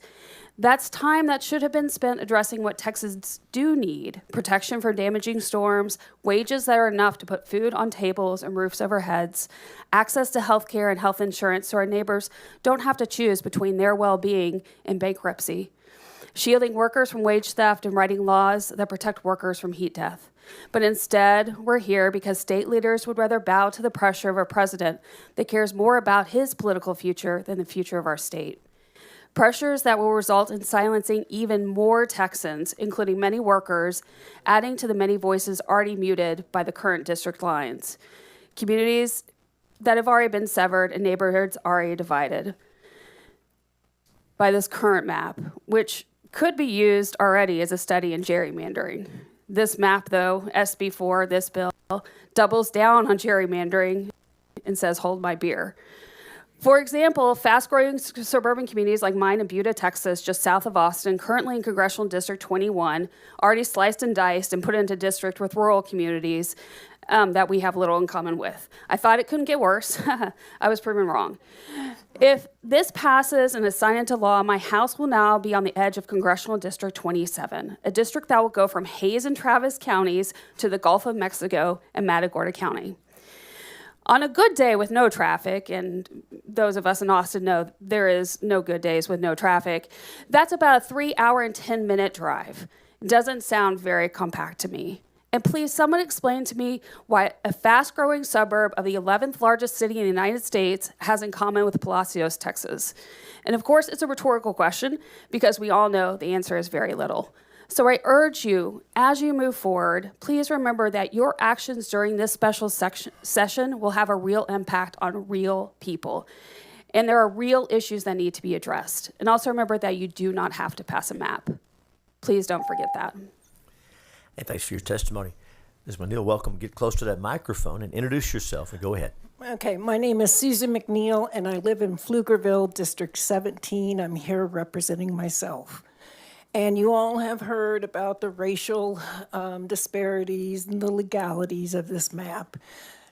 That's time that should have been spent addressing what Texans do need: protection from damaging storms, wages that are enough to put food on tables and roofs over heads, access to health care and health insurance so our neighbors don't have to choose between their well-being and bankruptcy, shielding workers from wage theft and writing laws that protect workers from heat death. But instead, we're here because state leaders would rather bow to the pressure of a president that cares more about his political future than the future of our state. Pressures that will result in silencing even more Texans, including many workers, adding to the many voices already muted by the current district lines. Communities that have already been severed and neighborhoods already divided by this current map, which could be used already as a study in gerrymandering. This map, though, SB4, this bill, doubles down on gerrymandering and says, hold my beer. For example, fast-growing suburban communities like mine in Buda, Texas, just south of Austin, currently in Congressional District 21, already sliced and diced and put into district with rural communities that we have little in common with. I thought it couldn't get worse. I was proven wrong. If this passes and is signed into law, my house will now be on the edge of Congressional District 27, a district that will go from Hays and Travis counties to the Gulf of Mexico and Matagorda County. On a good day with no traffic, and those of us in Austin know there is no good days with no traffic, that's about a 3 hour and 10-minute drive. Doesn't sound very compact to me. And please, someone explain to me why a fast-growing suburb of the 11th largest city in the United States has in common with Palacios, Texas. And of course, it's a rhetorical question because we all know the answer is very little. So I urge you, as you move forward, please remember that your actions during this special session will have a real impact on real people. And there are real issues that need to be addressed. And also remember that you do not have to pass a map. Please don't forget that. And thanks for your testimony. Ms. McNeil, welcome. Get close to that microphone and introduce yourself and go ahead. Okay, my name is Susan McNeil, and I live in Pflugerville, District 17. I'm here representing myself. And you all have heard about the racial disparities and the legalities of this map.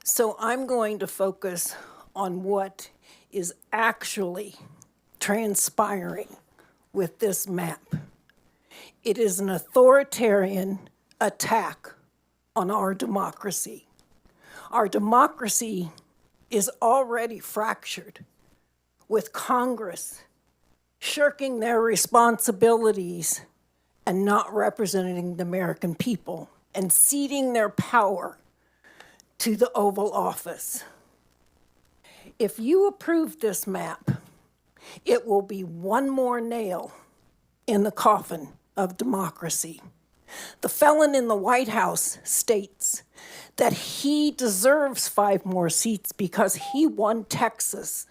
So I'm going to focus on what is actually transpiring with this map. It is an authoritarian attack on our democracy. Our democracy is already fractured, with Congress shirking their responsibilities and not representing the American people and ceding their power to the Oval Office. If you approve this map, it will be one more nail in the coffin of democracy. The felon in the White House states that he deserves 5 more seats because he won Texas,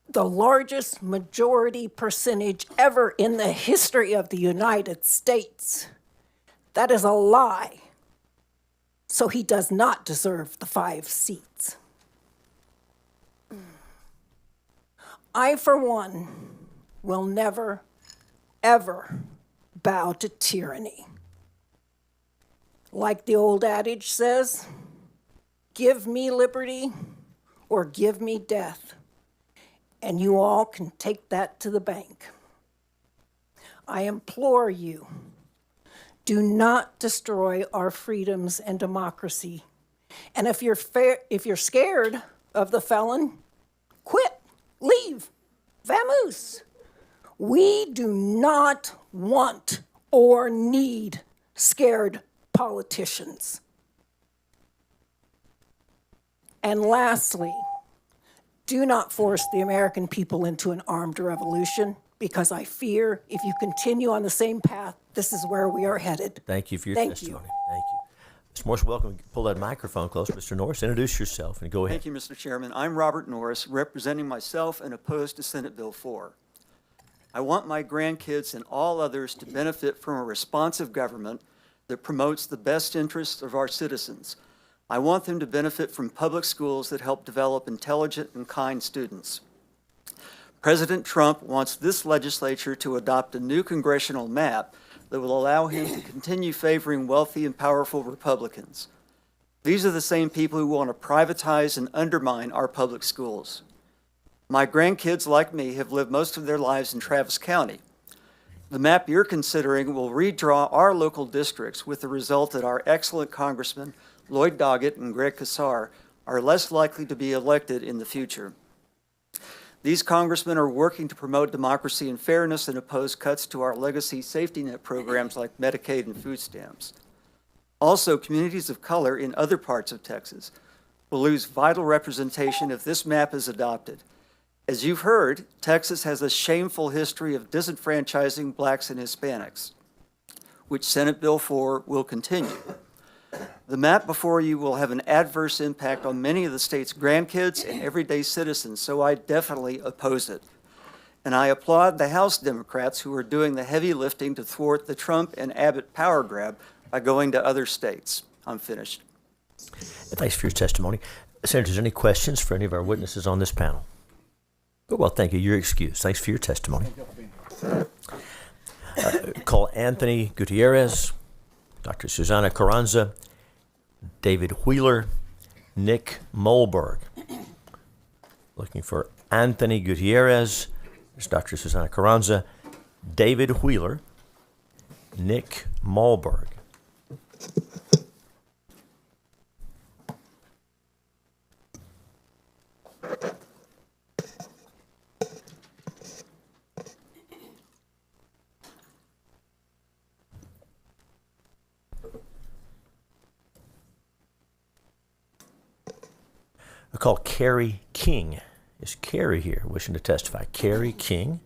the largest majority percentage ever in the history of the United States. That is a lie. So he does not deserve the 5 seats. I, for one, will never, ever bow to tyranny. Like the old adage says, give me liberty or give me death. And you all can take that to the bank. I implore you, do not destroy our freedoms and democracy. And if you're scared of the felon, quit, leave, vamoose. We do not want or need scared politicians. And lastly, do not force the American people into an armed revolution, because I fear if you continue on the same path, this is where we are headed. Thank you for your Thank testimony. you. Thank you. Mr. Morris, welcome. Pull that microphone close. Mr. Norris, introduce yourself and go ahead. Thank you, Mr. Chairman. I'm Robert Norris, representing myself and opposed to Senate Bill 4. I want my grandkids and all others to benefit from a responsive government that promotes the best interests of our citizens. I want them to benefit from public schools that help develop intelligent and kind students. President Trump wants this legislature to adopt a new congressional map that will allow him to continue favoring wealthy and powerful Republicans. These are the same people who want to privatize and undermine our public schools. My grandkids, like me, have lived most of their lives in Travis County. The map you're considering will redraw our local districts, with the result that our excellent congressmen, Lloyd Doggett and Greg Casar, are less likely to be elected in the future. These congressmen are working to promote democracy and fairness and oppose cuts to our legacy safety net programs like Medicaid and food stamps. Also, communities of color in other parts of Texas will lose vital representation if this map is adopted. As you've heard, Texas has a shameful history of disenfranchising blacks and Hispanics, which Senate Bill 4 will continue. The map before you will have an adverse impact on many of the state's grandkids and everyday citizens, so I definitely oppose it. And I applaud the House Democrats who are doing the heavy lifting to thwart the Trump and Abbott power grab by going to other states. I'm finished. Thanks for your testimony. Senators, any questions for any of our witnesses on this panel? Well, thank you. You're excused. Thanks for your testimony. Call Anthony Gutierrez, Dr. Susana Carranza, David Wheeler, Nick Molberg. Looking for Anthony Gutierrez, there's Dr. Susana Carranza, David Wheeler, Nick Molberg. I call Carrie King. Is Carrie here wishing to testify? Carrie King?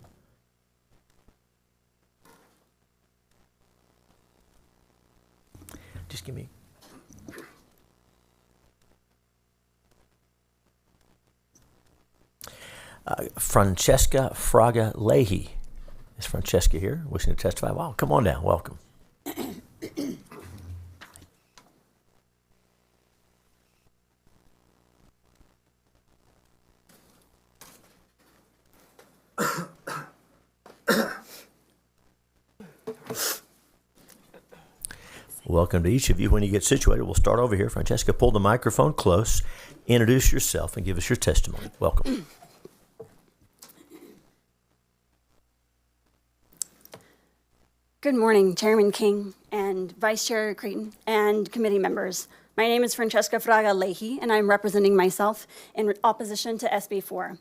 Just give me. Francesca Fraga Leahy. Is Francesca here wishing to testify? Wow, come on down. Welcome. Welcome to each of you. When you get situated, we'll start over here. Francesca, pull the microphone close, introduce yourself, and give us your testimony. Welcome. Good morning, Chairman King and Vice Chair Creighton and committee members. My name is Francesca Fraga Leahy, and I'm representing myself in opposition to SB 4.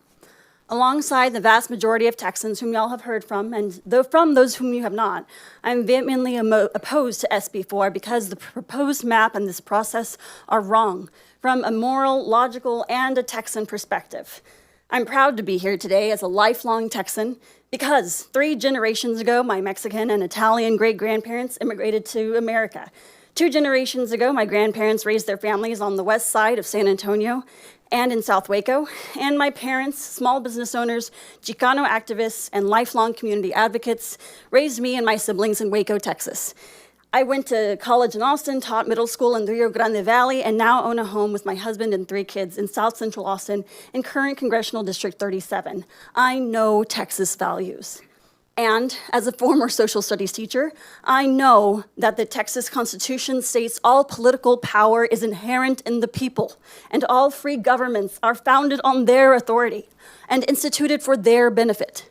Alongside the vast majority of Texans whom y'all have heard from, and from those whom you have not, I'm vehemently opposed to SB 4 because the proposed map and this process are wrong from a moral, logical, and a Texan perspective. I'm proud to be here today as a lifelong Texan because 3 generations ago, my Mexican and Italian great-grandparents immigrated to America. 2 generations ago, my grandparents raised their families on the west side of San Antonio and in South Waco, and my parents, small business owners, Chicano activists, and lifelong community advocates, raised me and my siblings in Waco, Texas. I went to college in Austin, taught middle school in the Rio Grande Valley, and now own a home with my husband and 3 kids in South Central Austin in current Congressional District 37. I know Texas values. And as a former social studies teacher, I know that the Texas Constitution states all political power is inherent in the people, and all free governments are founded on their authority and instituted for their benefit.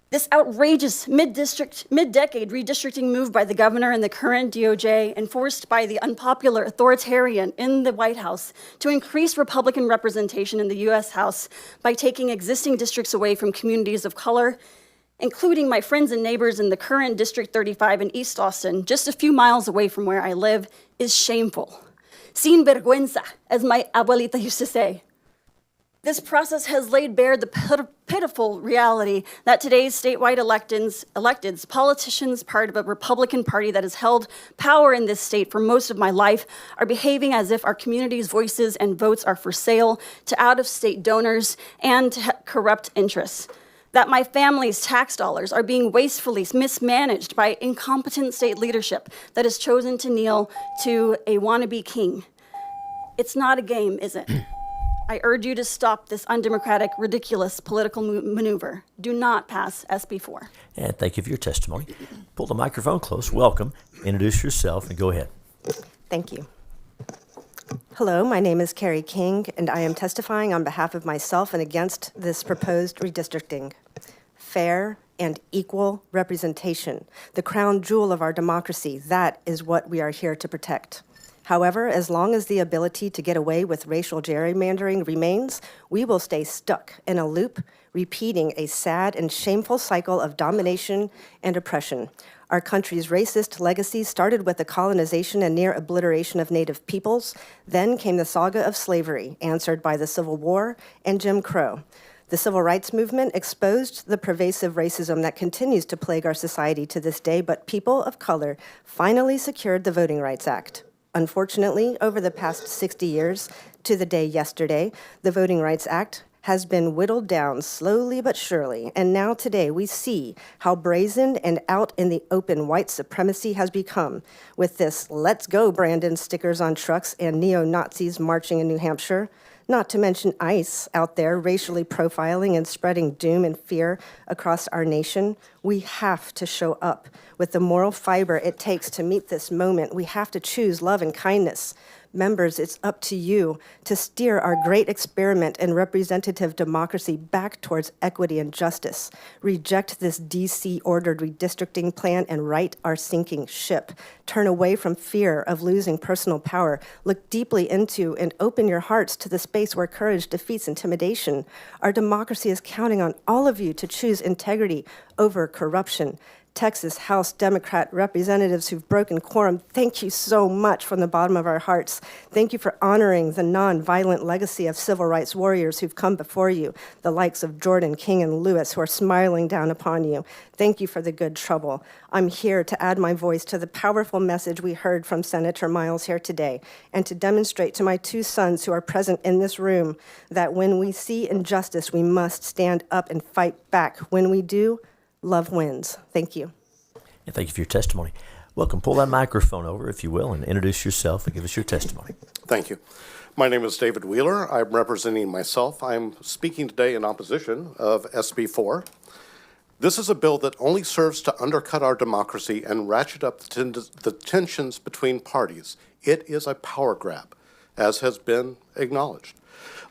This outrageous mid-decade redistricting move by the governor and the current DOJ, enforced by the unpopular authoritarian in the White House to increase Republican representation in the U.S. House by taking existing districts away from communities of color, including my friends and neighbors in the current District 35 in East Austin, just a few miles away from where I live, is shameful. Sin vergüenza, as my abuelita used to say. This process has laid bare the pitiful reality that today's statewide electeds, politicians, part of a Republican Party that has held power in this state for most of my life, are behaving as if our community's voices and votes are for sale to out-of-state donors and to corrupt interests. That my family's tax dollars are being wastefully mismanaged by incompetent state leadership that has chosen to kneel to a wannabe king. It's not a game, is it? I urge you to stop this undemocratic, ridiculous political maneuver. Do not pass SB 4. And thank you for your testimony. Pull the microphone close. Welcome. Introduce yourself and go ahead. Thank you. Hello, my name is Carrie King, and I am testifying on behalf of myself and against this proposed redistricting. Fair and equal representation, the crown jewel of our democracy, that is what we are here to protect. However, as long as the ability to get away with racial gerrymandering remains, we will stay stuck in a loop, repeating a sad and shameful cycle of domination and oppression. Our country's racist legacy started with the colonization and near obliteration of Native peoples. Then came the saga of slavery, answered by the Civil War and Jim Crow. The Civil Rights Movement exposed the pervasive racism that continues to plague our society to this day, but people of color finally secured the Voting Rights Act. Unfortunately, over the past 60 years, to the day yesterday, the Voting Rights Act has been whittled down slowly but surely, and now today we see how brazen and out in the open white supremacy has become, with this "Let's Go Brandon" stickers on trucks and neo-Nazis marching in New Hampshire, not to mention ICE out there racially profiling and spreading doom and fear across our nation. We have to show up with the moral fiber it takes to meet this moment. We have to choose love and kindness. Members, it's up to you to steer our great experiment in representative democracy back towards equity and justice. Reject this DC-ordered redistricting plan and right our sinking ship. Turn away from fear of losing personal power. Look deeply into and open your hearts to the space where courage defeats intimidation. Our democracy is counting on all of you to choose integrity over corruption. Texas House Democrat representatives who've broken quorum, thank you so much from the bottom of our hearts. Thank you for honoring the nonviolent legacy of civil rights warriors who've come before you, the likes of Jordan, King, and Lewis, who are smiling down upon you. Thank you for the good trouble. I'm here to add my voice to the powerful message we heard from Senator Miles here today, and to demonstrate to my two sons who are present in this room that when we see injustice, we must stand up and fight back. When we do, love wins. Thank you. And thank you for your testimony. Welcome. Pull that microphone over, if you will, and introduce yourself and give us your testimony. Thank you. My name is David Wheeler. I'm representing myself. I'm speaking today in opposition of SB 4. This is a bill that only serves to undercut our democracy and ratchet up the tensions between parties. It is a power grab, as has been acknowledged.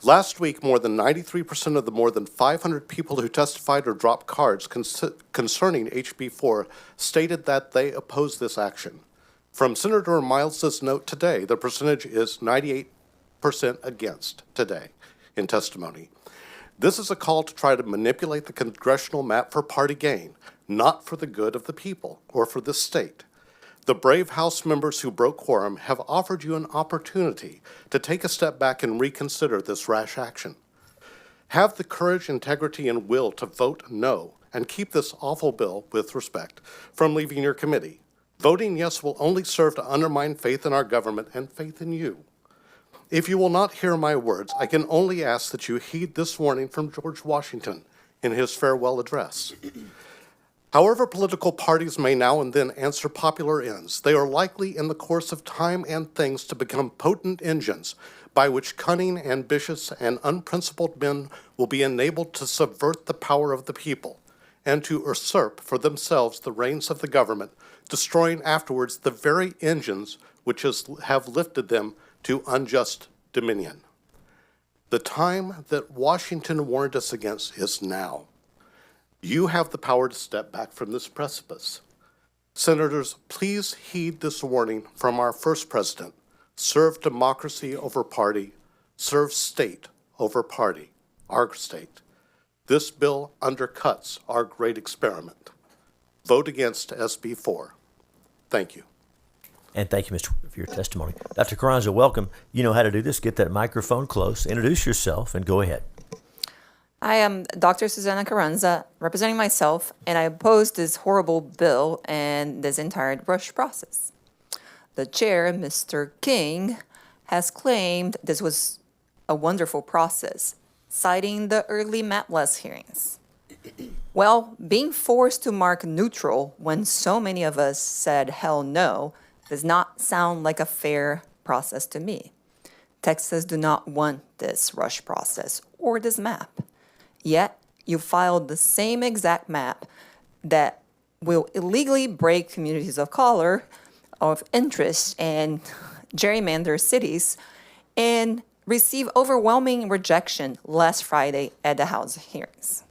Last week, more than 93% of the more than 500 people who testified or dropped cards concerning HB 4 stated that they oppose this action. From Senator Miles's note today, the percentage is 98% against today in testimony. This is a call to try to manipulate the congressional map for party gain, not for the good of the people or for the state. The brave House members who broke quorum have offered you an opportunity to take a step back and reconsider this rash action. Have the courage, integrity, and will to vote no and keep this awful bill, with respect, from leaving your committee. Voting yes will only serve to undermine faith in our government and faith in you. If you will not hear my words, I can only ask that you heed this warning from George Washington in his farewell address. However political parties may now and then answer popular ends, they are likely in the course of time and things to become potent engines by which cunning, ambitious, and unprincipled men will be enabled to subvert the power of the people and to usurp for themselves the reins of the government, destroying afterwards the very engines which have lifted them to unjust dominion. The time that Washington warned us against is now. You have the power to step back from this precipice. Senators, please heed this warning from our first president. Serve democracy over party. Serve state over party, our state. This bill undercuts our great experiment. Vote against SB 4. Thank you. And thank you, Mr. for your testimony. Dr. Carranza, welcome. You know how to do this. Get that microphone close, introduce yourself, and go ahead. I am Dr. Susana Carranza, representing myself, and I oppose this horrible bill and this entire rush process. The chair, Mr. King, has claimed this was a wonderful process, citing the early MAPLAS hearings. Well, being forced to mark neutral when so many of us said hell no does not sound like a fair process to me. Texas do not want this rush process or this map. Yet, you filed the same exact map that will illegally break communities of color, of interest, and gerrymander cities, and receive overwhelming rejection last Friday at the House hearings.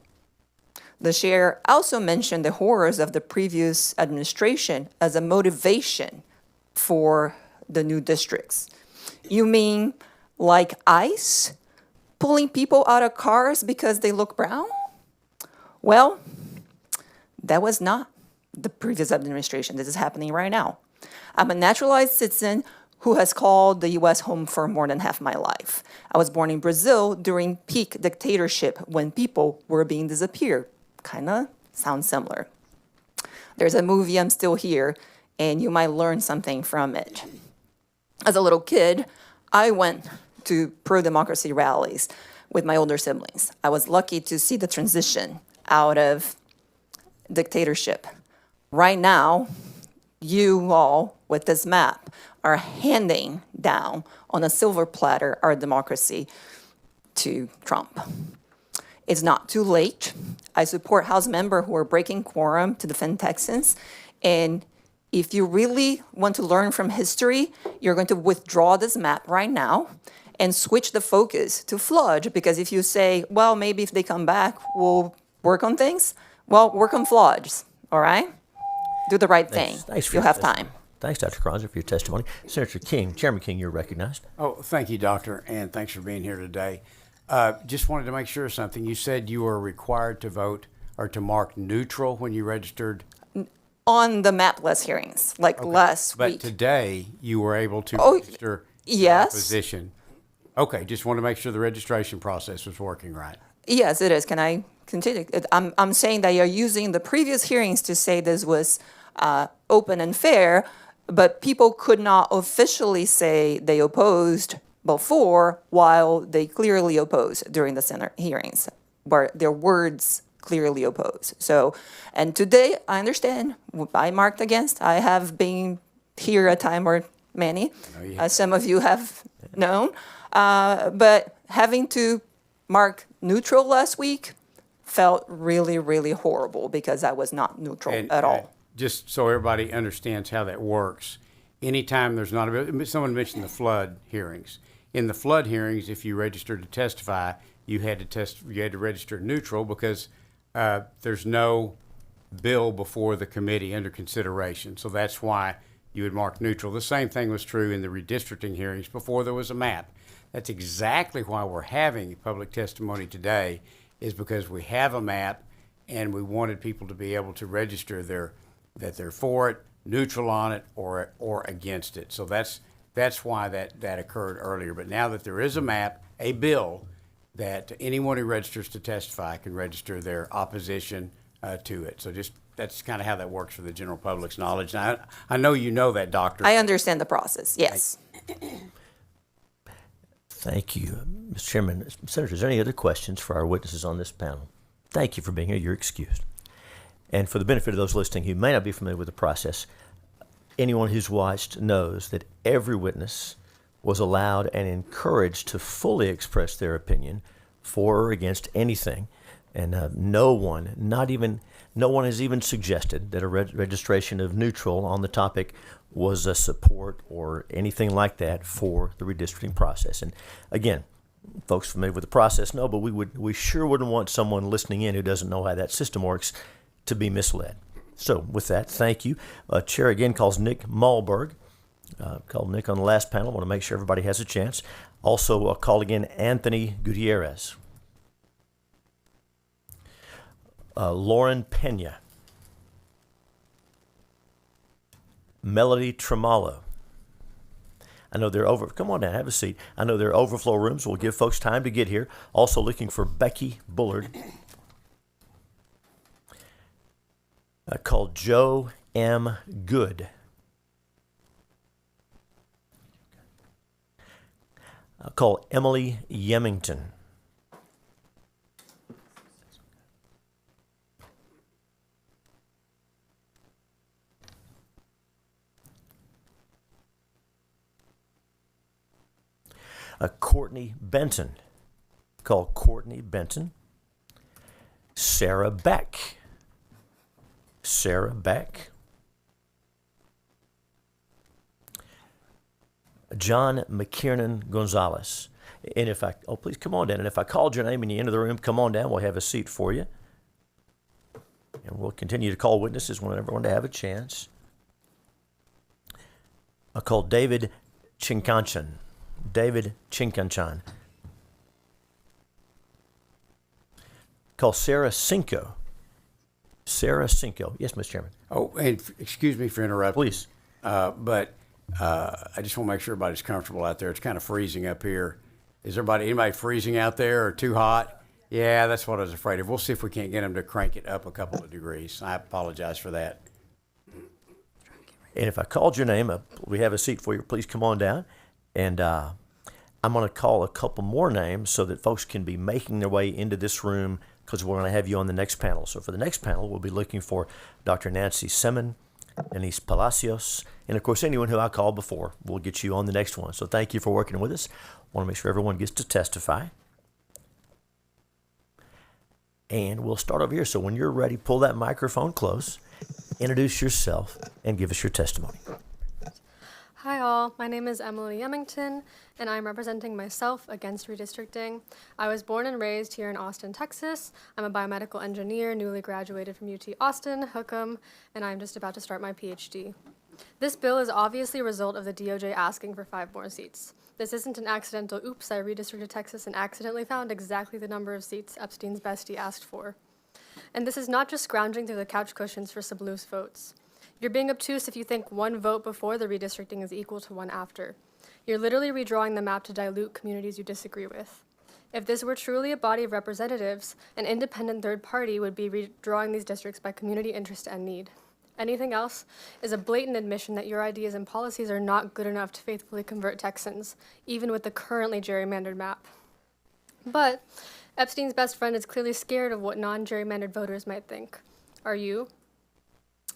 The chair also mentioned the horrors of the previous administration as a motivation for the new districts. You mean like ICE? Pulling people out of cars because they look brown? Well, that was not the previous administration. This is happening right now. I'm a naturalized citizen who has called the U.S. home for more than half my life. I was born in Brazil during peak dictatorship when people were being disappeared. Kind of sounds similar. There's a movie, I'm Still Here, and you might learn something from it. As a little kid, I went to pro-democracy rallies with my older siblings. I was lucky to see the transition out of dictatorship. Right now, you all, with this map, are handing down on a silver platter our democracy to Trump. It's not too late. I support House members who are breaking quorum to defend Texans. And if you really want to learn from history, you're going to withdraw this map right now and switch the focus to flood. Because if you say, well, maybe if they come back, we'll work on things, well, work on floods, all right? Do the right thing. Thanks You'll have time. Thanks, Dr. Carranza, for your testimony. Senator King, Chairman King, you're recognized. Oh, thank you, Doctor, and thanks for being here today. Just wanted to make sure of something. You said you were required to vote or to mark neutral when you registered? on the mapless hearings, like last But week. today, you were able to Oh, register yes. opposition. Okay, just want to make sure the registration process was working right. Yes, it is. Can I continue? I'm saying that you're using the previous hearings to say this was open and fair, but people could not officially say they opposed before while they clearly opposed during the Senate hearings, where their words clearly oppose. So, and today, I understand, I marked against. I have been here a time or many, as some of you have known. But having to mark neutral last week felt really, really horrible because I was not neutral at all. Just so everybody understands how that works, anytime there's not a, someone mentioned the flood hearings. In the flood hearings, if you registered to testify, you had to register neutral because there's no bill before the committee under consideration. So that's why you would mark neutral. The same thing was true in the redistricting hearings before there was a map. That's exactly why we're having public testimony today, is because we have a map and we wanted people to be able to register that they're for it, neutral on it, or against it. So that's why that occurred earlier. But now that there is a map, a bill, that anyone who registers to testify can register their opposition to it. So just that's kind of how that works for the general public's knowledge. Now, I know you know that, Doctor. I understand the process, yes. Thank you, Mr. Chairman. Senators, are there any other questions for our witnesses on this panel? Thank you for being here. You're excused. And for the benefit of those listening who may not be familiar with the process, anyone who's watched knows that every witness was allowed and encouraged to fully express their opinion for or against anything. And no one has even suggested that a registration of neutral on the topic was a support or anything like that for the redistricting process. And again, folks familiar with the process know, but we sure wouldn't want someone listening in who doesn't know how that system works to be misled. So with that, thank you. Chair again calls Nick Malberg. Called Nick on the last panel. I want to make sure everybody has a chance. Also call again Anthony Gutierrez. Lauren Pena. Melody Tremolo. I know they're come on down, have a seat. I know there are overflow rooms. We'll give folks time to get here. Also looking for Becky Bullard. Called Joe M. Good. Call Emily Yemington. Courtney Benton. Call Courtney Benton. Sarah Beck. Sarah Beck. John McKiernan Gonzalez. And if please come on down. And if I called your name and you enter the room, come on down. We'll have a seat for you. And we'll continue to call witnesses. We want everyone to have a chance. I call David Chinkanchan. David Chinkanchan. Call Sarah Cinco. Sarah Cinco. Yes, Mr. Chairman. Oh, and excuse me for interrupting. Please. But I just want to make sure everybody's comfortable out there. It's kind of freezing up here. Is anybody freezing out there or too hot? Yeah, that's what I was afraid of. We'll see if we can't get them to crank it up a couple of degrees. I apologize for that. And if I called your name, we have a seat for you. Please come on down. And I'm going to call a couple more names so that folks can be making their way into this room because we're going to have you on the next panel. So for the next panel, we'll be looking for Dr. Nancy Semin, Denise Palacios, and of course anyone who I called before. We'll get you on the next one. So thank you for working with us. I want to make sure everyone gets to testify. And we'll start over here. So when you're ready, pull that microphone close, introduce yourself, and give us your testimony. Hi all, my name is Emily Yemington, and I'm representing myself against redistricting. I was born and raised here in Austin, Texas. I'm a biomedical engineer, newly graduated from UT Austin, Hookham, and I'm just about to start my PhD. This bill is obviously a result of the DOJ asking for 5 more seats. This isn't an accidental, oops, I redistricted Texas and accidentally found exactly the number of seats Epstein's bestie asked for. And this is not just scrounging through the couch cushions for some loose votes. You're being obtuse if you think one vote before the redistricting is equal to one after. You're literally redrawing the map to dilute communities you disagree with. If this were truly a body of representatives, an independent third party would be redrawing these districts by community interest and need. Anything else is a blatant admission that your ideas and policies are not good enough to faithfully convert Texans, even with the currently gerrymandered map. But Epstein's best friend is clearly scared of what non-gerrymandered voters might think. Are you?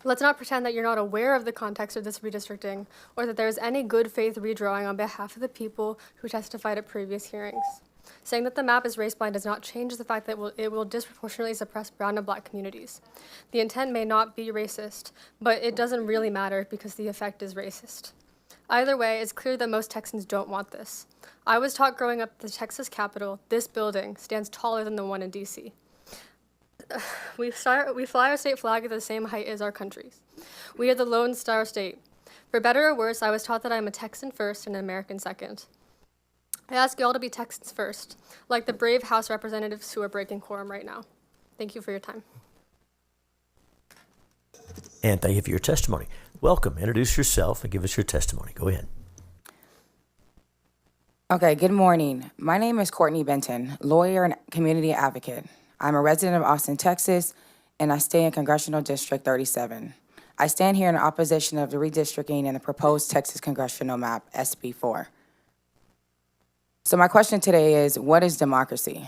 Let's not pretend that you're not aware of the context of this redistricting or that there is any good faith redrawing on behalf of the people who testified at previous hearings. Saying that the map is race blind does not change the fact that it will disproportionately suppress brown and black communities. The intent may not be racist, but it doesn't really matter because the effect is racist. Either way, it's clear that most Texans don't want this. I was taught growing up the Texas Capitol, this building, stands taller than the one in D.C. We fly our state flag at the same height as our country's. We are the Lone Star State. For better or worse, I was taught that I'm a Texan first and an American second. I ask you all to be Texans first, like the brave House representatives who are breaking quorum right now. Thank you for your time. And thank you for your testimony. Welcome. Introduce yourself and give us your testimony. Go ahead. Okay, good morning. My name is Courtney Benton, lawyer and community advocate. I'm a resident of Austin, Texas, and I stay in Congressional District 37. I stand here in opposition of the redistricting and the proposed Texas congressional map, SB 4. So my question today is, what is democracy?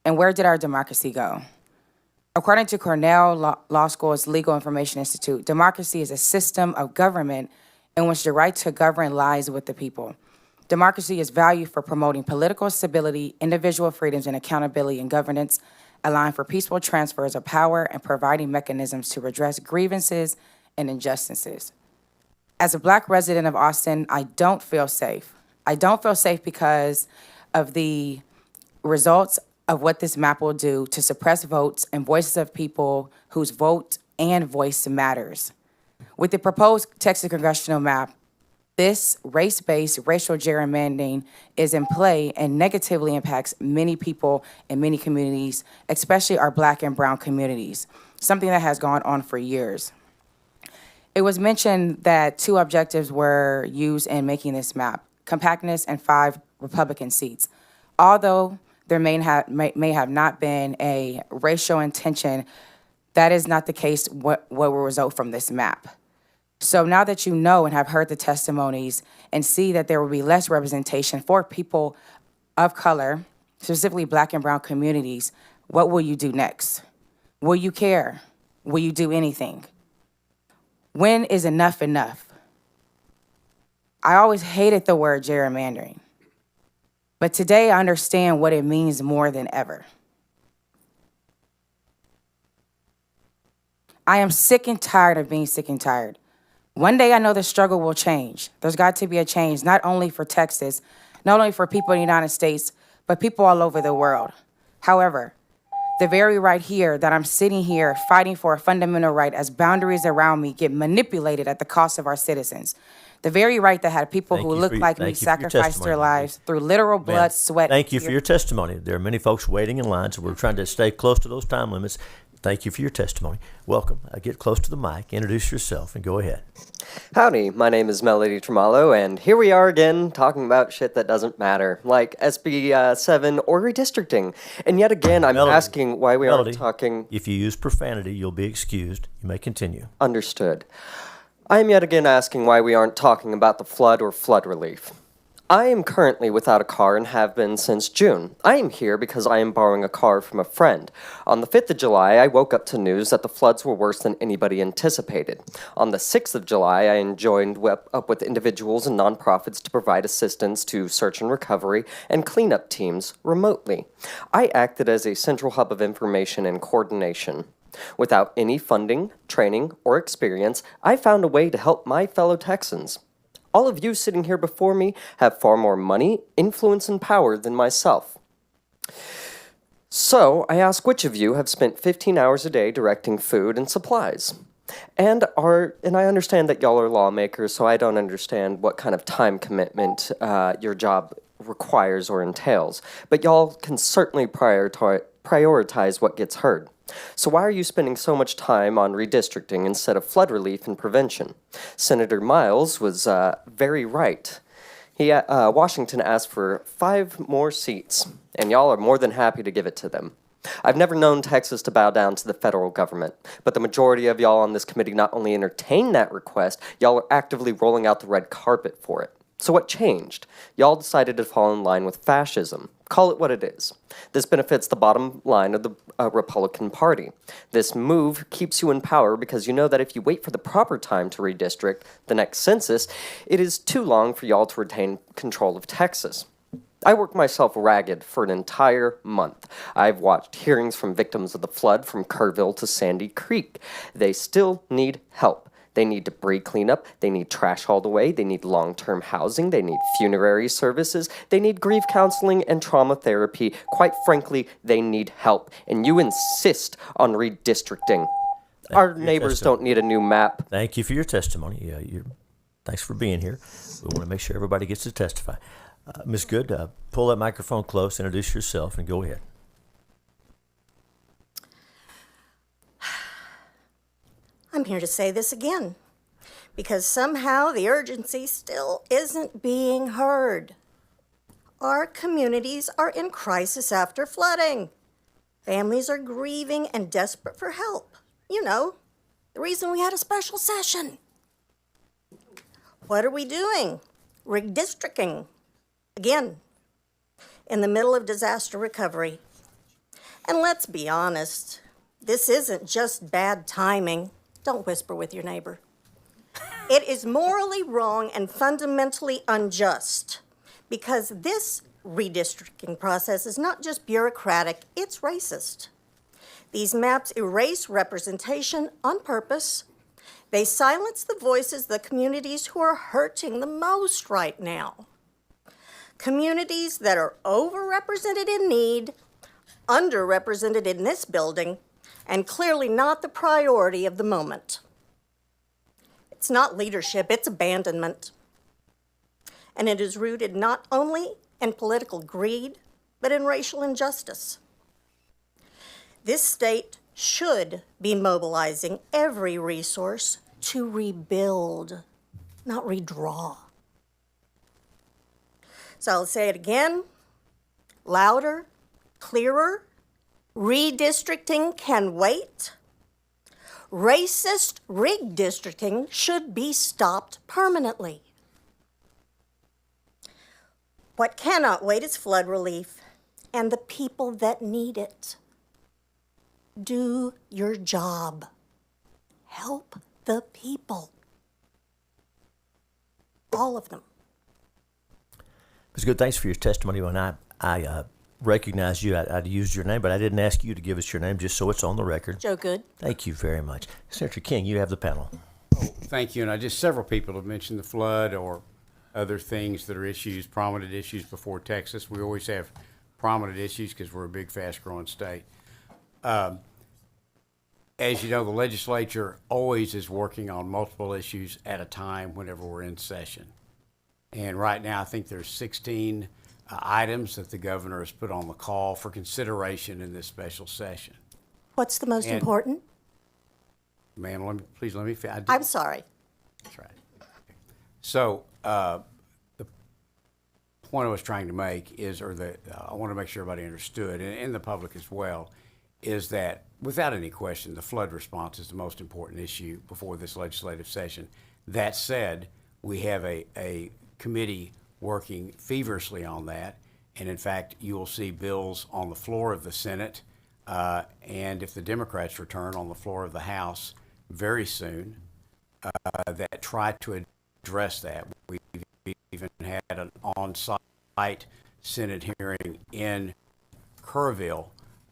And where did our democracy go? According to Cornell Law School's Legal Information Institute, democracy is a system of government in which the right to govern lies with the people. Democracy is valued for promoting political stability, individual freedoms, and accountability in governance, allowing for peaceful transfers of power and providing mechanisms to redress grievances and injustices. As a Black resident of Austin, I don't feel safe. I don't feel safe because of the results of what this map will do to suppress votes and voices of people whose vote and voice matters. With the proposed Texas congressional map, this race-based racial gerrymandering is in play and negatively impacts many people in many communities, especially our Black and brown communities, something that has gone on for years. It was mentioned that 2 objectives were used in making this map: compactness and 5 Republican seats. Although there may have not been a racial intention, that is not the case what will result from this map. So now that you know and have heard the testimonies and see that there will be less representation for people of color, specifically Black and brown communities, what will you do next? Will you care? Will you do anything? When is enough enough? I always hated the word gerrymandering, but today I understand what it means more than ever. I am sick and tired of being sick and tired. One day I know the struggle will change. There's got to be a change, not only for Texas, not only for people in the United States, but people all over the world. However, the very right here that I'm sitting here fighting for a fundamental right as boundaries around me get manipulated at the cost of our citizens. The very right that had people who look like me sacrifice their lives through literal blood, sweat. Thank you for your testimony. There are many folks waiting in line, so we're trying to stay close to those time limits. Thank you for your testimony. Welcome. Get close to the mic, introduce yourself, and go ahead. Howdy, my name is Melody Tremalo, and here we are again talking about shit that doesn't matter, like SB 7 or redistricting. And yet again, I'm asking why we aren't talking... If you use profanity, you'll be excused. You may continue. Understood. I am yet again asking why we aren't talking about the flood or flood relief. I am currently without a car and have been since June. I am here because I am borrowing a car from a friend. On the 5th of July, I woke up to news that the floods were worse than anybody anticipated. On the 6th of July, I joined up with individuals and nonprofits to provide assistance to search and recovery and cleanup teams remotely. I acted as a central hub of information and coordination. Without any funding, training, or experience, I found a way to help my fellow Texans. All of you sitting here before me have far more money, influence, and power than myself. So, I ask which of you have spent 15 hours a day directing food and supplies? And I understand that y'all are lawmakers, so I don't understand what kind of time commitment your job requires or entails. But y'all can certainly prioritize what gets heard. So why are you spending so much time on redistricting instead of flood relief and prevention? Senator Miles was very right. Washington asked for 5 more seats, and y'all are more than happy to give it to them. I've never known Texas to bow down to the federal government, but the majority of y'all on this committee not only entertained that request, y'all are actively rolling out the red carpet for it. So what changed? Y'all decided to fall in line with fascism. Call it what it is. This benefits the bottom line of the Republican Party. This move keeps you in power because you know that if you wait for the proper time to redistrict the next census, it is too long for y'all to retain control of Texas. I worked myself ragged for an entire month. I've watched hearings from victims of the flood from Kerrville to Sandy Creek. They still need help. They need debris cleanup, they need trash hauled away, they need long-term housing, they need funerary services, they need grief counseling and trauma therapy. Quite frankly, they need help. And you insist on redistricting. Our neighbors don't need a new map. Thank you for your testimony. Thanks for being here. We want to make sure everybody gets to testify. Ms. Good, pull that microphone close, introduce yourself, and go ahead. I'm here to say this again, because somehow the urgency still isn't being heard. Our communities are in crisis after flooding. Families are grieving and desperate for help. You know, the reason we had a special session. What are we doing? Redistricting. Again, in the middle of disaster recovery. And let's be honest, this isn't just bad timing. Don't whisper with your neighbor. It is morally wrong and fundamentally unjust because this redistricting process is not just bureaucratic, it's racist. These maps erase representation on purpose. They silence the voices of the communities who are hurting the most right now. Communities that are overrepresented in need, underrepresented in this building, and clearly not the priority of the moment. It's not leadership, it's abandonment. And it is rooted not only in political greed, but in racial injustice. This state should be mobilizing every resource to rebuild, not redraw. So I'll say it again, louder, clearer. Redistricting can wait. Racist redistricting should be stopped permanently. What cannot wait is flood relief and the people that need it. Do your job. Help the people. All of them. Ms. Good, thanks for your testimony. When I recognized you, I'd used your name, but I didn't ask you to give us your name, just so it's on the record. Joe Good. Thank you very much. Senator King, you have the panel. Thank you. And several people have mentioned the flood or other things that are issues, prominent issues before Texas. We always have prominent issues because we're a big, fast-growing state. As you know, the legislature always is working on multiple issues at a time whenever we're in session. And right now, I think there's 16 items that the governor has put on the call for consideration in this special session. What's the most important? Ma'am, please let me finish. I'm sorry. That's right. So the point I was trying to make is, I want to make sure everybody understood, and the public as well, is that without any question, the flood response is the most important issue before this legislative session. That said, we have a committee working feverishly on that, and in fact, you will see bills on the floor of the Senate, and if the Democrats return, on the floor of the House very soon, that try to address that. We've even had an on-site Senate hearing in Kerrville.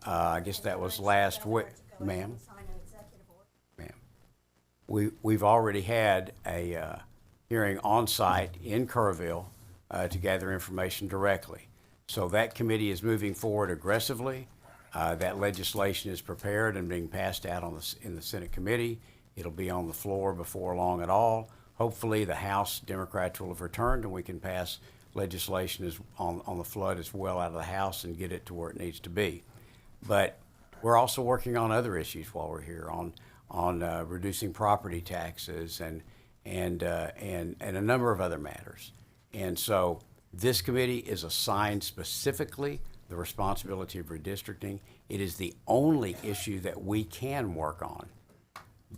I guess that was last week, ma'am. We've already had a hearing on-site in Kerrville to gather information directly. So that committee is moving forward aggressively. That legislation is prepared and being passed out in the Senate committee. It'll be on the floor before long at all. Hopefully the House Democrats will have returned and we can pass legislation on the flood as well out of the House and get it to where it needs to be. But we're also working on other issues while we're here on reducing property taxes and a number of other matters. And so this committee is assigned specifically the responsibility of redistricting. It is the only issue that we can work on.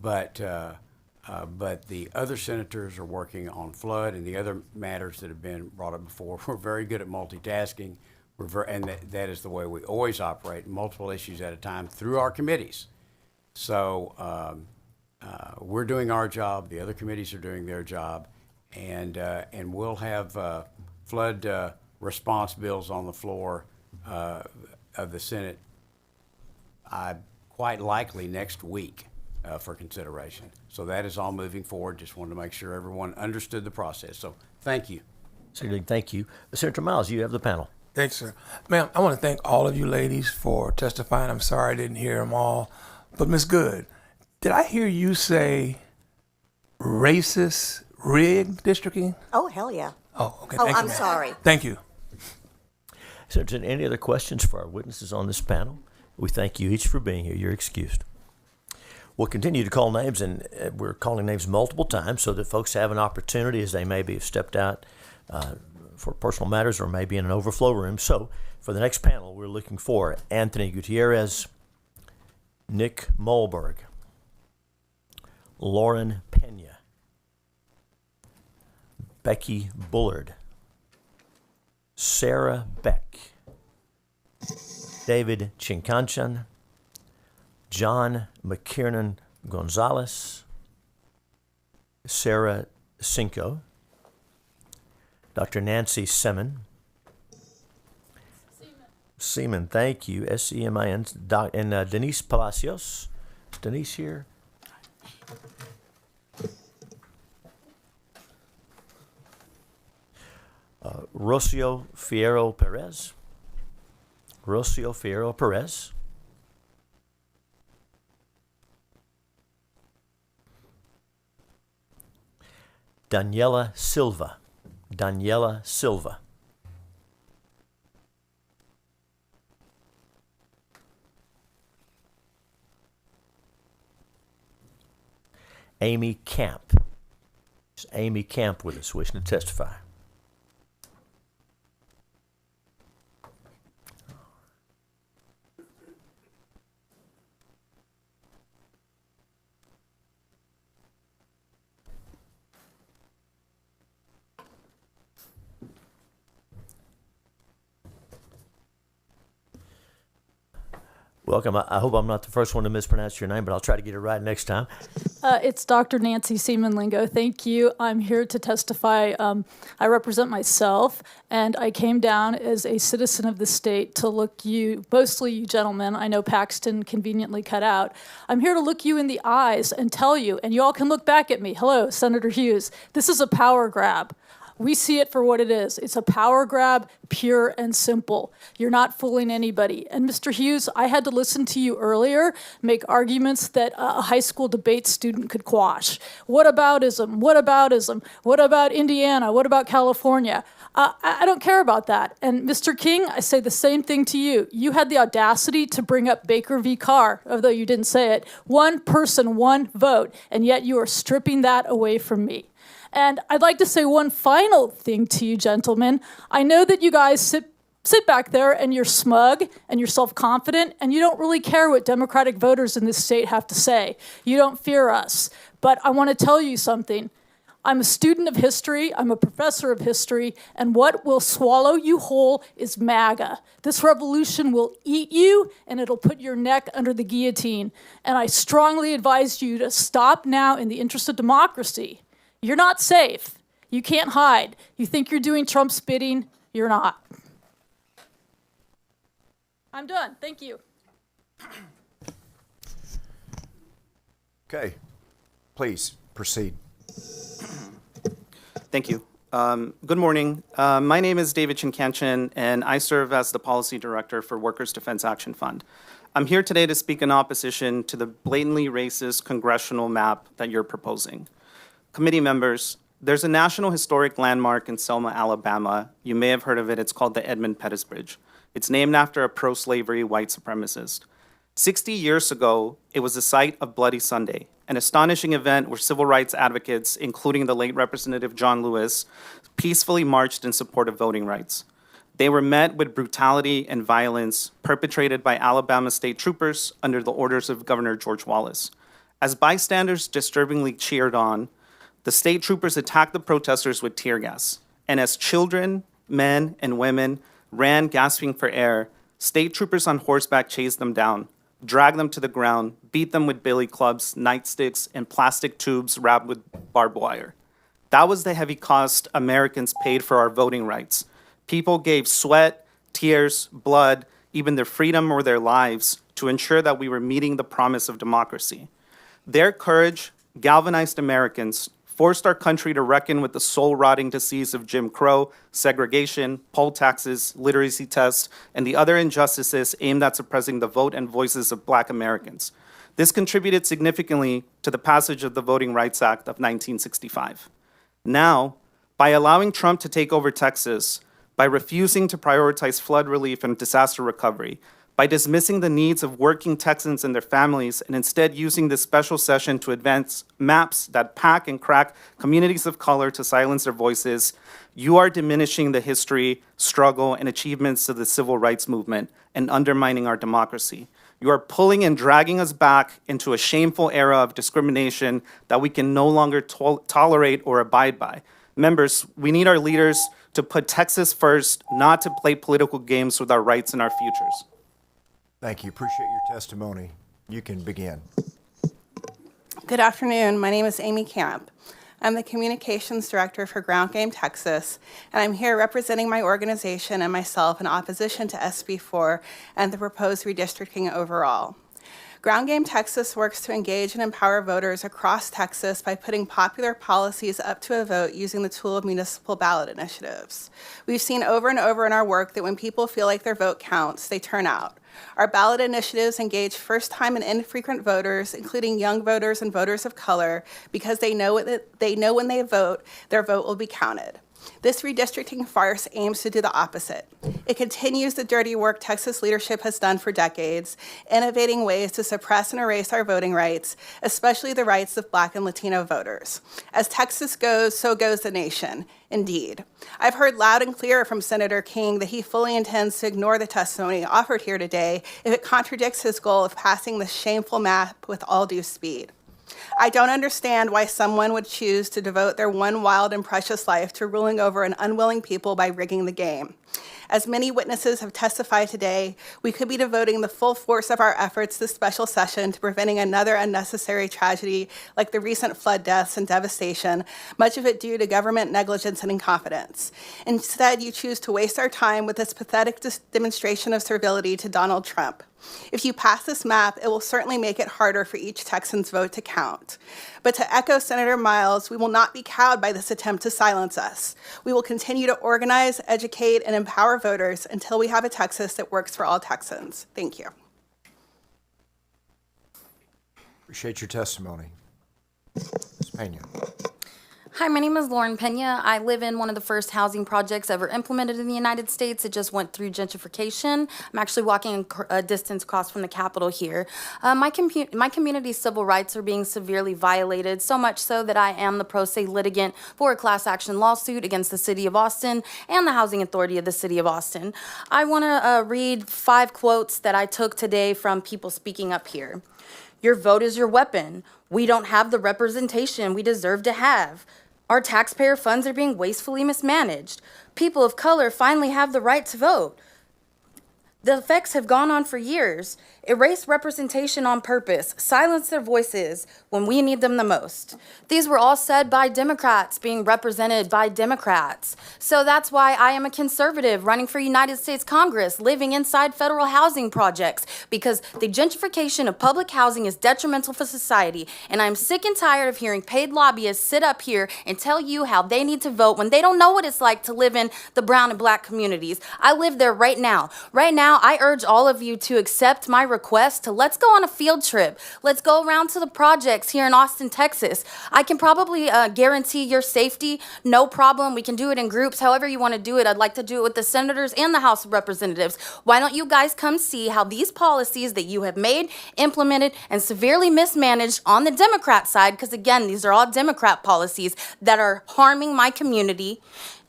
But the other senators are working on flood and the other matters that have been brought up before. We're very good at multitasking. That is the way we always operate, multiple issues at a time through our committees. So we're doing our job. The other committees are doing their job, and we'll have flood response bills on the floor of the Senate quite likely next week for consideration. So that is all moving forward. Just wanted to make sure everyone understood the process. So thank you. Senator, thank you. Senator Miles, you have the panel. Thanks, sir. Ma'am, I want to thank all of you ladies for testifying. I'm sorry I didn't hear them all. But Ms. Good, did I hear you say racist redistricting? Oh, hell yeah. Oh, okay. Oh, Thank you, I'm ma'am. sorry. Thank you. Senator, any other questions for our witnesses on this panel? We thank you each for being here. You're excused. We'll continue to call names, and we're calling names multiple times so that folks have an opportunity as they maybe have stepped out for personal matters or maybe in an overflow room. So for the next panel, we're looking for Anthony Gutierrez, Nick Mulberg, Lauren Pena, Becky Bullard, Sarah Beck, David Chinkanchan, John McKiernan Gonzalez, Sarah Cinco, Dr. Nancy Seaman, Seaman, thank you, S-E-M-I-N, and Denise Palacios. Is Denise here? Rocio Fierro Perez. Rocio Fierro Perez. Daniela Silva. Daniela Silva. Amy Camp. Is Amy Camp with us, wishing to testify? Welcome. I hope I'm not the first one to mispronounce your name, but I'll try to get it right next time. It's Dr. Nancy Seaman Lingo. Thank you. I'm here to testify. I represent myself, and I came down as a citizen of the state to look you, mostly you gentlemen, I know Paxton conveniently cut out. I'm here to look you in the eyes and tell you, and you all can look back at me. Hello, Senator Hughes. This is a power grab. We see it for what it is. It's a power grab, pure and simple. You're not fooling anybody. And Mr. Hughes, I had to listen to you earlier make arguments that a high school debate student could quash. What aboutism? What aboutism? What about Indiana? What about California? I don't care about that. And Mr. King, I say the same thing to you. You had the audacity to bring up Baker v. Carr, although you didn't say it. One person, one vote, and yet you are stripping that away from me. And I'd like to say one final thing to you, gentlemen. I know that you guys sit back there and you're smug and you're self-confident and you don't really care what Democratic voters in this state have to say. You don't fear us. But I want to tell you something. I'm a student of history, I'm a professor of history, and what will swallow you whole is MAGA. This revolution will eat you, and it'll put your neck under the guillotine. And I strongly advise you to stop now in the interest of democracy. You're not safe. You can't hide. You think you're doing Trump's bidding. You're not. I'm done. Thank you. Okay, please proceed. Thank you. Good morning. My name is David Chinkanchan, and I serve as the Policy Director for Workers' Defense Action Fund. I'm here today to speak in opposition to the blatantly racist congressional map that you're proposing. Committee members, there's a national historic landmark in Selma, Alabama. You may have heard of it. It's called the Edmund Pettus Bridge. It's named after a pro-slavery white supremacist. 60 years ago, it was the site of Bloody Sunday, an astonishing event where civil rights advocates, including the late Representative John Lewis, peacefully marched in support of voting rights. They were met with brutality and violence perpetrated by Alabama state troopers under the orders of Governor George Wallace. As bystanders disturbingly cheered on, the state troopers attacked the protesters with tear gas. And as children, men, and women ran gasping for air, state troopers on horseback chased them down, dragged them to the ground, beat them with billy clubs, nightsticks, and plastic tubes wrapped with barbed wire. That was the heavy cost Americans paid for our voting rights. People gave sweat, tears, blood, even their freedom or their lives to ensure that we were meeting the promise of democracy. Their courage galvanized Americans, forced our country to reckon with the soul-rotting disease of Jim Crow, segregation, poll taxes, literacy tests, and the other injustices aimed at suppressing the vote and voices of Black Americans. This contributed significantly to the passage of the Voting Rights Act of 1965. Now, by allowing Trump to take over Texas, by refusing to prioritize flood relief and disaster recovery, by dismissing the needs of working Texans and their families, and instead using this special session to advance maps that pack and crack communities of color to silence their voices, you are diminishing the history, struggle, and achievements of the civil rights movement and undermining our democracy. You are pulling and dragging us back into a shameful era of discrimination that we can no longer tolerate or abide by. Members, we need our leaders to put Texas first, not to play political games with our rights and our futures. Thank you. Appreciate your testimony. You can begin. Good afternoon. My name is Amy Camp. I'm the Communications Director for Ground Game Texas, and I'm here representing my organization and myself in opposition to SB 4 and the proposed redistricting overall. Ground Game Texas works to engage and empower voters across Texas by putting popular policies up to a vote using the tool of municipal ballot initiatives. We've seen over and over in our work that when people feel like their vote counts, they turn out. Our ballot initiatives engage first-time and infrequent voters, including young voters and voters of color, because they know when they vote, their vote will be counted. This redistricting farce aims to do the opposite. It continues the dirty work Texas leadership has done for decades, innovating ways to suppress and erase our voting rights, especially the rights of Black and Latino voters. As Texas goes, so goes the nation. Indeed. I've heard loud and clear from Senator King that he fully intends to ignore the testimony offered here today if it contradicts his goal of passing this shameful map with all due speed. I don't understand why someone would choose to devote their one wild and precious life to ruling over an unwilling people by rigging the game. As many witnesses have testified today, we could be devoting the full force of our efforts this special session to preventing another unnecessary tragedy like the recent flood deaths and devastation, much of it due to government negligence and incompetence. Instead, you choose to waste our time with this pathetic demonstration of servility to Donald Trump. If you pass this map, it will certainly make it harder for each Texan's vote to count. But to echo Senator Miles, we will not be cowed by this attempt to silence us. We will continue to organize, educate, and empower voters until we have a Texas that works for all Texans. Thank you. Appreciate your testimony. Ms. Pena. Hi, my name is Lauren Pena. I live in one of the first housing projects ever implemented in the United States. It just went through gentrification. I'm actually walking a distance across from the Capitol here. My community's civil rights are being severely violated, so much so that I am the pro se litigant for a class action lawsuit against the City of Austin and the Housing Authority of the City of Austin. I want to read 5 quotes that I took today from people speaking up here. Your vote is your weapon. We don't have the representation we deserve to have. Our taxpayer funds are being wastefully mismanaged. People of color finally have the right to vote. The effects have gone on for years. Erase representation on purpose. Silence their voices when we need them the most. These were all said by Democrats being represented by Democrats. So that's why I am a conservative running for United States Congress, living inside federal housing projects, because the gentrification of public housing is detrimental for society. And I'm sick and tired of hearing paid lobbyists sit up here and tell you how they need to vote when they don't know what it's like to live in the brown and Black communities. I live there right now. Right now, I urge all of you to accept my request to let's go on a field trip. Let's go around to the projects here in Austin, Texas. I can probably guarantee your safety, no problem. We can do it in groups, however you want to do it. I'd like to do it with the senators and the House of Representatives. Why don't you guys come see how these policies that you have made, implemented, and severely mismanaged on the Democrat side, because again, these are all Democrat policies that are harming my community.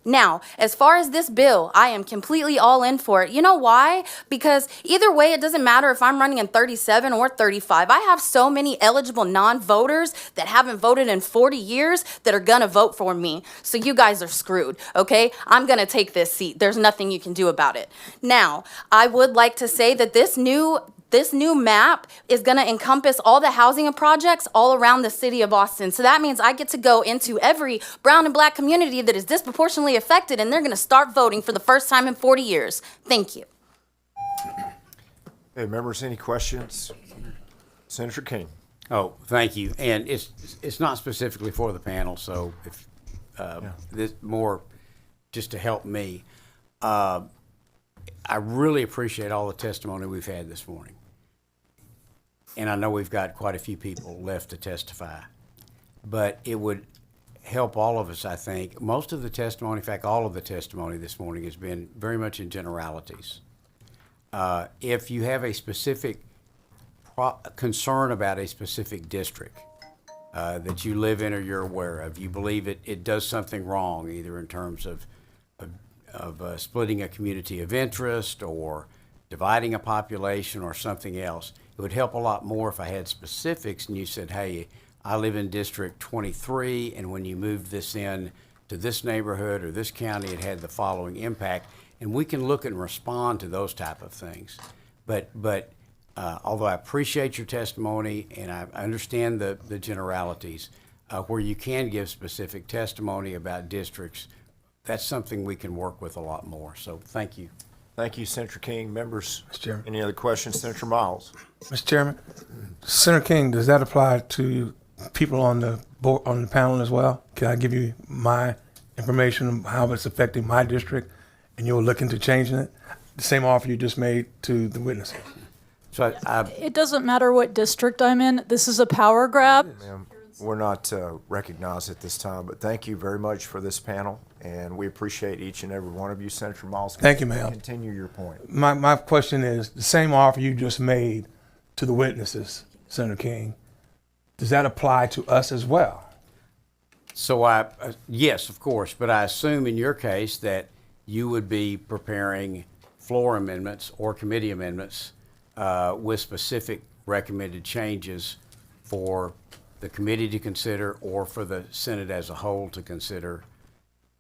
Now, as far as this bill, I am completely all in for it. You know why? Because either way, it doesn't matter if I'm running in 37 or 35. I have so many eligible non-voters that haven't voted in 40 years that are gonna vote for me. So you guys are screwed, okay? I'm gonna take this seat. There's nothing you can do about it. Now, I would like to say that this new map is going to encompass all the housing projects all around the city of Austin. So that means I get to go into every brown and black community that is disproportionately affected, and they're going to start voting for the first time in 40 years. Thank you. Hey, members, any questions? Senator King. Oh, thank you. And it's not specifically for the panel, so if this more just to help me. I really appreciate all the testimony we've had this morning. And I know we've got quite a few people left to testify. But it would help all of us, I think. Most of the testimony, in fact, all of the testimony this morning has been very much in generalities. If you have a specific concern about a specific district that you live in or you're aware of, you believe it does something wrong, either in terms of splitting a community of interest or dividing a population or something else, it would help a lot more if I had specifics and you said, hey, I live in District 23, and when you moved this in to this neighborhood or this county, it had the following impact. And we can look and respond to those type of things. But although I appreciate your testimony and I understand the generalities, where you can give specific testimony about districts, that's something we can work with a lot more. So thank you. Thank you, Senator King. Members, Mr. Chairman. Any other questions? Senator Miles. Mr. Chairman, Senator King, does that apply to people on the board, on the panel as well? Can I give you my information, how it's affecting my district, and you'll look into changing it? The same offer you just made to the witnesses. So it doesn't matter what district I'm in. This is a power grab. Ma'am, we're not recognized at this time, but thank you very much for this panel, and we appreciate each and every one of you. Senator Miles, thank you, ma'am. Continue your point. My question is, the same offer you just made to the witnesses, Senator King, does that apply to us as well? So yes, of course, but I assume in your case that you would be preparing floor amendments or committee amendments with specific recommended changes for the committee to consider or for the Senate as a whole to consider.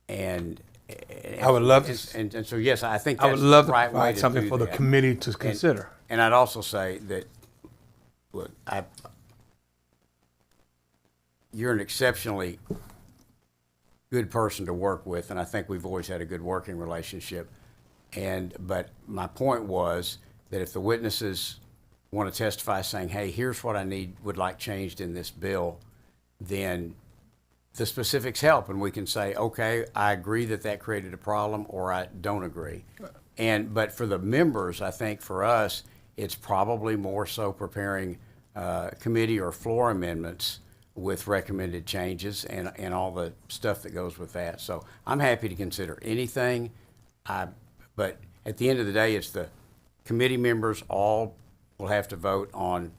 And I would love to. And so, yes, I think that's I would love the right to way provide to something do for the that. committee to consider. And I'd also say that, look, you're an exceptionally good person to work with, and I think we've always had a good working relationship. But my point was that if the witnesses want to testify saying, hey, here's what I would like changed in this bill, then the specifics help, and we can say, okay, I agree that created a problem, or I don't agree. But for the members, I think for us, it's probably more so preparing committee or floor amendments with recommended changes and all the stuff that goes with that. So I'm happy to consider anything, but at the end of the day, it's the committee members all will have to vote on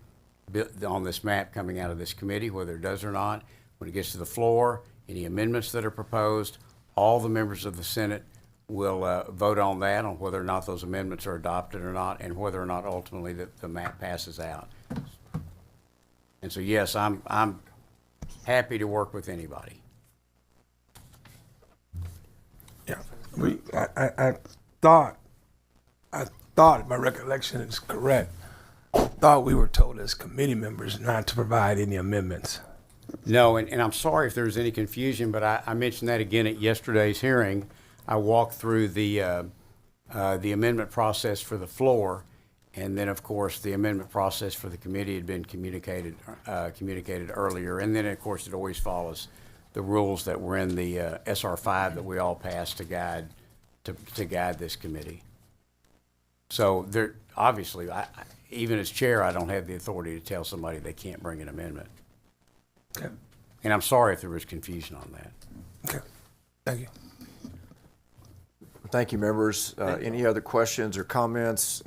this map coming out of this committee, whether it does or not. When it gets to the floor, any amendments that are proposed, all the members of the Senate will vote on that, on whether or not those amendments are adopted or not, and whether or not ultimately the map passes out. And so, yes, I'm happy to work with anybody. Yeah, I thought my recollection is correct. I thought we were told as committee members not to provide any amendments. No, and I'm sorry if there's any confusion, but I mentioned that again at yesterday's hearing. I walked through the amendment process for the floor, and then, of course, the amendment process for the committee had been communicated earlier. And then, of course, it always follows the rules that were in the SR 5 that we all passed to guide this committee. So there, obviously, even as chair, I don't have the authority to tell somebody they can't bring an amendment. Okay. And I'm sorry if there was confusion on that. Okay. Thank you. Thank you, members. Any other questions or comments?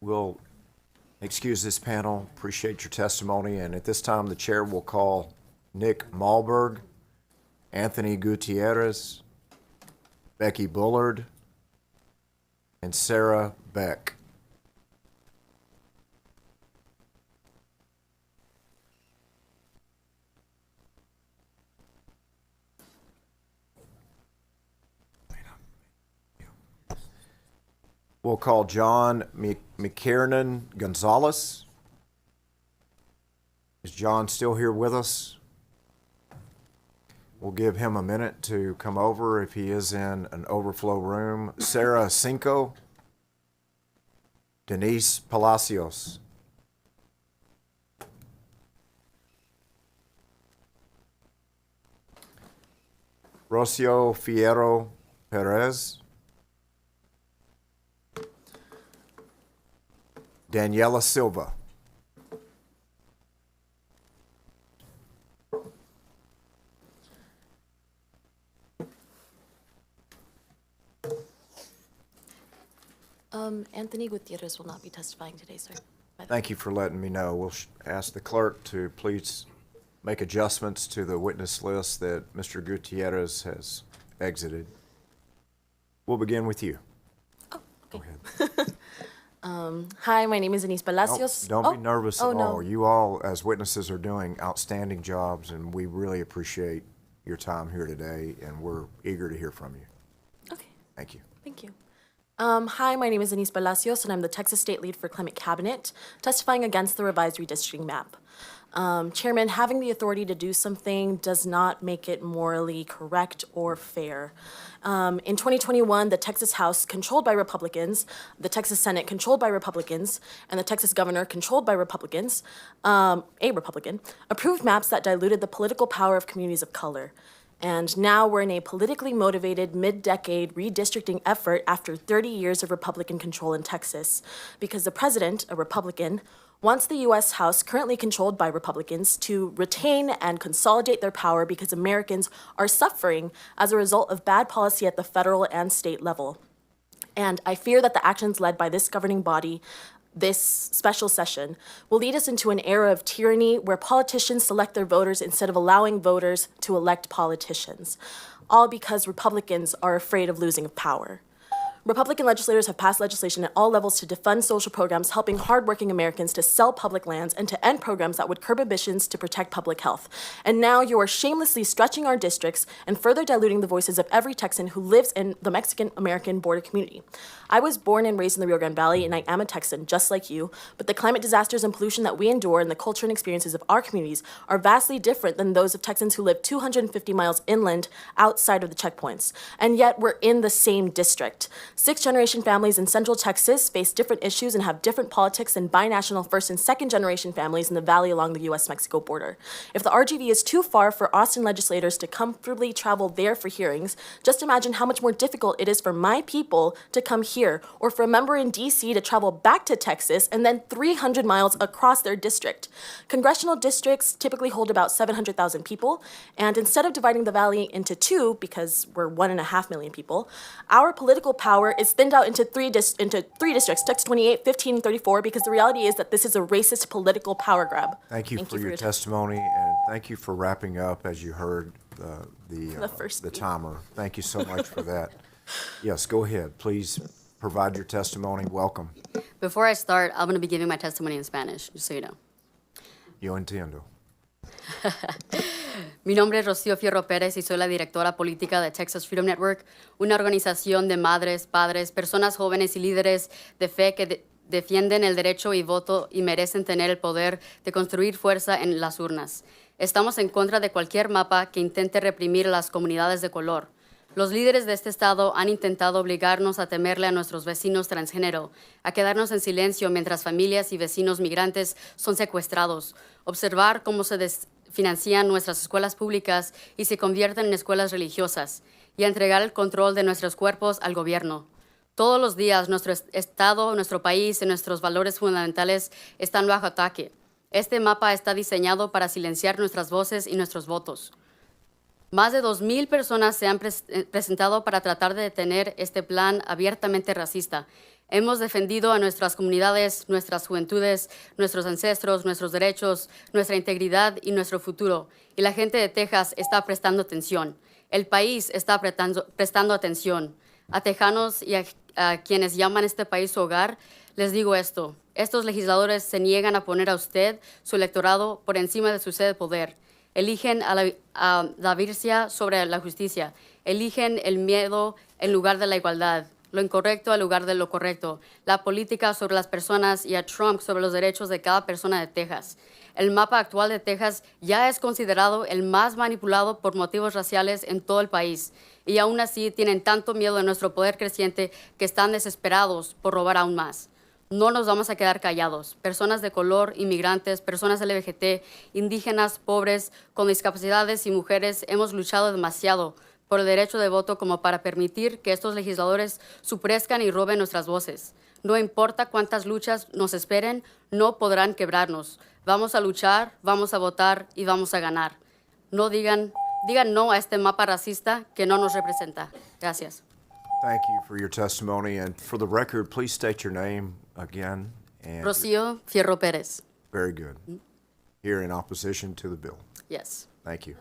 We'll excuse this panel. Appreciate your testimony. And at this time, the chair will call Nick Malberg, Anthony Gutierrez, Becky Bullard, and Sarah Beck. We'll call John McKiernan Gonzalez. Is John still here with us? We'll give him a minute to come over if he is in an overflow room. Sarah Cinco. Denise Palacios. Rocio Fierro Perez. Daniela Silva. Anthony Gutierrez will not be testifying today, sir. Thank you for letting me know. We'll ask the clerk to please make adjustments to the witness list that Mr. Gutierrez has exited. We'll begin with you. Oh, okay. Go ahead. Hi, my name is Denise Palacios. Don't be nervous at all. No. You all, as witnesses, are doing outstanding jobs, and we really appreciate your time here today, and we're eager to hear from you. Okay. Thank you. Thank you. Hi, my name is Denise Palacios, and I'm the Texas State Lead for Climate Cabinet, testifying against the revised redistricting map. Chairman, having the authority to do something does not make it morally correct or fair. In 2021, the Texas House, controlled by Republicans, the Texas Senate, controlled by Republicans, and the Texas Governor, controlled by Republicans, a Republican, approved maps that diluted the political power of communities of color. And now we're in a politically motivated mid-decade redistricting effort after 30 years of Republican control in Texas, because the president, a Republican, wants the U.S. House, currently controlled by Republicans, to retain and consolidate their power because Americans are suffering as a result of bad policy at the federal and state level. And I fear that the actions led by this governing body, this special session, will lead us into an era of tyranny where politicians select their voters instead of allowing voters to elect politicians, all because Republicans are afraid of losing power. Republican legislators have passed legislation at all levels to defund social programs helping hardworking Americans to sell public lands and to end programs that would curb emissions to protect public health. And now you are shamelessly stretching our districts and further diluting the voices of every Texan who lives in the Mexican-American border community. I was born and raised in the Rio Grande Valley, and I am a Texan, just like you, but the climate disasters and pollution that we endure and the culture and experiences of our communities are vastly different than those of Texans who live 250 miles inland outside of the checkpoints. And yet we're in the same district. Sixth-generation families in Central Texas face different issues and have different politics than binational first- and second-generation families in the valley along the U.S.-Mexico border. If the RGV is too far for Austin legislators to comfortably travel there for hearings, just imagine how much more difficult it is for my people to come here, or for a member in D.C. to travel back to Texas and then 300 miles across their district. Congressional districts typically hold about 700,000 people, and instead of dividing the valley into two, because we're 1.5 million people, our political power is thinned out into three districts, Texas 28, 15, and 34, because the reality is that this is a racist political power grab. Thank you for your testimony, and thank you for wrapping up as you heard the timer. Thank you so much for that. Yes, go ahead. Please provide your testimony. Welcome. Before I start, I'm going to be giving my testimony in Spanish, just so you know. Yo entiendo. Mi nombre es Rocío Fierro Pérez y soy la directora política de Texas Freedom Network, una organización de madres, padres, personas jóvenes y líderes de fe que defienden el derecho y voto y merecen tener el poder de construir fuerza en las urnas. Estamos en contra de cualquier mapa que intente reprimir a las comunidades de color. Los líderes de este estado han intentado obligarnos a temerle a nuestros vecinos transgénero, a quedarnos en silencio mientras familias y vecinos migrantes son secuestrados, observar cómo se financian nuestras escuelas públicas y se convierten en escuelas religiosas, y a entregar el control de nuestros cuerpos al gobierno. Todos los días nuestro estado, nuestro país y nuestros valores fundamentales están bajo ataque. Este mapa está diseñado para silenciar nuestras voces y nuestros votos. Más de 2,000 personas se han presentado para tratar de detener este plan abiertamente racista. Hemos defendido a nuestras comunidades, nuestras juventudes, nuestros ancestros, nuestros derechos, nuestra integridad y nuestro futuro. Y la gente de Texas está prestando atención. El país está prestando atención. A tejanos y a quienes llaman este país su hogar, les digo esto. Estos legisladores se niegan a poner a usted, su electorado, por encima de su sede de poder. Eligen a la vircia sobre la justicia. Eligen el miedo en lugar de la igualdad, lo incorrecto en lugar de lo correcto, la política sobre las personas y a Trump sobre los derechos de cada persona de Texas. El mapa actual de Texas ya es considerado el más manipulado por motivos raciales en todo el país. Y aún así tienen tanto miedo de nuestro poder creciente que están desesperados por robar aún más. No nos vamos a quedar callados. Personas de color, inmigrantes, personas LGBT, indígenas, pobres, con discapacidades y mujeres hemos luchado demasiado por el derecho de voto como para permitir que estos legisladores suprezcan y roben nuestras voces. No importa cuántas luchas nos esperen, no podrán quebrarnos. Vamos a luchar, vamos a votar y vamos a ganar. No digan no a este mapa racista que no nos representa. Gracias. Thank you for your testimony. And for the record, please state your name again. And Rocío Fierro Pérez. Very good. Here in opposition to the bill. Yes. Thank you.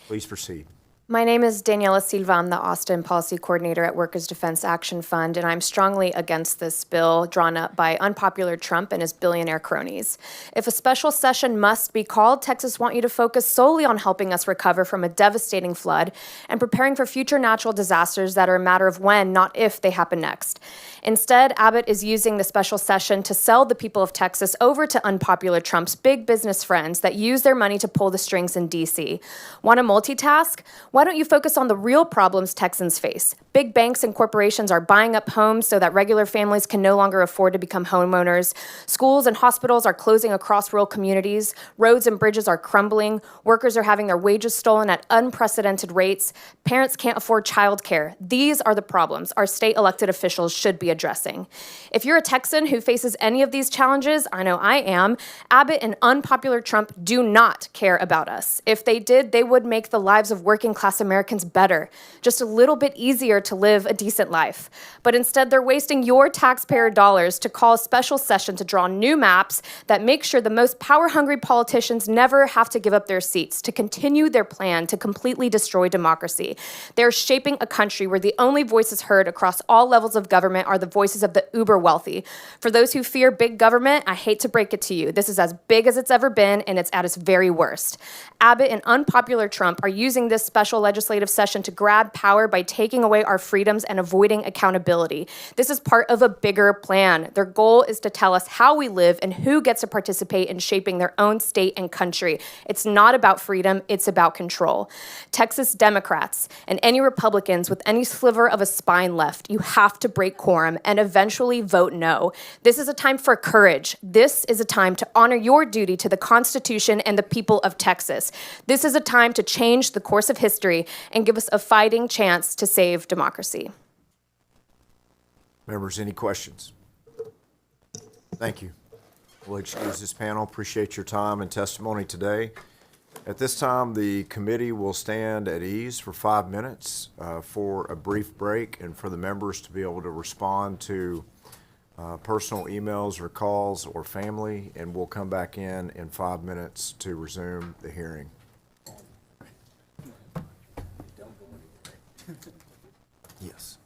Please proceed. My name is Daniela Silva. I'm the Austin Policy Coordinator at Workers' Defense Action Fund, and I'm strongly against this bill drawn up by unpopular Trump and his billionaire cronies. If a special session must be called, Texas want you to focus solely on helping us recover from a devastating flood and preparing for future natural disasters that are a matter of when, not if, they happen next. Instead, Abbott is using the special session to sell the people of Texas over to unpopular Trump's big business friends that use their money to pull the strings in D.C. Want to multitask? Why don't you focus on the real problems Texans face? Big banks and corporations are buying up homes so that regular families can no longer afford to become homeowners. Schools and hospitals are closing across rural communities. Roads and bridges are crumbling. Workers are having their wages stolen at unprecedented rates. Parents can't afford childcare. These are the problems our state elected officials should be addressing. If you're a Texan who faces any of these challenges, I know I am, Abbott and unpopular Trump do not care about us. If they did, they would make the lives of working class Americans better, just a little bit easier to live a decent life. But instead, they're wasting your taxpayer dollars to call a special session to draw new maps that make sure the most power-hungry politicians never have to give up their seats, to continue their plan to completely destroy democracy. They're shaping a country where the only voices heard across all levels of government are the voices of the uber wealthy. For those who fear big government, I hate to break it to you. This is as big as it's ever been, and it's at its very worst. Abbott and unpopular Trump are using this special legislative session to grab power by taking away our freedoms and avoiding accountability. This is part of a bigger plan. Their goal is to tell us how we live and who gets to participate in shaping their own state and country. It's not about freedom, it's about control. Texas Democrats and any Republicans with any sliver of a spine left, you have to break quorum and eventually vote no. This is a time for courage. This is a time to honor your duty to the Constitution and the people of Texas. This is a time to change the course of history and give us a fighting chance to save democracy. Members, any questions? Thank you. We'll excuse this panel. Appreciate your time and testimony today. At this time, the committee will stand at ease for 5 minutes for a brief break and for the members to be able to respond to personal emails or calls or family, and we'll come back in 5 minutes to resume the hearing. Yes.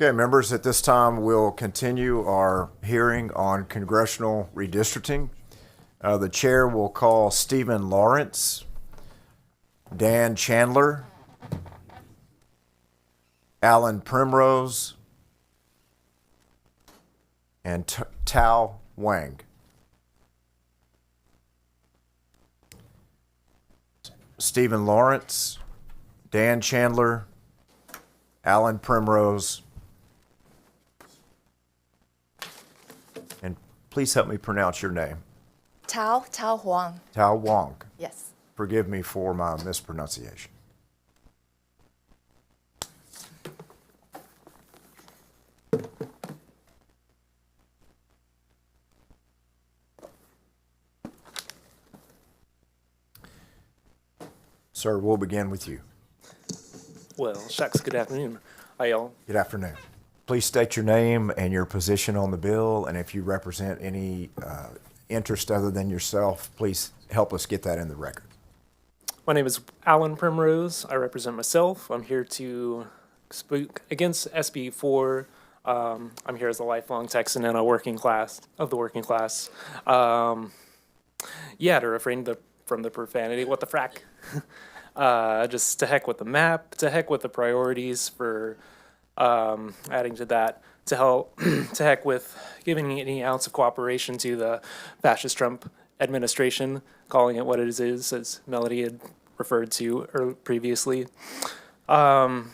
Okay, members, at this time, we'll continue our hearing on congressional redistricting. The chair will call Stephen Lawrence, Dan Chandler, Alan Primrose, and Tao Wang. Stephen Lawrence, Dan Chandler, Alan Primrose, and please help me pronounce your name. Tao Huang. Tao Wang. Yes. Forgive me for my mispronunciation. Sir, we'll begin with you. Well, shucks, good afternoon. Hi, y'all. Good afternoon. Please state your name and your position on the bill, and if you represent any interest other than yourself, please help us get that in the record. My name is Alan Primrose. I represent myself. I'm here to speak against SB 4. I'm here as a lifelong Texan and a working class, of the working class. To refrain from the profanity. What the frack? Just to heck with the map, to heck with the priorities for adding to that, to heck with giving any ounce of cooperation to the fascist Trump administration, calling it what it is, as Melody had referred to previously. I'm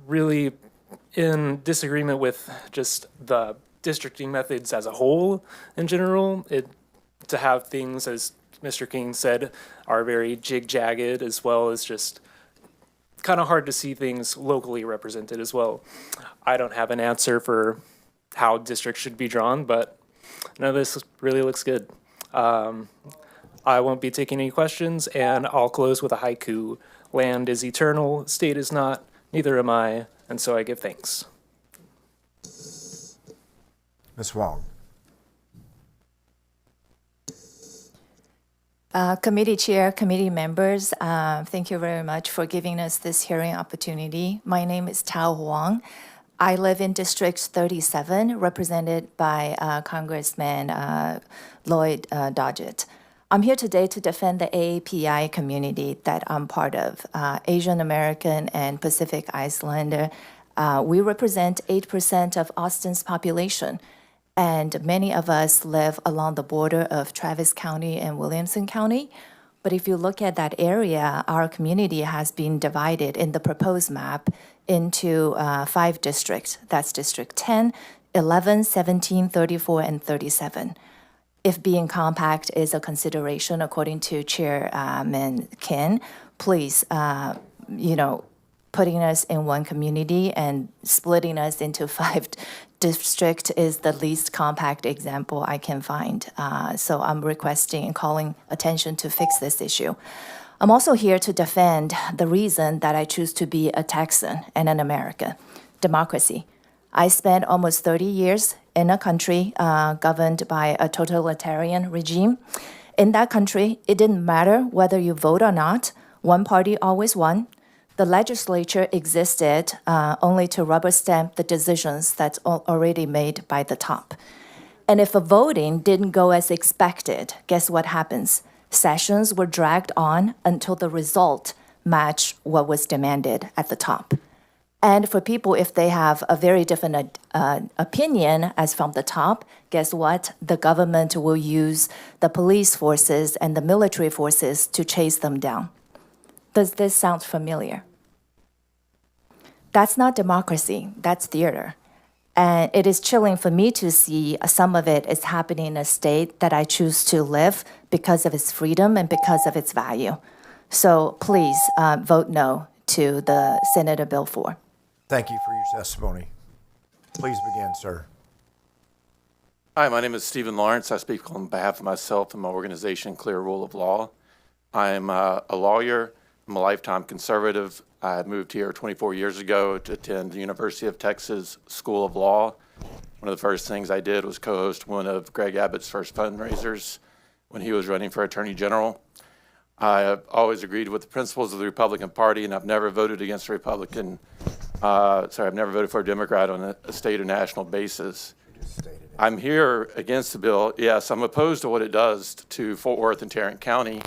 really in disagreement with just the districting methods as a whole in general. To have things, as Mr. King said, are very jig-jagged, as well as just kind of hard to see things locally represented as well. I don't have an answer for how districts should be drawn, but no, this really looks good. I won't be taking any questions, and I'll close with a haiku. Land is eternal, state is not, neither am I, and so I give thanks. Ms. Wong. Committee chair, committee members, thank you very much for giving us this hearing opportunity. My name is Tao Huang. I live in District 37, represented by Congressman Lloyd Doggett. I'm here today to defend the AAPI community that I'm part of, Asian American and Pacific Islander. We represent 8% of Austin's population, and many of us live along the border of Travis County and Williamson County. But if you look at that area, our community has been divided in the proposed map into 5 districts. That's District 10, 11, 17, 34, and 37. If being compact is a consideration, according to Chairman Ken, please, putting us in one community and splitting us into 5 districts is the least compact example I can find. So I'm requesting and calling attention to fix this issue. I'm also here to defend the reason that I choose to be a Texan and an American, democracy. I spent almost 30 years in a country governed by a totalitarian regime. In that country, it didn't matter whether you vote or not. One party always won. The legislature existed only to rubber stamp the decisions that's already made by the top. And if a voting didn't go as expected, guess what happens? Sessions were dragged on until the result matched what was demanded at the top. And for people, if they have a very different opinion as from the top, guess what? The government will use the police forces and the military forces to chase them down. Does this sound familiar? That's not democracy, that's theater. And it is chilling for me to see some of it is happening in a state that I choose to live because of its freedom and because of its value. So please vote no to the Senate Bill 4. Thank you for your testimony. Please begin, sir. Hi, my name is Stephen Lawrence. I speak on behalf of myself and my organization, Clear Rule of Law. I'm a lawyer. I'm a lifetime conservative. I moved here 24 years ago to attend the University of Texas School of Law. One of the first things I did was co-host one of Greg Abbott's first fundraisers when he was running for Attorney General. I have always agreed with the principles of the Republican Party, and I've never voted against a Republican I've never voted for a Democrat on a state or national basis. I'm here against the bill. Yes, I'm opposed to what it does to Fort Worth and Tarrant County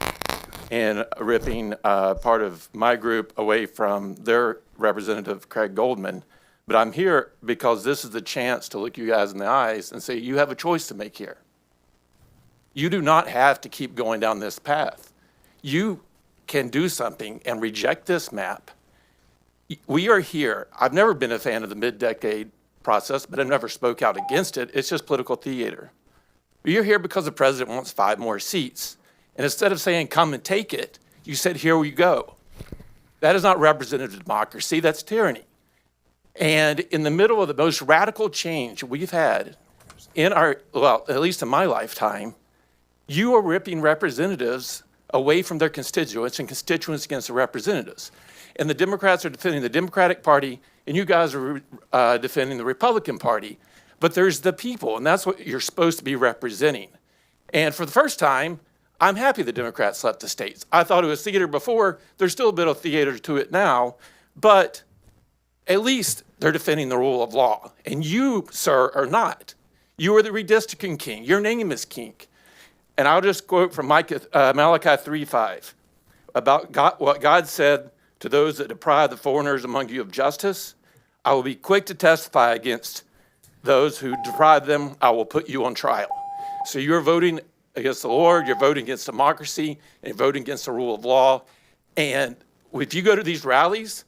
and ripping part of my group away from their representative, Craig Goldman. But I'm here because this is the chance to look you guys in the eyes and say, you have a choice to make here. You do not have to keep going down this path. You can do something and reject this map. We are here. I've never been a fan of the mid-decade process, but I've never spoke out against it. It's just political theater. You're here because the president wants 5 more seats. And instead of saying, come and take it, you said, here we go. That is not representative democracy, that's tyranny. And in the middle of the most radical change we've had in our, well, at least in my lifetime, you are ripping representatives away from their constituents and constituents against the representatives. And the Democrats are defending the Democratic Party, and you guys are defending the Republican Party. But there's the people, and that's what you're supposed to be representing. And for the first time, I'm happy the Democrats left the states. I thought it was theater before. There's still a bit of theater to it now, but at least they're defending the rule of law. And you, sir, are not. You are the redistricting king. Your name is king. And I'll just quote from Malachi 3:5 about God, what God said to those that deprive the foreigners among you of justice. I will be quick to testify against those who deprive them. I will put you on trial. So you're voting against the Lord, you're voting against democracy, and you're voting against the rule of law. And if you go to these rallies,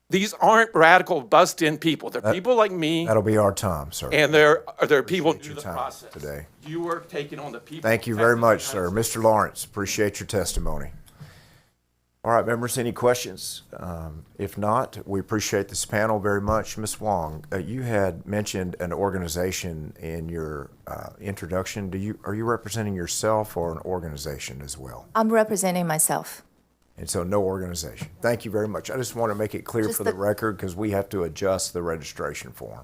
these aren't radical, bust-in people. They're people like me. That'll be our time, sir. And they're people who do the process. Today. You are taking on the people. Thank you very much, sir. Mr. Lawrence, appreciate your testimony. All right, members, any questions? If not, we appreciate this panel very much. Ms. Wong, you had mentioned an organization in your introduction. Are you representing yourself or an organization as well? I'm representing myself. And so no organization. Thank you very much. I just want to make it clear for the record because we have to adjust the registration form.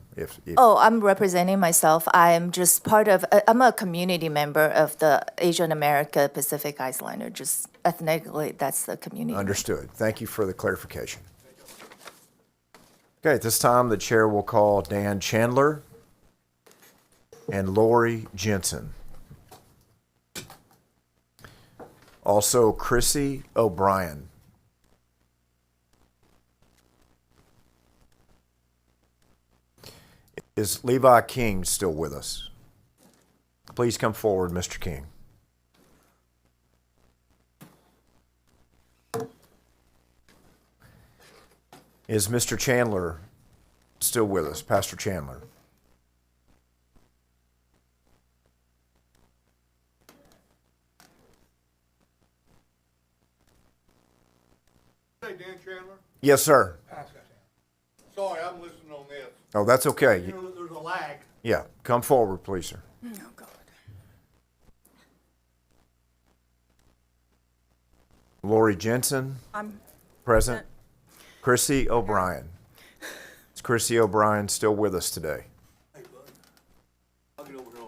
Oh, I'm representing myself. I'm just part of, I'm a community member of the Asian America Pacific Islander. Just ethnically, that's the community. Understood. Thank you for the clarification. Okay, at this time, the chair will call Dan Chandler and Lori Jensen. Also, Chrissy O'Brien. Is Levi King still with us? Please come forward, Mr. King. Is Mr. Chandler still with us, Pastor Chandler? Dan Chandler? Yes, sir. Sorry, I'm listening on this. Oh, that's okay. You know, there's a lag. Yeah, come forward, please, sir. Oh, God. Lori Jensen? I'm present. Chrissy O'Brien. Is Chrissy O'Brien still with us today? Hey, bud. I'll get over here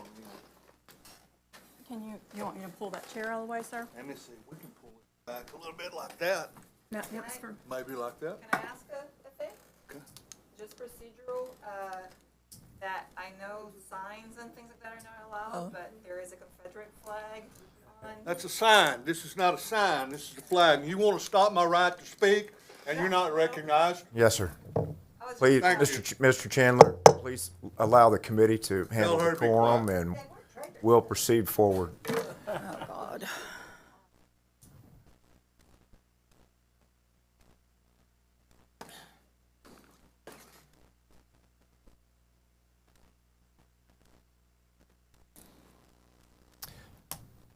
on a minute. You want me to pull that chair out of the way, sir? Let me see. We can pull it back a little bit like that. No, it's for. Maybe like that. Can I ask a thing? Okay. Just procedural, that I know signs and things like that are not allowed, Oh. but there is a Confederate flag on. That's a sign. This is not a sign. This is a flag. You want to stop my right to speak, and you're not recognized? Yes, sir. Please, Thank Mr. Chandler, please allow the committee to handle Tell her the to be quorum, quiet. and we'll proceed forward. Oh, God.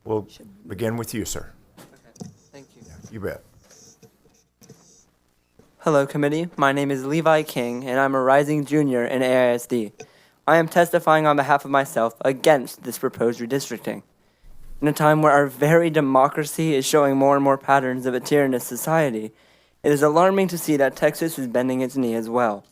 We'll begin with you, sir. Thank you. You bet. Hello, committee. My name is Levi King, and I'm a rising junior in AISD. I am testifying on behalf of myself against this proposed redistricting. In a time where our very democracy is showing more and more patterns of a tyrannous society, it is alarming to see that Texas is bending its knee as well.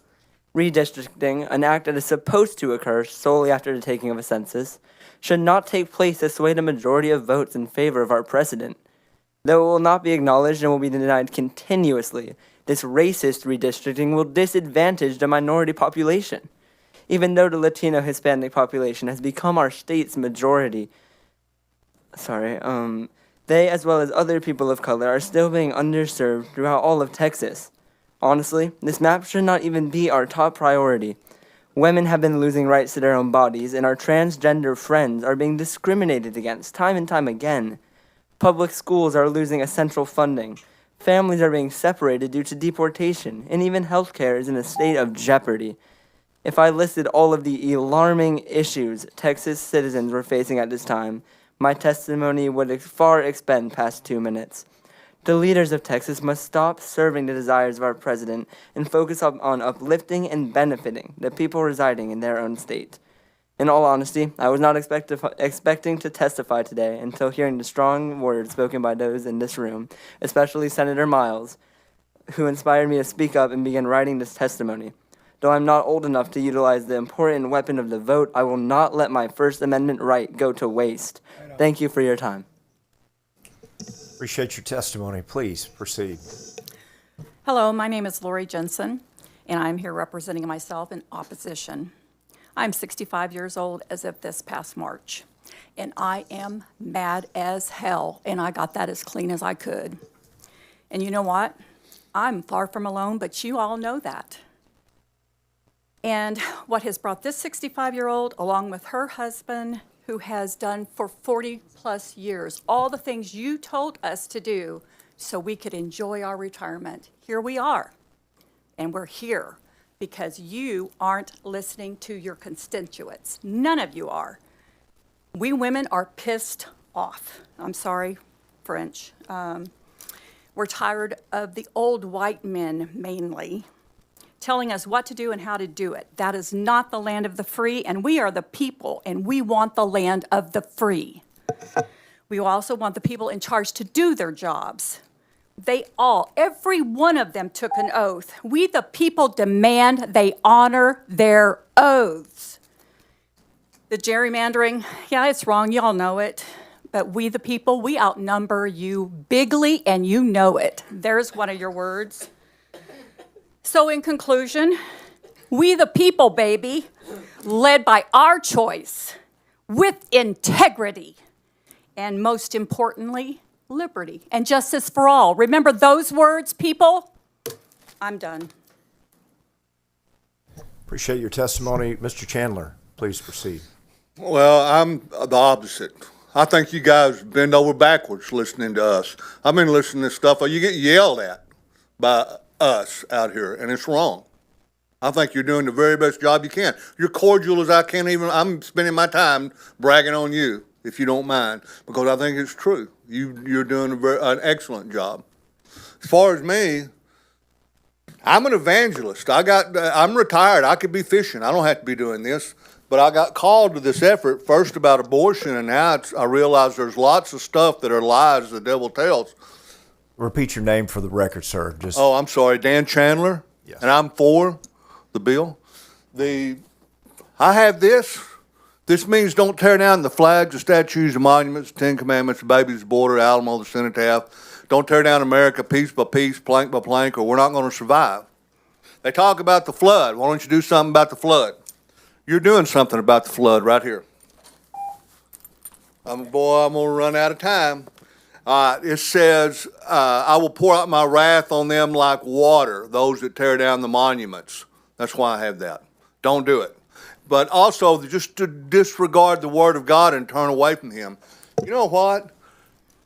Redistricting, an act that is supposed to occur solely after the taking of a census, should not take place to sway the majority of votes in favor of our president. Though it will not be acknowledged and will be denied continuously, This racist redistricting will disadvantage the minority population. Even though the Latino Hispanic population has become our state's majority, they, as well as other people of color, are still being underserved throughout all of Texas. Honestly, this map should not even be our top priority. Women have been losing rights to their own bodies, and our transgender friends are being discriminated against time and time again. Public schools are losing essential funding. Families are being separated due to deportation, and even healthcare is in a state of jeopardy. If I listed all of the alarming issues Texas citizens were facing at this time, my testimony would far expend past 2 minutes. The leaders of Texas must stop serving the desires of our president and focus on uplifting and benefiting the people residing in their own state. In all honesty, I was not expecting to testify today until hearing the strong words spoken by those in this room, especially Senator Miles, who inspired me to speak up and begin writing this testimony. Though I'm not old enough to utilize the important weapon of the vote, I will not let my First Amendment right go to waste. Thank you for your time. Appreciate your testimony. Please proceed. Hello, my name is Lori Jensen, and I'm here representing myself in opposition. I'm 65 years old as of this past March, and I am mad as hell, and I got that as clean as I could. And you know what? I'm far from alone, but you all know that. And what has brought this 65-year-old, along with her husband, who has done for 40-plus years all the things you told us to do so we could enjoy our retirement. Here we are, and we're here because you aren't listening to your constituents. None of you are. We women are pissed off. I'm sorry, French. We're tired of the old white men, mainly, telling us what to do and how to do it. That is not the land of the free, and we are the people, and we want the land of the free. We also want the people in charge to do their jobs. Every one of them took an oath. We, the people, demand they honor their oaths. The gerrymandering, yeah, it's wrong, y'all know it. But we, the people, we outnumber you bigly, and you know it. There's one of your words. So in conclusion, we the people, baby, led by our choice, with integrity, and most importantly, liberty and justice for all. Remember those words, people? I'm done. Appreciate your testimony. Mr. Chandler, please proceed. Well, I'm the opposite. I think you guys bend over backwards listening to us. I've been listening to stuff. You get yelled at by us out here, and it's wrong. I think you're doing the very best job you can. You're cordial as I can't even. I'm spending my time bragging on you, if you don't mind, because I think it's true. You're doing an excellent job. As far as me, I'm an evangelist. I'm retired. I could be fishing. I don't have to be doing this. But I got called to this effort, first about abortion, and now I realize there's lots of stuff that are lies the devil tells. Repeat your name for the record, sir. Oh, I'm sorry, Dan Chandler. Yes. And I'm for the bill. I have this. This means don't tear down the flags, the statues, the monuments, the Ten Commandments, the Baby's Border, Alamo, the Cenotaph. Don't tear down America piece by piece, plank by plank, or we're not going to survive. They talk about the flood. Why don't you do something about the flood? You're doing something about the flood right here. I'm going to run out of time. It says, I will pour out my wrath on them like water, those that tear down the monuments. That's why I have that. Don't do it. But also, just to disregard the word of God and turn away from him. You know what?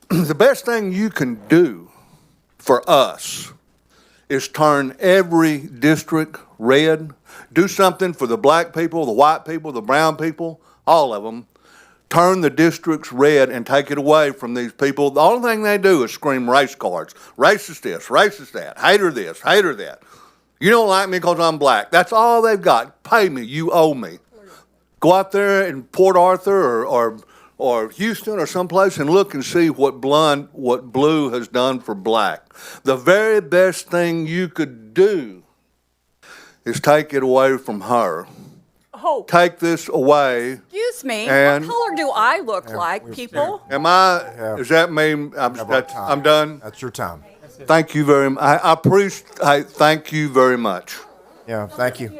The best thing you can do for us is turn every district red. Do something for the black people, the white people, the brown people, all of them. Turn the districts red and take it away from these people. The only thing they do is scream race cards. Racist this, racist that, hater this, hater that. You don't like me because I'm black. That's all they've got. Pay me, you owe me. Go out there in Port Arthur or Houston or someplace and look and see what blue has done for black. The very best thing you could do is take it away from her. Oh. Take this away. Excuse me, and what color do I look like, people? Does that mean I'm done? That's your time. Thank you very much. Thank you very much. Yeah, thank you.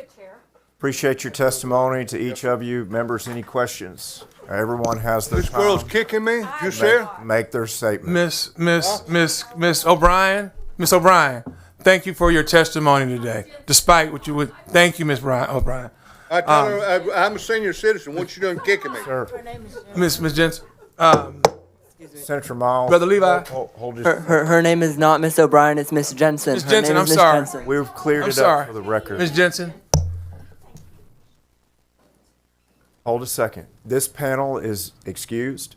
Appreciate your testimony to each of you. Members, any questions? Everyone has their This girl's time. kicking me. You see? Make their statement. Miss O'Brien, thank you for your testimony today. Despite what you would, thank you, Miss O'Brien. I tell her I'm a senior citizen. What you doing kicking me? Sir, Miss Jensen, Senator Miles. Brother Levi. Hold your, Her name is not Miss O'Brien, it's Miss Jensen. Miss Her Jensen, name I'm is Miss sorry. Jensen. we've cleared I'm it sorry. up for the record. Miss Jensen. Hold a second. This panel is excused.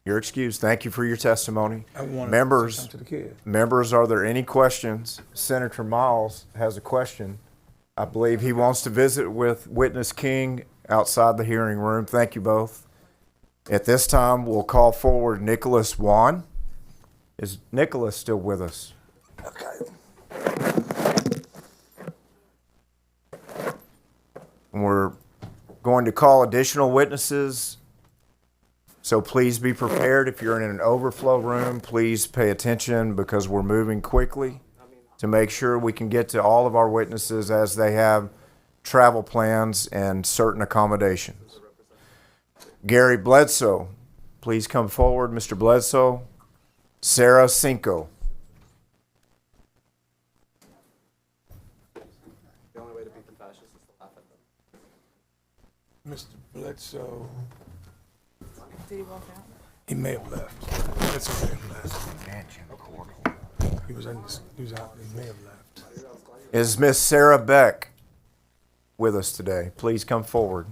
You're excused. Thank you for your testimony. Members, are there any questions? Senator Miles has a question. I believe he wants to visit with Witness King outside the hearing room. Thank you both. At this time, we'll call forward Nicholas Wan. Is Nicholas still with us? We're going to call additional witnesses, so please be prepared. If you're in an overflow room, please pay attention because we're moving quickly to make sure we can get to all of our witnesses as they have travel plans and certain accommodations. Gary Bledsoe, please come forward. Mr. Bledsoe. Sarah Cinco. Mr. Bledsoe. Did he walk out? He may have left. Bledsoe may have left. He was out. He may have left. Is Miss Sarah Beck with us today? Please come forward.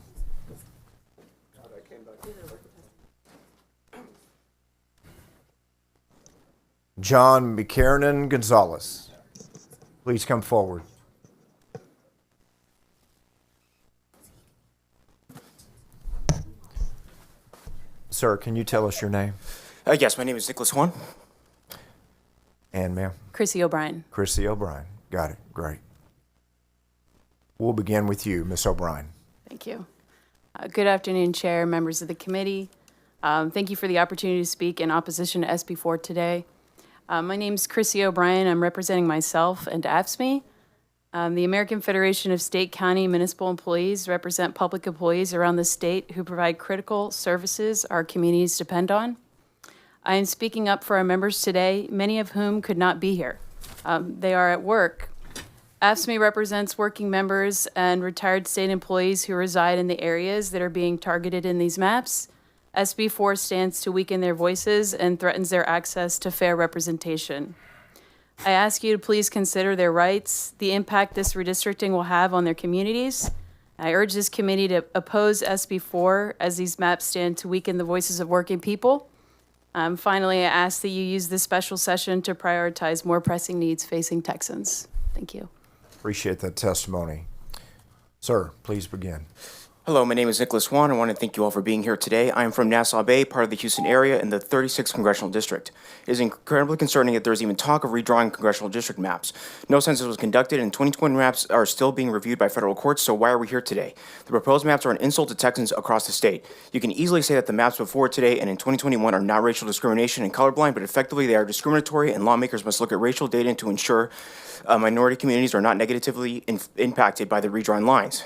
John McKiernan Gonzalez, please come forward. Sir, can you tell us your name? Yes, my name is Nicholas Juan. And ma'am? Chrissy O'Brien. Chrissy O'Brien. Got it. Great. We'll begin with you, Miss O'Brien. Thank you. Good afternoon, Chair, members of the committee. Thank you for the opportunity to speak in opposition to SB 4 today. My name is Chrissy O'Brien. I'm representing myself and AFSCME. The American Federation of State, County, and Municipal Employees represent public employees around the state who provide critical services our communities depend on. I am speaking up for our members today, many of whom could not be here. They are at work. AFSCME represents working members and retired state employees who reside in the areas that are being targeted in these maps. SB 4 stands to weaken their voices and threatens their access to fair representation. I ask you to please consider their rights, the impact this redistricting will have on their communities. I urge this committee to oppose SB 4 as these maps stand to weaken the voices of working people. Finally, I ask that you use this special session to prioritize more pressing needs facing Texans. Thank you. Appreciate that testimony. Sir, please begin. Hello, my name is Nicholas Juan. I want to thank you all for being here today. I am from Nassau Bay, part of the Houston area in the 36th Congressional District. It is incredibly concerning that there is even talk of redrawing congressional district maps. No census was conducted, and 2020 maps are still being reviewed by federal courts, so why are we here today? The proposed maps are an insult to Texans across the state. You can easily say that the maps before today and in 2021 are not racial discrimination and colorblind, but effectively they are discriminatory, and lawmakers must look at racial data to ensure minority communities are not negatively impacted by the redrawn lines.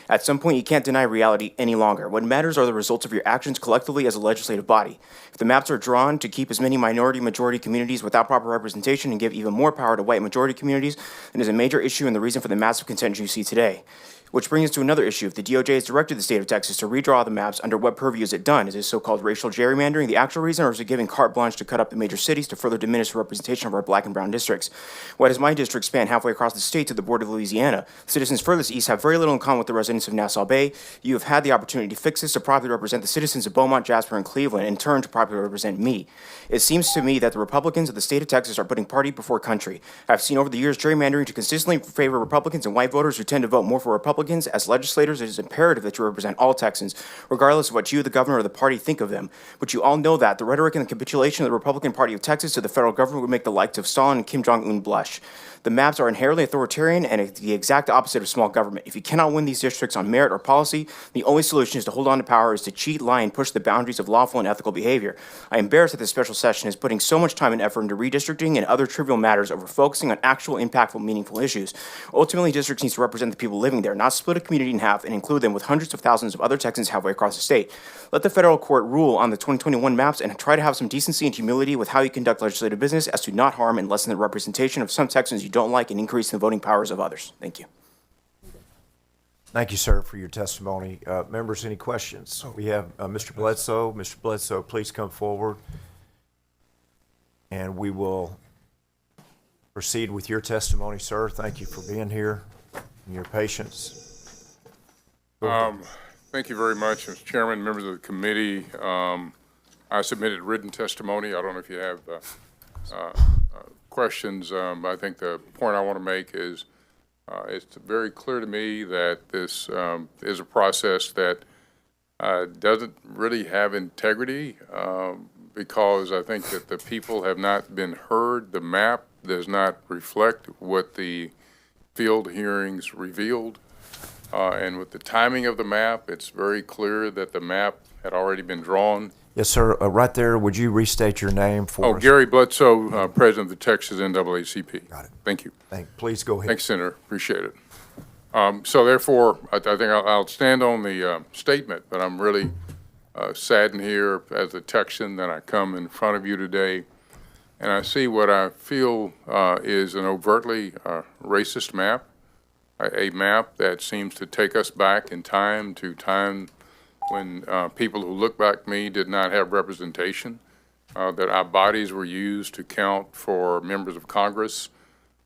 At some point, you can't deny reality any longer. What matters are the results of your actions collectively as a legislative body. If the maps are drawn to keep as many minority-majority communities without proper representation and give even more power to white-majority communities, then it is a major issue and the reason for the massive contention you see today. Which brings us to another issue. If the DOJ has directed the state of Texas to redraw the maps, under what purview is it done? Is this so-called racial gerrymandering the actual reason, or is it giving carte blanche to cut up the major cities to further diminish the representation of our black and brown districts? Why does my district span halfway across the state to the border of Louisiana? Citizens furthest east have very little in common with the residents of Nassau Bay. You have had the opportunity to fix this to properly represent the citizens of Beaumont, Jasper, and Cleveland, in turn to properly represent me. It seems to me that the Republicans of the state of Texas are putting party before country. I've seen over the years gerrymandering to consistently favor Republicans and white voters who tend to vote more for Republicans Republicans, as legislators, it is imperative that you represent all Texans, regardless of what you, the governor, or the party think of them. But you all know that the rhetoric and the capitulation of the Republican Party of Texas to the federal government would make the likes of Stalin and Kim Jong-un blush. The maps are inherently authoritarian and the exact opposite of small government. If you cannot win these districts on merit or policy, the only solution is to hold on to power, is to cheat, lie, and push the boundaries of lawful and ethical behavior. I am embarrassed that this special session is putting so much time and effort into redistricting and other trivial matters over focusing on actual, impactful, meaningful issues. Ultimately, districts need to represent the people living there, not split a community in half and include them with hundreds of thousands of other Texans halfway across the state. Let the federal court rule on the 2021 maps and try to have some decency and humility with how you conduct legislative business as to not harm and lessen the representation of some Texans you don't like and increase the voting powers of others. Thank you. Thank you, sir, for your testimony. Members, any questions? We have Mr. Bledsoe. Mr. Bledsoe, please come forward. And we will proceed with your testimony, sir. Thank you for being here and your patience. Thank you very much, Mr. Chairman, members of the committee. I submitted written testimony. I don't know if you have questions. I think the point I want to make is it's very clear to me that this is a process that doesn't really have integrity because I think that the people have not been heard. The map does not reflect what the field hearings revealed. And with the timing of the map, it's very clear that the map had already been drawn. Yes, sir. Right there, would you restate your name for us? Gary Bledsoe, President of the Texas NAACP. Got it. Thank you. Please go ahead. Thanks, Senator. Appreciate it. So therefore, I think I'll stand on the statement, but I'm really saddened here as a Texan that I come in front of you today, and I see what I feel is an overtly racist map, a map that seems to take us back in time to time when people who look like me did not have representation, that our bodies were used to count for members of Congress,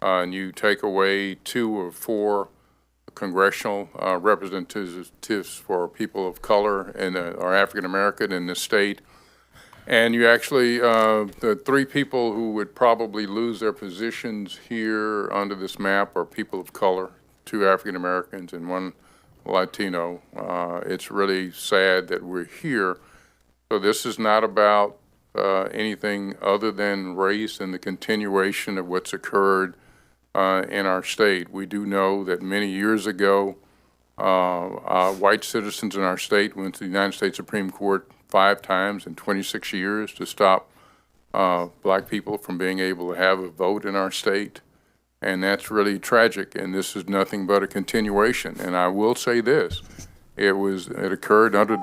and you take away 2 or 4 congressional representatives for people of color and or African American in this state, and you actually, the 3 people who would probably lose their positions here under this map are people of color, 2 African Americans and 1 Latino. It's really sad that we're here. So this is not about anything other than race and the continuation of what's occurred in our state. We do know that many years ago, white citizens in our state went to the United States Supreme Court 5 times in 26 years to stop black people from being able to have a vote in our state. And that's really tragic, and this is nothing but a continuation. And I will say this, it occurred under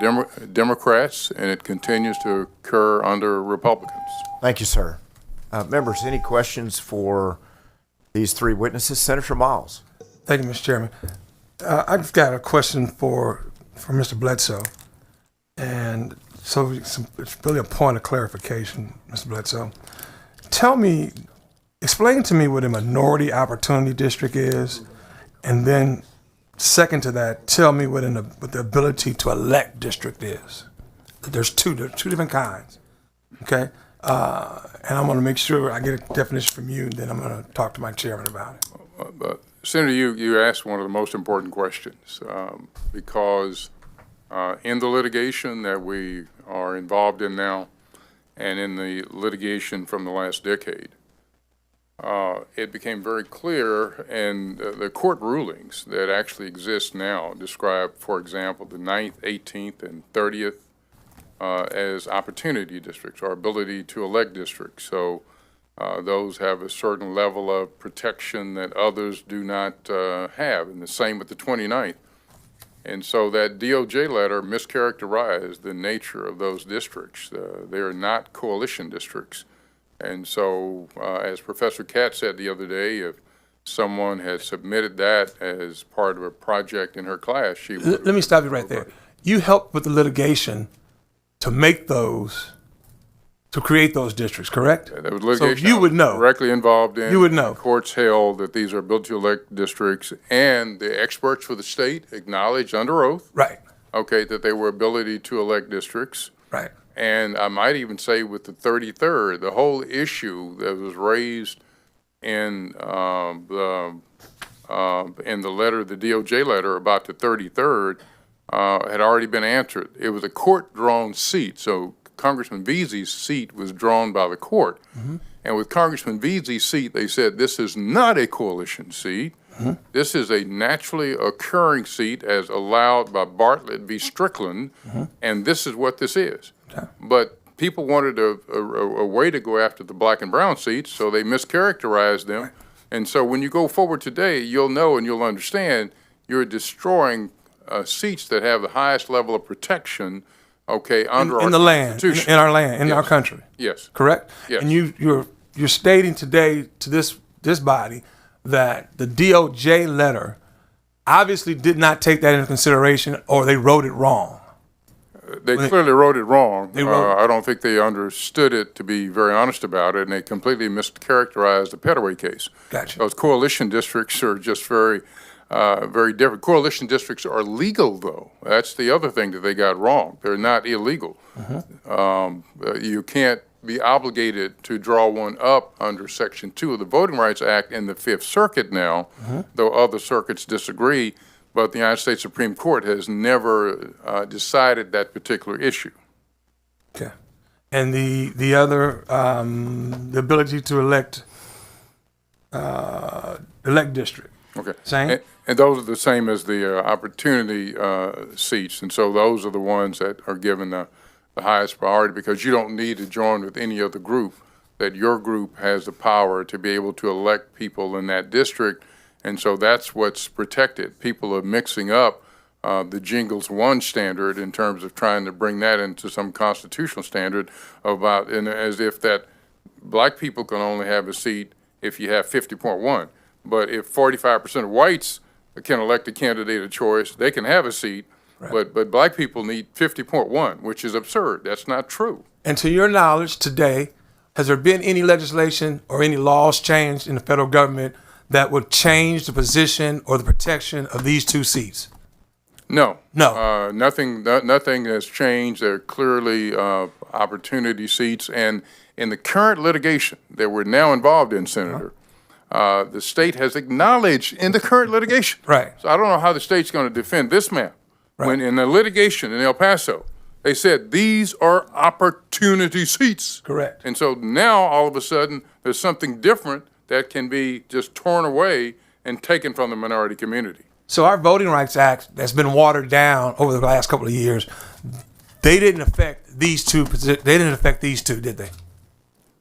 Democrats, and it continues to occur under Republicans. Thank you, sir. Members, any questions for these 3 witnesses? Senator Miles. Thank you, Mr. Chairman. I've got a question for Mr. Bledsoe, and so it's really a point of clarification, Mr. Bledsoe. Explain to me what a minority opportunity district is, and then second to that, tell me what the ability to elect district is. There's two different kinds, okay? And I'm going to make sure I get a definition from you, and then I'm going to talk to my chairman about it. Senator, you asked one of the most important questions because in the litigation that we are involved in now, and in the litigation from the last decade, it became very clear, and the court rulings that actually exist now describe, for example, the 9th, 18th, and 30th as opportunity districts, or ability to elect districts. So those have a certain level of protection that others do not have, and the same with the 29th. And so that DOJ letter mischaracterized the nature of those districts. They are not coalition districts. And so, as Professor Katz said the other day, if someone had submitted that as part of a project in her class, she would. Let me stop you right there. You helped with the litigation to make those, to create those districts, correct? There was litigation. So you would know. Directly involved in. You would know. Courts held that these are ability to elect districts, and the experts for the state acknowledged under oath. Right. Okay, that they were ability to elect districts. Right. And I might even say with the 33rd, the whole issue that was raised in the in the letter, the DOJ letter about the 33rd, had already been answered. It was a court-drawn seat, so Congressman Veasey's seat was drawn by the court. And with Congressman Veasey's seat, they said this is not a coalition seat. This is a naturally occurring seat as allowed by Bartlett v. Strickland, and this is what this is. But people wanted a way to go after the black and brown seats, so they mischaracterized them. And so when you go forward today, you'll know and you'll understand you're destroying seats that have the highest level of protection, okay, under in our the land, Constitution. in our land, in Yes. our country. Yes. Correct? Yes. And you're stating today to this body that the DOJ letter obviously did not take that into consideration, or they wrote it wrong. They clearly wrote it wrong. They wrote I don't think they understood it, to be very honest about it, and they completely mischaracterized the Petaway case. Gotcha. Those coalition districts are just very different. Coalition districts are legal, though. That's the other thing that they got wrong. They're not illegal. You can't be obligated to draw one up under Section 2 of the Voting Rights Act in the Fifth Circuit now, though other circuits disagree. But the United States Supreme Court has never decided that particular issue. Okay. And the other, the ability to elect district. Okay. Same? And those are the same as the opportunity seats. And so those are the ones that are given the highest priority, because you don't need to join with any other group, that your group has the power to be able to elect people in that district. And so that's what's protected. People are mixing up the Jingles 1 standard in terms of trying to bring that into some constitutional standard about, and as if that black people can only have a seat if you have 50.1. But if 45% of whites can elect a candidate of choice, they can have a seat. Right. But black people need 50.1, which is absurd. That's not true. And to your knowledge today, has there been any legislation or any laws changed in the federal government that would change the position or the protection of these two seats? No. No. Nothing has changed. They're clearly opportunity seats. And in the current litigation that we're now involved in, Senator, the state has acknowledged in the current litigation. Right. So I don't know how the state's going to defend this map. Right. When in the litigation in El Paso, they said these are opportunity seats. Correct. And so now all of a sudden there's something different that can be just torn away and taken from the minority community. So our Voting Rights Act that's been watered down over the last couple of years, they didn't affect these two. They didn't affect these two, did they?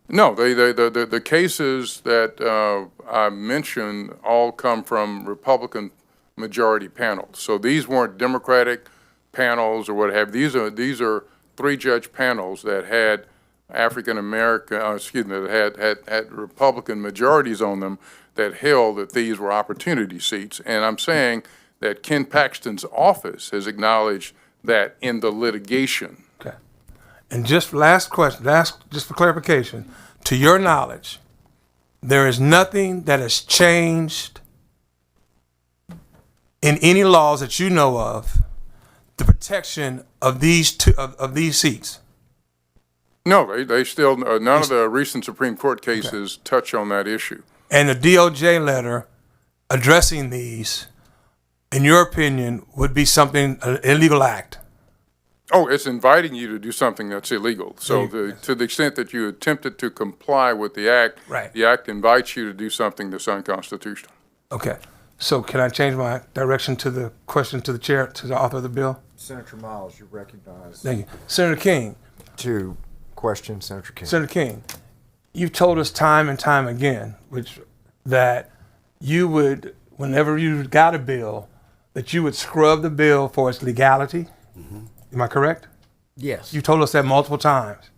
No, the cases that I mentioned all come from Republican majority panels. So these weren't Democratic panels or what have you. These are three-judge panels that had African American, that had Republican majorities on them that held that these were opportunity seats. And I'm saying that Ken Paxton's office has acknowledged that in the litigation. Okay. And just last question, just for clarification, to your knowledge, there is nothing that has changed in any laws that you know of, the protection of these two of these seats? No, they still, none of the recent Supreme Court cases touch on that issue. And the DOJ letter addressing these, in your opinion, would be something, an illegal act? Oh, it's inviting you to do something that's illegal. So to the extent that you attempted to comply with the act, right. The act invites you to do something that's unconstitutional. Okay. So can I change my direction to the question to the chair, to the author of the bill? Senator Miles, you're recognized. Thank you. Senator King. To question Senator King. Senator King, you've told us time and time again that you would, whenever you got a bill, that you would scrub the bill for its legality. Am I correct? Yes. You told us that multiple times,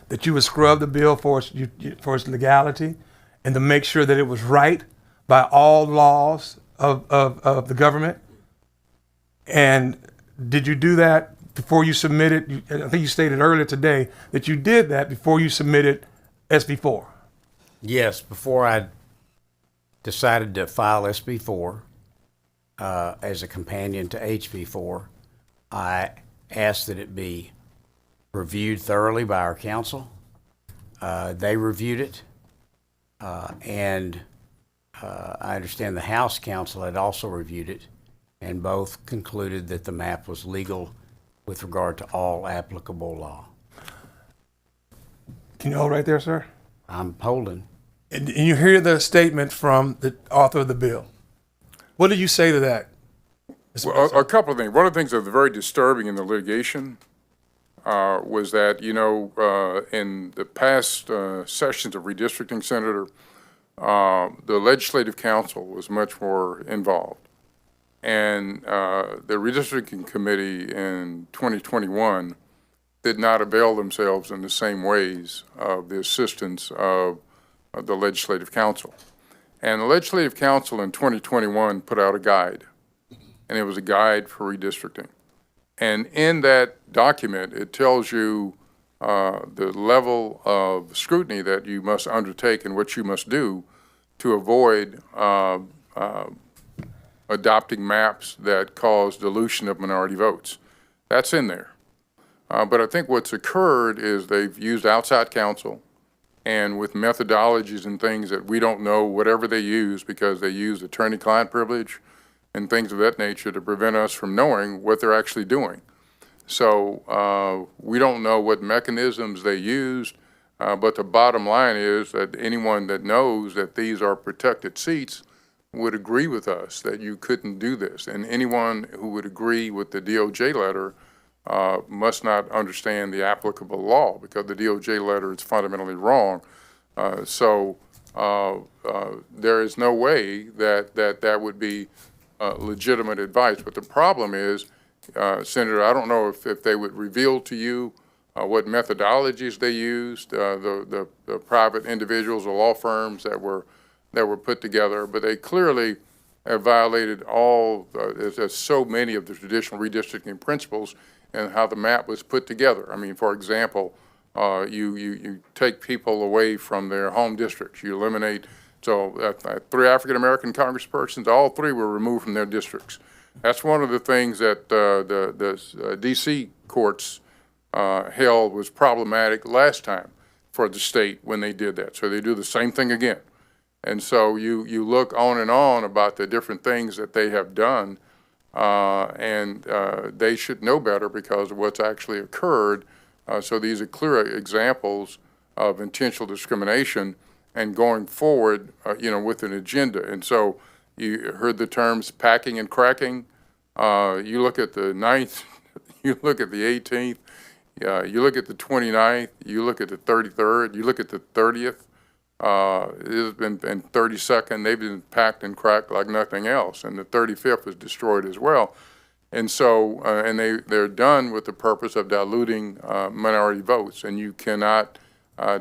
that you would scrub the bill for its legality and to make sure that it was right by all laws of the government. And did you do that before you submitted? I think you stated earlier today that you did that before you submitted SB4. Yes, before I decided to file SB4 as a companion to HB4, I asked that it be reviewed thoroughly by our counsel. They reviewed it, and I understand the House Counsel had also reviewed it, and both concluded that the map was legal with regard to all applicable law. Can you hold right there, sir? I'm holding. And you hear the statement from the author of the bill. What did you say to that? Well, a couple of things. One of the things that was very disturbing in the litigation was that, in the past sessions of redistricting, Senator, the Legislative Council was much more involved. And the Redistricting Committee in 2021 did not avail themselves in the same ways of the assistance of the Legislative Council. And the Legislative Council in 2021 put out a guide, and it was a guide for redistricting. And in that document, it tells you the level of scrutiny that you must undertake and what you must do to avoid adopting maps that cause dilution of minority votes. That's in there. But I think what's occurred is they've used outside counsel, and with methodologies and things that we don't know, whatever they use, because they use attorney-client privilege and things of that nature to prevent us from knowing what they're actually doing. So we don't know what mechanisms they used, but the bottom line is that anyone that knows that these are protected seats would agree with us that you couldn't do this. And anyone who would agree with the DOJ letter must not understand the applicable law, because the DOJ letter is fundamentally wrong. So there is no way that would be legitimate advice. But the problem is, Senator, I don't know if they would reveal to you what methodologies they used, the private individuals or law firms that were put together, but they clearly have violated all, there's so many of the traditional redistricting principles and how the map was put together. I mean, for example, you take people away from their home districts. You eliminate, so 3 African-American congresspersons, all 3 were removed from their districts. That's one of the things that the D.C. courts held was problematic last time for the state when they did that. So they do the same thing again. And so you look on and on about the different things that they have done, and they should know better because of what's actually occurred. So these are clear examples of intentional discrimination and going forward, with an agenda. And so you heard the terms packing and cracking. You look at the 9th, you look at the 18th, you look at the 29th, you look at the 33rd, you look at the 30th. It has been 32nd. They've been packed and cracked like nothing else, and the 35th was destroyed as well. And so, and they're done with the purpose of diluting minority votes, and you cannot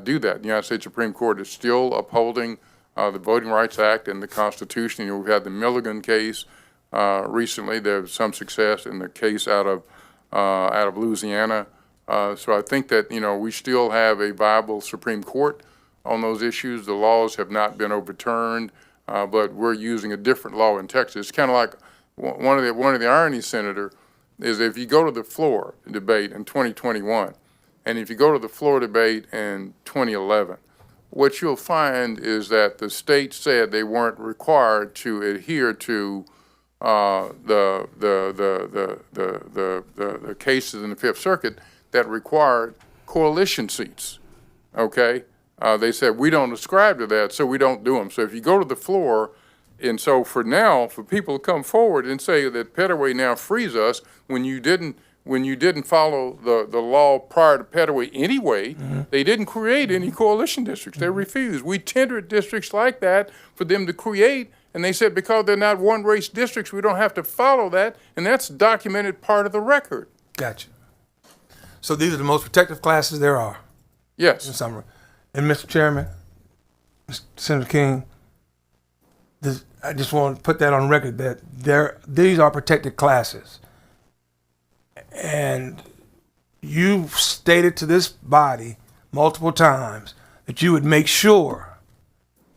do that. The United States Supreme Court is still upholding the Voting Rights Act and the Constitution. We've had the Milligan case recently. There's some success in the case out of Louisiana. So I think that we still have a viable Supreme Court on those issues. The laws have not been overturned, but we're using a different law in Texas. It's kind of like one of the ironies, Senator, is if you go to the floor debate in 2021, and if you go to the floor debate in 2011, what you'll find is that the state said they weren't required to adhere to the cases in the Fifth Circuit that required coalition seats. Okay. They said, we don't ascribe to that, so we don't do them. So if you go to the floor, and so for now, for people to come forward and say that Petaway now frees us when you didn't follow the law prior to Petaway anyway, they didn't create any coalition districts. They refused. We tendered districts like that for them to create, and they said because they're not one-race districts, we don't have to follow that, and that's documented part of the record. Gotcha. So these are the most protective classes there are? Yes. In summary. And Mr. Chairman, Mr. Senator King, I just want to put that on record that these are protected classes. And you stated to this body multiple times that you would make sure,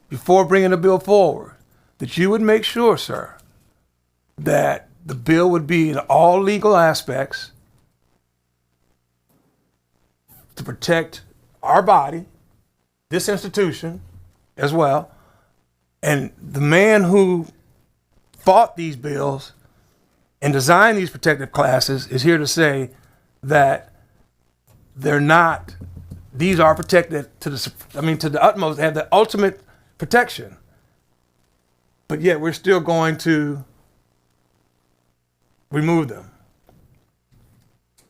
before bringing the bill forward, that you would make sure, sir, that the bill would be in all legal aspects to protect our body, this institution as well, And the man who fought these bills and designed these protective classes is here to say that they're not, these are protected to the utmost, they have the ultimate protection. But yet we're still going to remove them.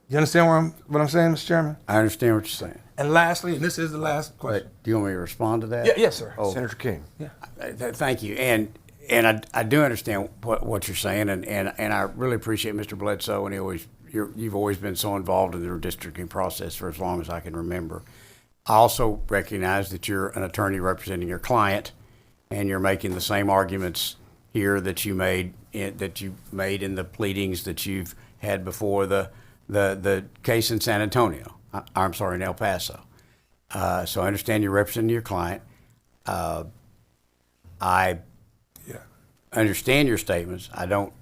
You understand what I'm saying, Mr. Chairman? I understand what you're saying. And lastly, and this is the last question. Do you want me to respond to that? Yeah, yes, sir. Oh, Senator King. Yeah. Thank you. And I do understand what you're saying, and I really appreciate Mr. Bledsoe, and you've always been so involved in the redistricting process for as long as I can remember. I also recognize that you're an attorney representing your client, and you're making the same arguments here that you made in the pleadings that you've had before the case in San Antonio. I'm sorry, in El Paso. So I understand you're representing your client. I understand your statements. I don't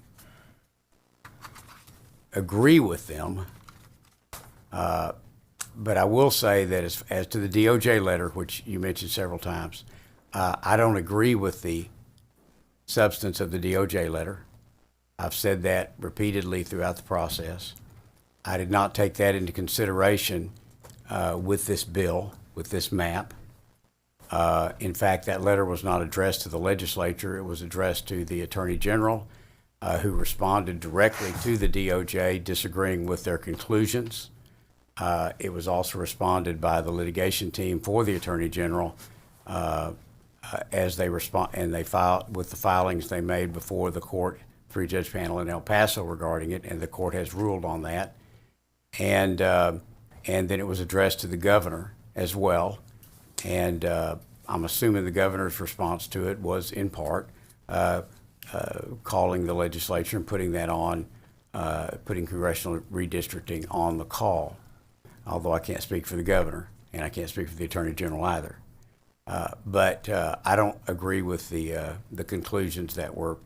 agree with them. But I will say that as to the DOJ letter, which you mentioned several times, I don't agree with the substance of the DOJ letter. I've said that repeatedly throughout the process. I did not take that into consideration with this bill, with this map. In fact, that letter was not addressed to the legislature. It was addressed to the Attorney General, who responded directly to the DOJ, disagreeing with their conclusions. It was also responded by the litigation team for the Attorney General as they respond, and they filed with the filings they made before the court, three-judge panel in El Paso regarding it, and the court has ruled on that. And then it was addressed to the governor as well. And I'm assuming the governor's response to it was in part calling the legislature and putting that on, putting congressional redistricting on the call. Although I can't speak for the governor, and I can't speak for the Attorney General either. But I don't agree with the conclusions that were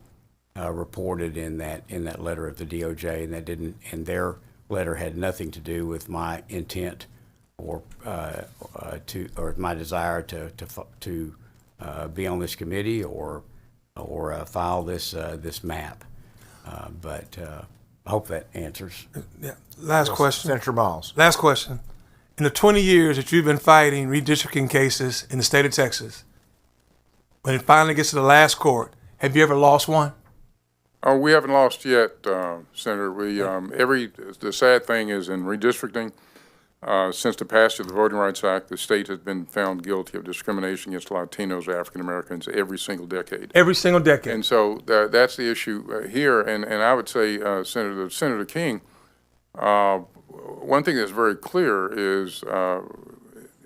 reported in that letter of the DOJ, and their letter had nothing to do with my intent or my desire to be on this committee or file this map. But I hope that answers. Yeah. Last question. Senator Miles. Last question. In the 20 years that you've been fighting redistricting cases in the state of Texas, when it finally gets to the last court, have you ever lost one? We haven't lost yet, Senator. The sad thing is in redistricting, since the passage of the Voting Rights Act, the state has been found guilty of discrimination against Latinos, African Americans every single decade. Every single decade. And so that's the issue here. And I would say, Senator King, one thing that's very clear is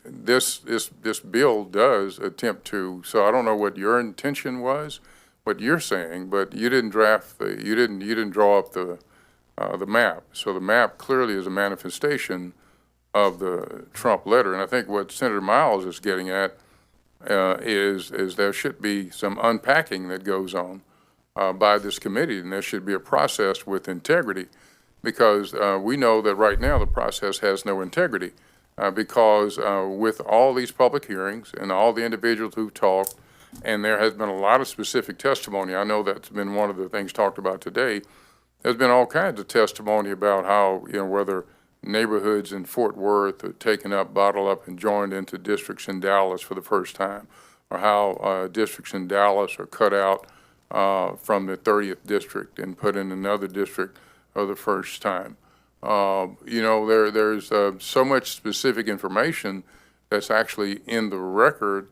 this bill does attempt to. So I don't know what your intention was, what you're saying, but you didn't you didn't draw up the map. So the map clearly is a manifestation of the Trump letter. And I think what Senator Miles is getting at is there should be some unpacking that goes on by this committee, and there should be a process with integrity, because we know that right now the process has no integrity because with all these public hearings and all the individuals who've talked, and there has been a lot of specific testimony. I know that's been one of the things talked about today. There's been all kinds of testimony about how, whether neighborhoods in Fort Worth are taken up, bottled up, and joined into districts in Dallas for the first time, or how districts in Dallas are cut out from the 30th district and put in another district for the first time. There's so much specific information that's actually in the record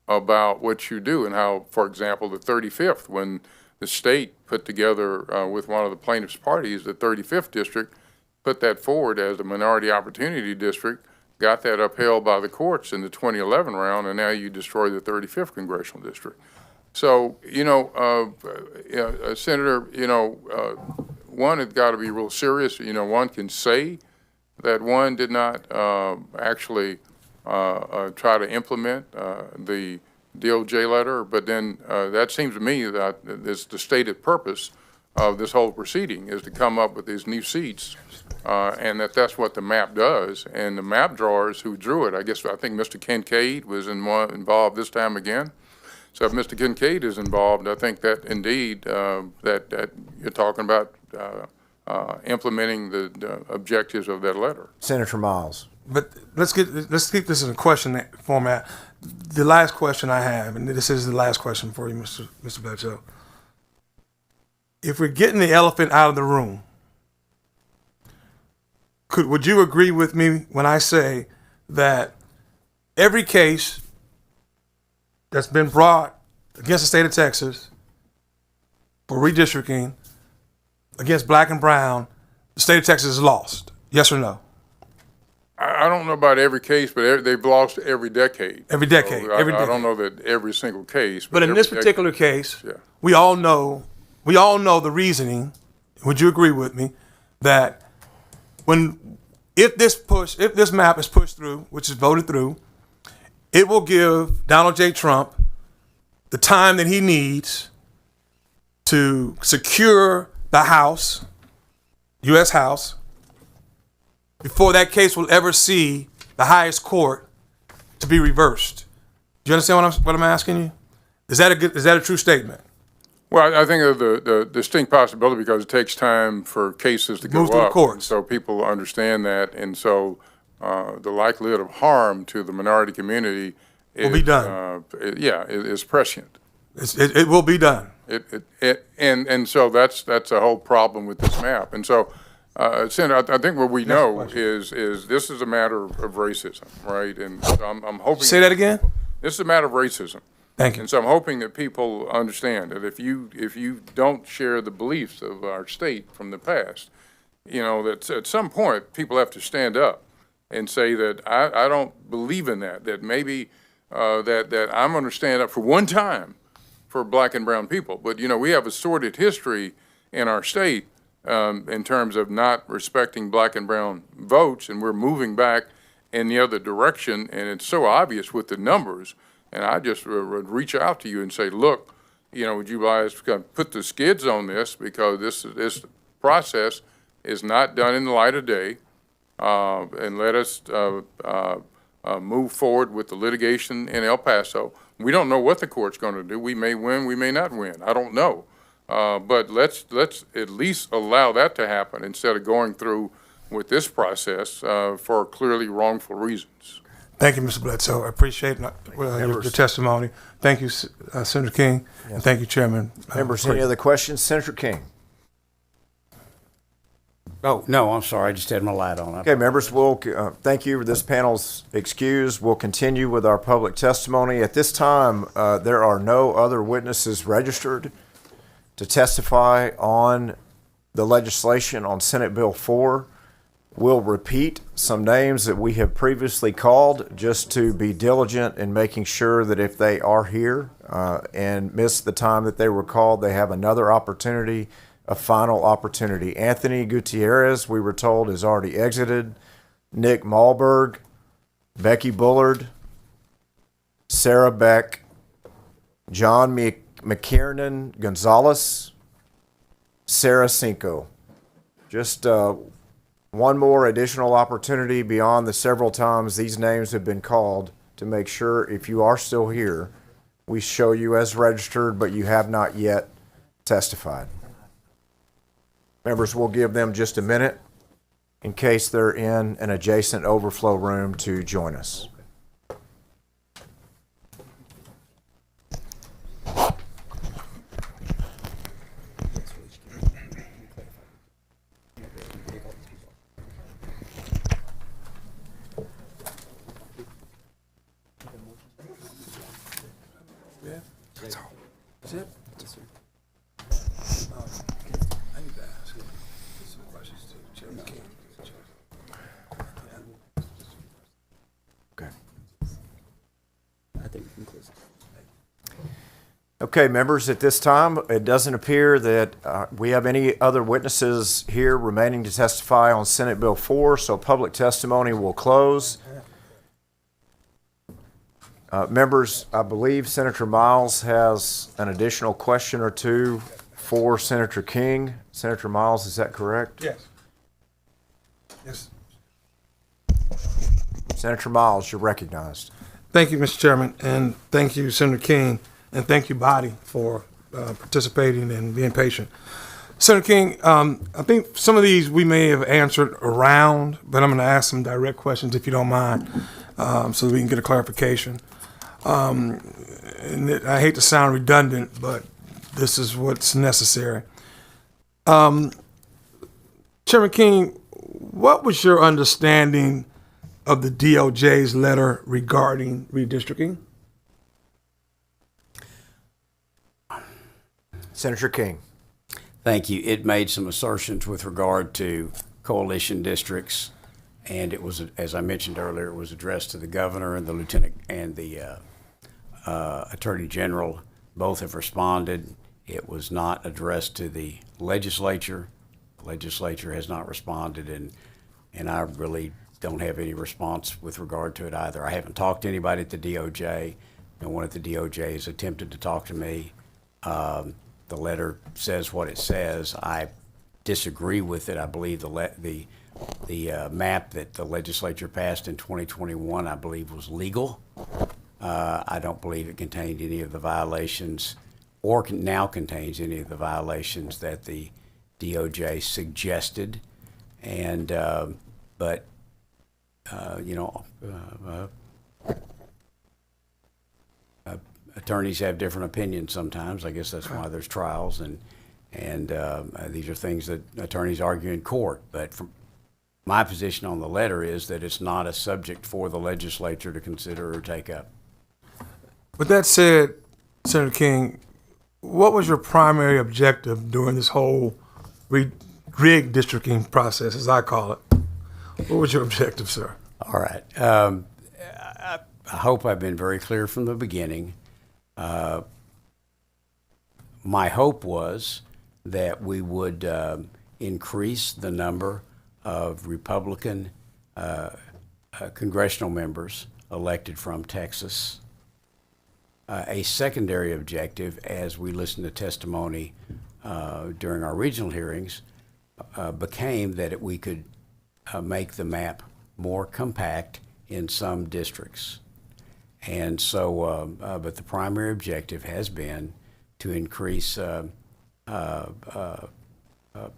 about what you do, and how, for example, the 35th, when the state put together with one of the plaintiffs' parties, the 35th district, put that forward as a minority opportunity district, got that upheld by the courts in the 2011 round, and now you destroy the 35th congressional district. So, Senator, one has got to be real serious. One can say that one did not actually try to implement the DOJ letter, but then that seems to me that it's the stated purpose of this whole proceeding is to come up with these new seats, and that's what the map does. And the map drawers who drew it, I think Mr. Kincaid was involved this time again. So if Mr. Kincaid is involved, I think that indeed, that you're talking about implementing the objectives of that letter. Senator Miles. But let's keep this in a question format. The last question I have, and this is the last question for you, Mr. Bledsoe. If we're getting the elephant out of the room, would you agree with me when I say that every case that's been brought against the state of Texas for redistricting against black and brown, the state of Texas has lost? Yes or no? I don't know about every case, but they've lost every decade. Every decade. So Every I decade. don't know that every single case. But in every this particular case, yeah. we all know the reasoning. Would you agree with me that if this map is pushed through, which is voted through, it will give Donald J. Trump the time that he needs to secure the House, U.S. House, before that case will ever see the highest court to be reversed. Do you understand what I'm asking you? Is that a true statement? Well, I think of the distinct possibility because it takes time for cases to go Move through the up. courts. And so people understand that, and so the likelihood of harm to the minority community Will be done. Is prescient. It will be done. And so that's a whole problem with this map. And so, Senator, I think what we know is this is a matter of racism, right? And so I'm hoping. Say that again? This is a matter of racism. Thank you. And so I'm hoping that people understand that if you don't share the beliefs of our state from the past, that at some point people have to stand up and say that I don't believe in that maybe that I'm going to stand up for one time for black and brown people. But, we have a sordid history in our state in terms of not respecting black and brown votes, and we're moving back in the other direction, and it's so obvious with the numbers. And I just would reach out to you and say, look, would you guys put the skids on this, because this process is not done in the light of day, and let us move forward with the litigation in El Paso. We don't know what the court's going to do. We may win, we may not win. I don't know. But let's at least allow that to happen instead of going through with this process for clearly wrongful reasons. Thank you, Mr. Bledsoe. I appreciate your testimony. Thank you, Senator King, and thank you, Chairman. Members, any other questions? Senator King. Oh, no, I'm sorry. I just had my light on. Okay, members, we'll thank you. This panel's excused. We'll continue with our public testimony. At this time, there are no other witnesses registered to testify on the legislation on Senate Bill 4. We'll repeat some names that we have previously called just to be diligent in making sure that if they are here and miss the time that they were called, they have another opportunity, a final opportunity. Anthony Gutierrez, we were told, is already exited. Nick Malberg, Becky Bullard, Sarah Beck, John McKiernan Gonzalez, Sarah Cinco. Just one more additional opportunity beyond the several times these names have been called to make sure if you are still here, we show you as registered, but you have not yet testified. Members, we'll give them just a minute in case they're in an adjacent overflow room to join us. That's it? I need to ask you some questions to Chairman King. Okay. I think we can close it. Okay, members, at this time, it doesn't appear that we have any other witnesses here remaining to testify on Senate Bill 4, so public testimony will close. Members, I believe Senator Miles has an additional question or two for Senator King. Senator Miles, is that correct? Yes. Yes. Senator Miles, you're recognized. Thank you, Mr. Chairman, and thank you, Senator King and thank you, body, for participating and being patient. Senator King, I think some of these we may have answered around, but I'm going to ask some direct questions if you don't mind, so that we can get a clarification. And I hate to sound redundant, but this is what's necessary. Chairman King, what was your understanding of the DOJ's letter regarding redistricting? Senator King. Thank you. It made some assertions with regard to coalition districts, and it was, as I mentioned earlier, it was addressed to the governor and the lieutenant and the attorney general. Both have responded. It was not addressed to the legislature. The legislature has not responded, and I really don't have any response with regard to it either. I haven't talked to anybody at the DOJ. No one at the DOJ has attempted to talk to me. The letter says what it says. I disagree with it. I believe the map that the legislature passed in 2021, I believe, was legal. I don't believe it contained any of the violations, or now contains any of the violations that the DOJ suggested. And but you know. Attorneys have different opinions sometimes. I guess that's why there's trials, and these are things that attorneys argue in court. But from my position on the letter is that it's not a subject for the legislature to consider or take up. With that said, Senator King, what was your primary objective during this whole redistricting process, as I call it? What was your objective, sir? All right. I hope I've been very clear from the beginning. My hope was that we would increase the number of Republican congressional members elected from Texas. A secondary objective, as we listened to testimony during our regional hearings, became that we could make the map more compact in some districts. And so, but the primary objective has been to increase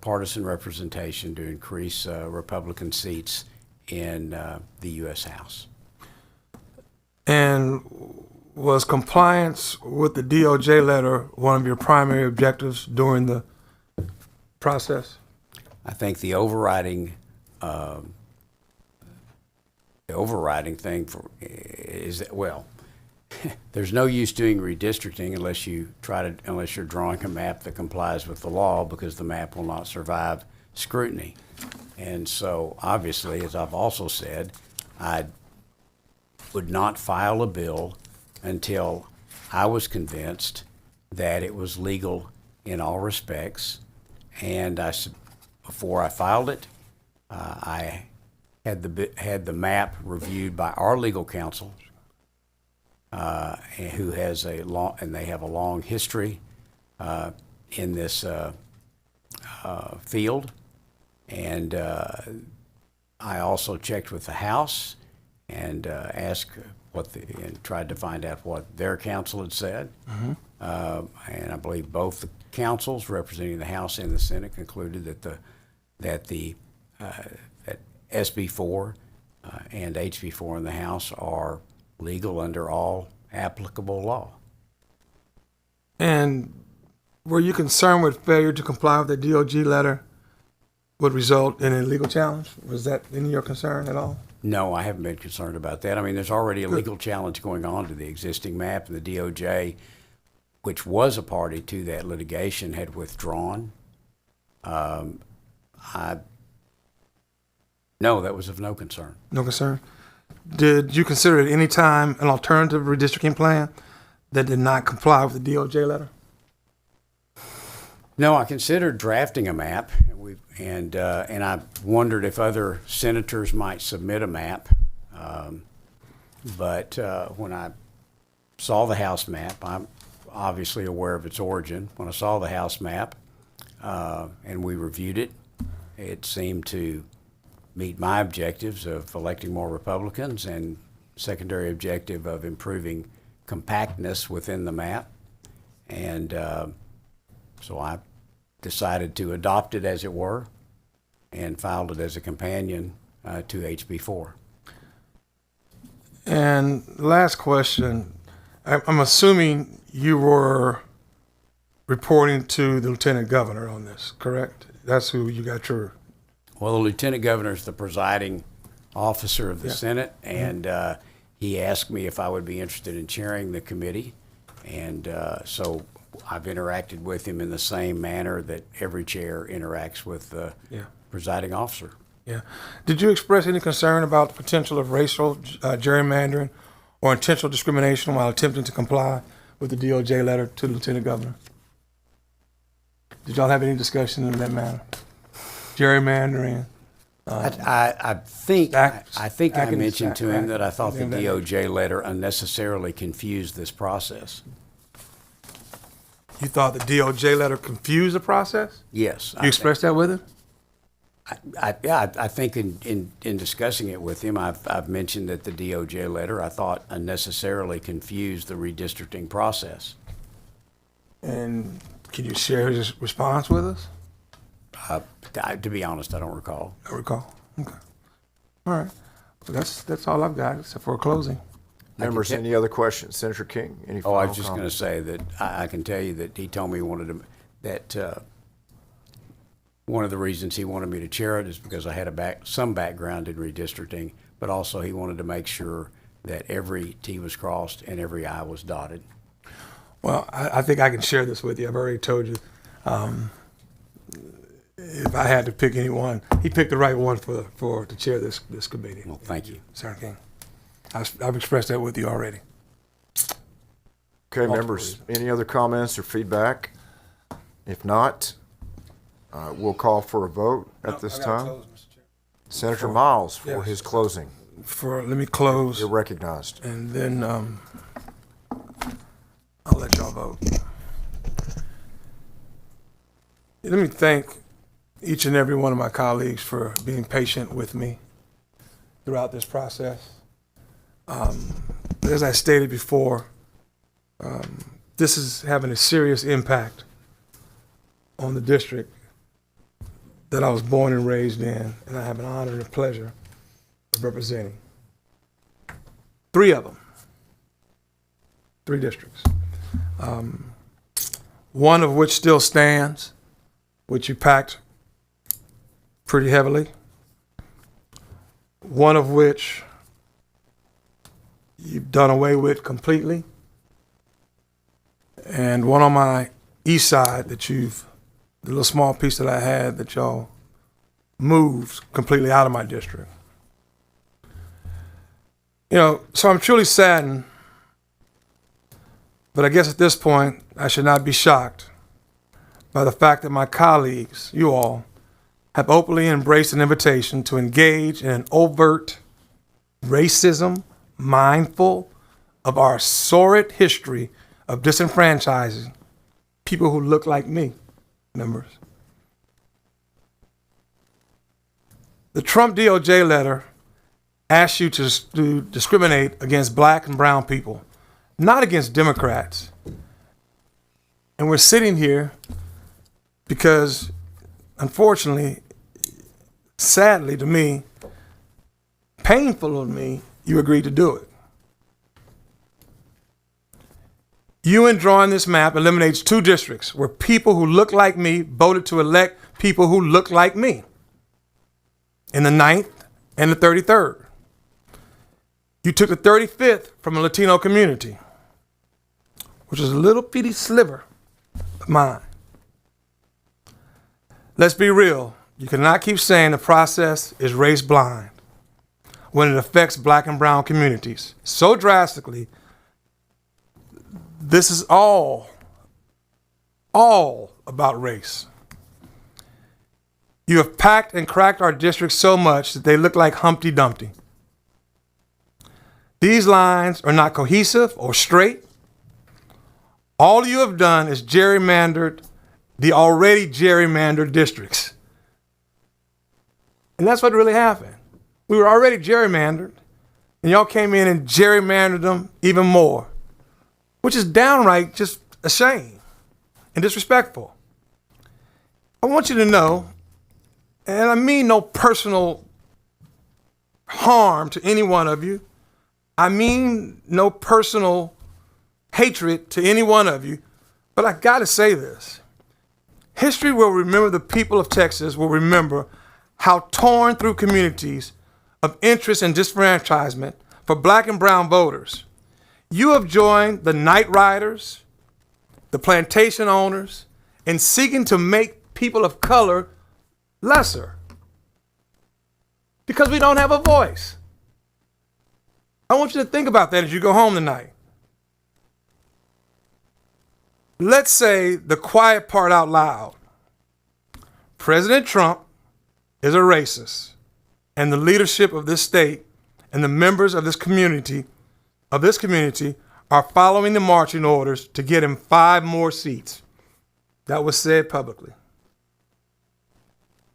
partisan representation, to increase Republican seats in the U.S. House. And was compliance with the DOJ letter one of your primary objectives during the process? I think the overriding thing is that, well, there's no use doing redistricting unless you're drawing a map that complies with the law, because the map will not survive scrutiny. And so, obviously, as I've also said, I would not file a bill until I was convinced that it was legal in all respects. And before I filed it, I had the map reviewed by our legal counsel, who has they have a long history in this field. And I also checked with the House and asked and tried to find out what their counsel had said. Mm-hmm. And I believe both the councils representing the House and the Senate concluded that SB4 and HB4 in the House are legal under all applicable law. And were you concerned with failure to comply with the DOJ letter would result in a legal challenge? Was that any of your concern at all? No, I haven't been concerned about that. I mean, there's already a legal challenge going on to the existing map, and the DOJ, which was a party to that litigation, had withdrawn. No, that was of no concern. No concern. Did you consider at any time an alternative redistricting plan that did not comply with the DOJ letter? No, I considered drafting a map, and I wondered if other senators might submit a map. But when I saw the House map, I'm obviously aware of its origin. When I saw the House map and we reviewed it, it seemed to meet my objectives of electing more Republicans and secondary objective of improving compactness within the map. And so I decided to adopt it, as it were, and filed it as a companion to HB4. And last question, I'm assuming you were reporting to the lieutenant governor on this, correct? That's who you got your... Well, the lieutenant governor is the presiding officer of the Yeah. Senate, and he asked me if I would be interested in chairing the committee. And so I've interacted with him in the same manner that every chair interacts with the presiding officer. Yeah. Did you express any concern about the potential of racial gerrymandering or intentional discrimination while attempting to comply with the DOJ letter to the lieutenant governor? Did y'all have any discussion in that matter? Gerrymandering? I think I mentioned to him that I thought the Yeah, that- DOJ letter unnecessarily confused this process. You thought the DOJ letter confused the process? Yes. You expressed that with him? I think in discussing it with him, I've mentioned that the DOJ letter, I thought, unnecessarily confused the redistricting process. And can you share his response with us? To be honest, I don't recall. I recall. Okay. All right. Well, that's all I've got except for a closing. Members, any other questions? Senator King, any final Oh, I was just going to comments? say that I can tell you that he told me he wanted to, that one of the reasons he wanted me to chair it is because I had some background in redistricting, but also he wanted to make sure that every T was crossed and every I was dotted. Well, I think I can share this with you. I've already told you. If I had to pick anyone, he picked the right one for to chair this committee. Well, thank you. Senator King. I've expressed that with you already. Okay, members, any other comments or feedback? If not, we'll call for a vote at this time. Senator Miles for his closing. Let me close. You're recognized. And then I'll let y'all vote. Let me thank each and every one of my colleagues for being patient with me throughout this process. As I stated before, this is having a serious impact on the district that I was born and raised in, and I have an honor and a pleasure of representing. 3 of them, 3 districts. One of which still stands, which you packed pretty heavily. One of which you've done away with completely. And one on my east side that the little small piece that I had that y'all moved completely out of my district. You know, so I'm truly saddened, but I guess at this point, I should not be shocked by the fact that my colleagues, you all, have openly embraced an invitation to engage in an overt racism, mindful of our sordid history of disenfranchising people who look like me, members. The Trump DOJ letter asks you to discriminate against black and brown people, not against Democrats. And we're sitting here because, unfortunately, sadly to me, painful to me, you agreed to do it. You, in drawing this map, eliminates 2 districts where people who look like me voted to elect people who look like me in the 9th and the 33rd. You took the 35th from a Latino community, which is a little bitty sliver of mine. Let's be real. You cannot keep saying the process is race blind when it affects black and brown communities so drastically. This is all about race. You have packed and cracked our districts so much that they look like Humpty Dumpty. These lines are not cohesive or straight. All you have done is gerrymandered the already gerrymandered districts. And that's what really happened. We were already gerrymandered, and y'all came in and gerrymandered them even more, which is downright just a shame. and disrespectful. I want you to know, and I mean no personal harm to any one of you. I mean no personal hatred to any one of you, but I gotta say this. History will remember, the people of Texas will remember how torn through communities of interest and disfranchisement for black and brown voters. You have joined the night riders, the plantation owners, in seeking to make people of color lesser because we don't have a voice. I want you to think about that as you go home tonight. Let's say the quiet part out loud. President Trump is a racist, and the leadership of this state and the members of this community are following the marching orders to get him 5 more seats. That was said publicly.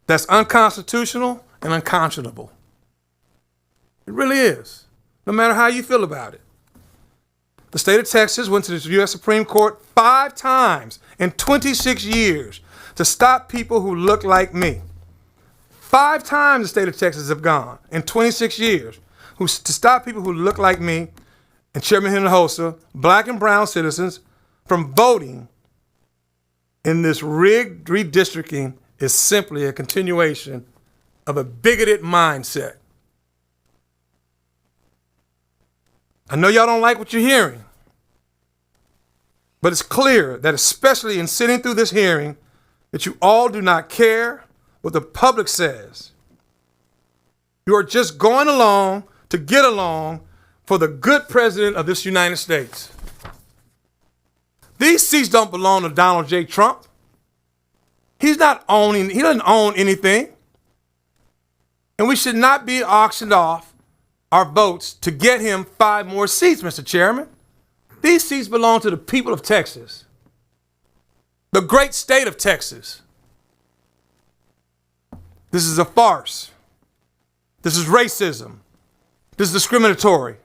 That's unconstitutional and unconscionable. It really is, no matter how you feel about it. The state of Texas went to the U.S. Supreme Court 5 times in 26 years to stop people who look like me. 5 times the state of Texas have gone in 26 years to stop people who look like me and Chairman Hinojosa, black and brown citizens, from voting in this rigged redistricting is simply a continuation of a bigoted mindset. I know y'all don't like what you're hearing, but it's clear that, especially in sitting through this hearing, that you all do not care what the public says. You are just going along to get along for the good president of this United States. These seats don't belong to Donald J. Trump. He doesn't own anything. And we should not be auctioned off our votes to get him 5 more seats, Mr. Chairman. These seats belong to the people of Texas, the great state of Texas. This is a farce. This is racism. This is discriminatory.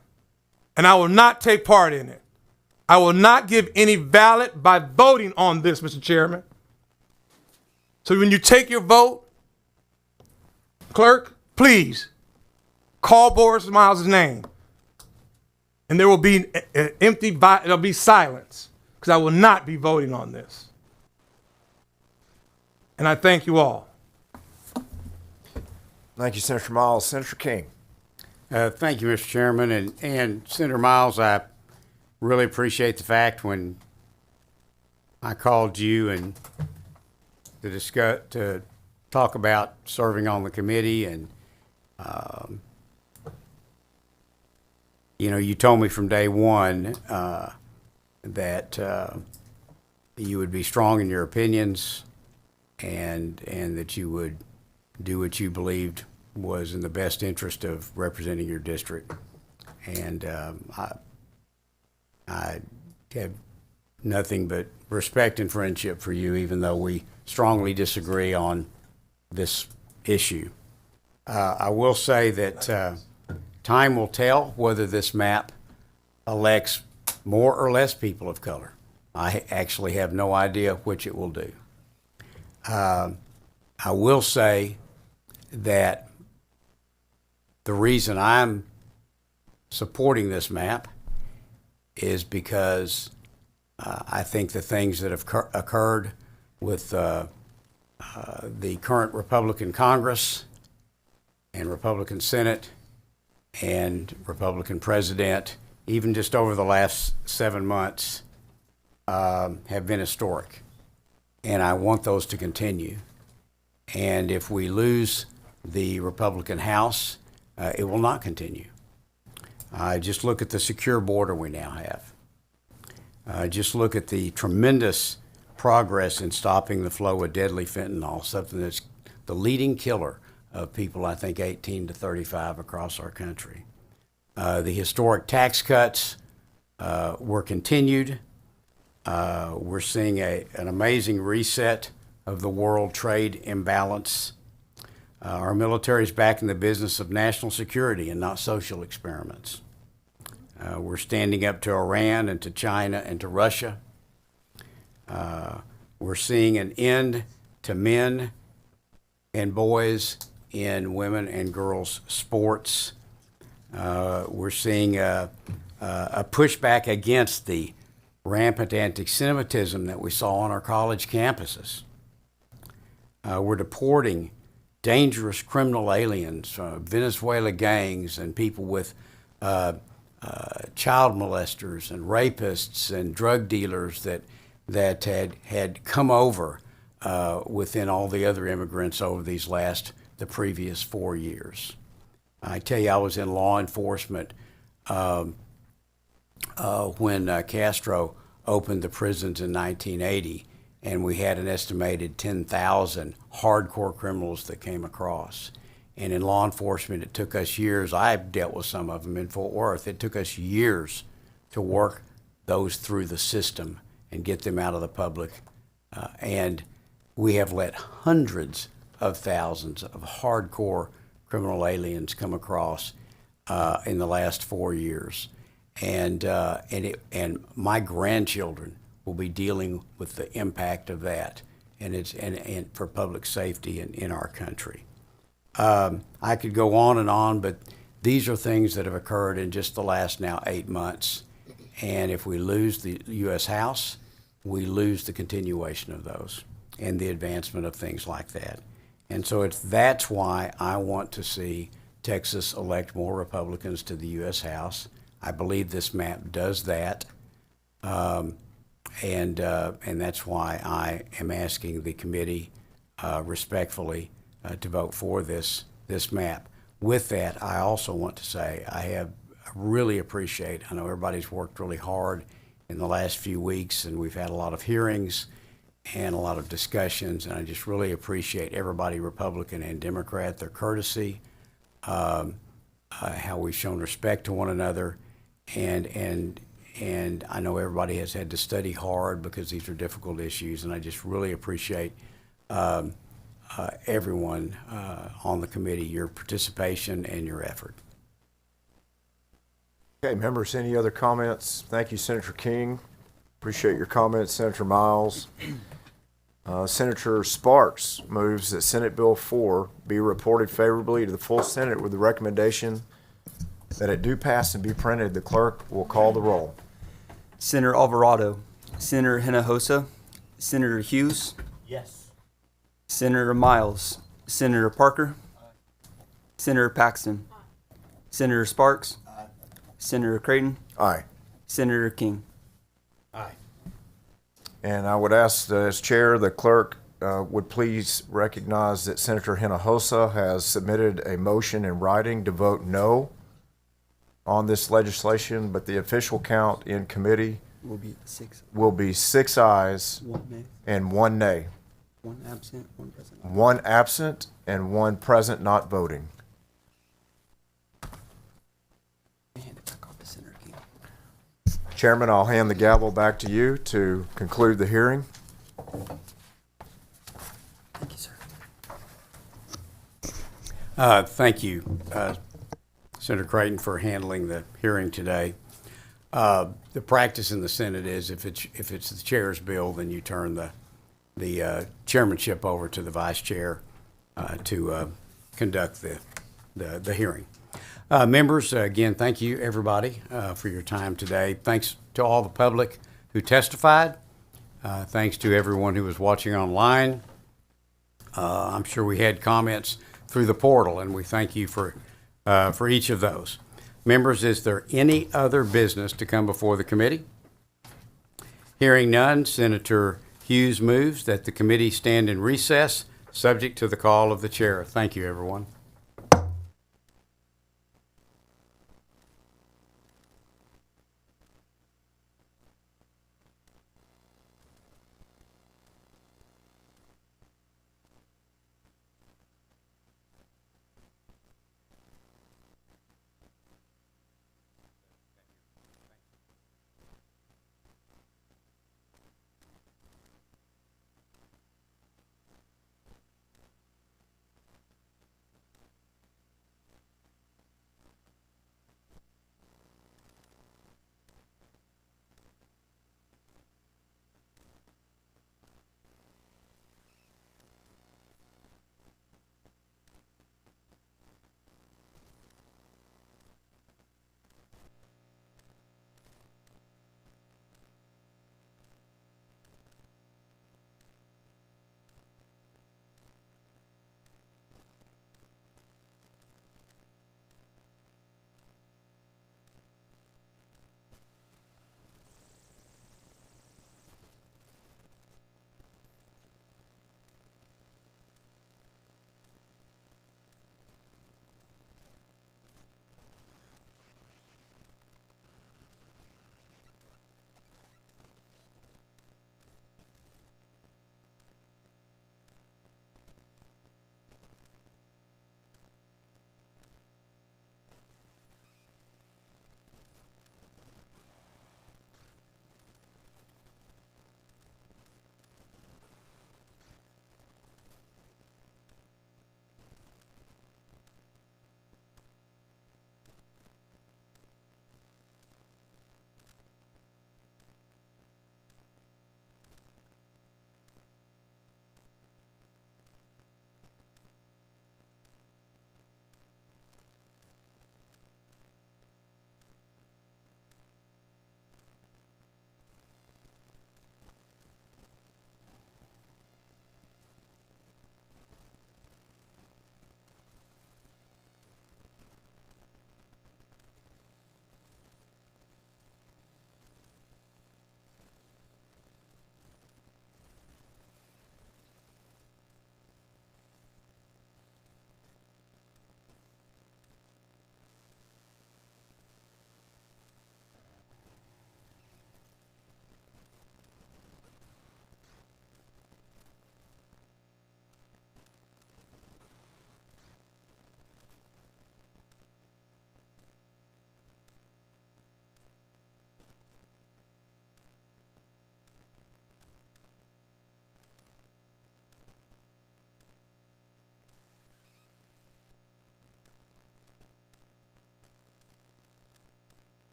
And I will not take part in it. I will not give any ballot by voting on this, Mr. Chairman. So when you take your vote, clerk, please call Boris Miles' name. And there will be an there'll be silence, because I will not be voting on this. And I thank you all. Thank you, Senator Miles. Senator King. Thank you, Mr. Chairman. And Senator Miles, I really appreciate the fact when I called you and to talk about serving on the committee, and you told me from day one that you would be strong in your opinions and that you would do what you believed was in the best interest of representing your district. And I have nothing but respect and friendship for you, even though we strongly disagree on this issue. I will say that time will tell whether this map elects more or less people of color. I actually have no idea which it will do. I will say that the reason I'm supporting this map is because I think the things that have occurred with the current Republican Congress and Republican Senate and Republican President, even just over the last 7 months, have been historic. And I want those to continue. And if we lose the Republican House, it will not continue. Just look at the secure border we now have. Just look at the tremendous progress in stopping the flow of deadly fentanyl, something that's the leading killer of people, I think, 18 to 35 across our country. The historic tax cuts were continued. We're seeing an amazing reset of the world trade imbalance. Our military is back in the business of national security and not social experiments. We're standing up to Iran and to China and to Russia. We're seeing an end to men and boys in women and girls sports. We're seeing a pushback against the rampant anti-Semitism that we saw on our college campuses. We're deporting dangerous criminal aliens, Venezuela gangs, and people with child molesters and rapists and drug dealers that had come over within all the other immigrants over the previous 4 years. I tell you, I was in law enforcement when Castro opened the prisons in 1980, and we had an estimated 10,000 hardcore criminals that came across. And in law enforcement, it took us years. I've dealt with some of them in Fort Worth. It took us years to work those through the system and get them out of the public. And we have let hundreds of thousands of hardcore criminal aliens come across in the last 4 years. And my grandchildren will be dealing with the impact of that, and for public safety in our country. I could go on, but these are things that have occurred in just the last now 8 months. And if we lose the U.S. House, we lose the continuation of those and the advancement of things like that. And so that's why I want to see Texas elect more Republicans to the U.S. House. I believe this map does that. And that's why I am asking the committee respectfully to vote for this map. With that, I also want to say I really appreciate, I know everybody's worked really hard in the last few weeks, and we've had a lot of hearings and a lot of discussions, and I just really appreciate everybody, Republican and Democrat, their courtesy, how we've shown respect to one another, and I know everybody has had to study hard because these are difficult issues, and I just really appreciate everyone on the committee, your participation and your effort. Okay, members, any other comments? Thank you, Senator King. Appreciate your comments, Senator Miles. Senator Sparks moves that Senate Bill 4 be reported favorably to the full Senate with the recommendation that it do pass and be printed. The clerk will call the roll. Senator Alvarado, Senator Hinojosa, Senator Hughes. Yes. Senator Miles, Senator Parker, Senator Paxton, Senator Sparks, Senator Creighton. Aye. Senator King. Aye. And I would ask, as chair, the clerk would please recognize that Senator Hinojosa has submitted a motion in writing to vote no on this legislation, but the official count in committee Will be 6 ayes and 1 nay. 1 absent, 1 present. 1 absent and 1 present not voting. Hand it back off to Senator King. Chairman, I'll hand the gavel back to you to conclude the hearing. Thank you, sir. Thank you, Senator Creighton, for handling the hearing today. The practice in the Senate is if it's the chair's bill, then you turn the chairmanship over to the vice chair to conduct the hearing. Members, again, thank you, everybody, for your time today. Thanks to all the public who testified. Thanks to everyone who was watching online. I'm sure we had comments through the portal, and we thank you for each of those. Members, is there any other business to come before the committee? Hearing none, Senator Hughes moves that the committee stand in recess, subject to the call of the chair. Thank you, everyone.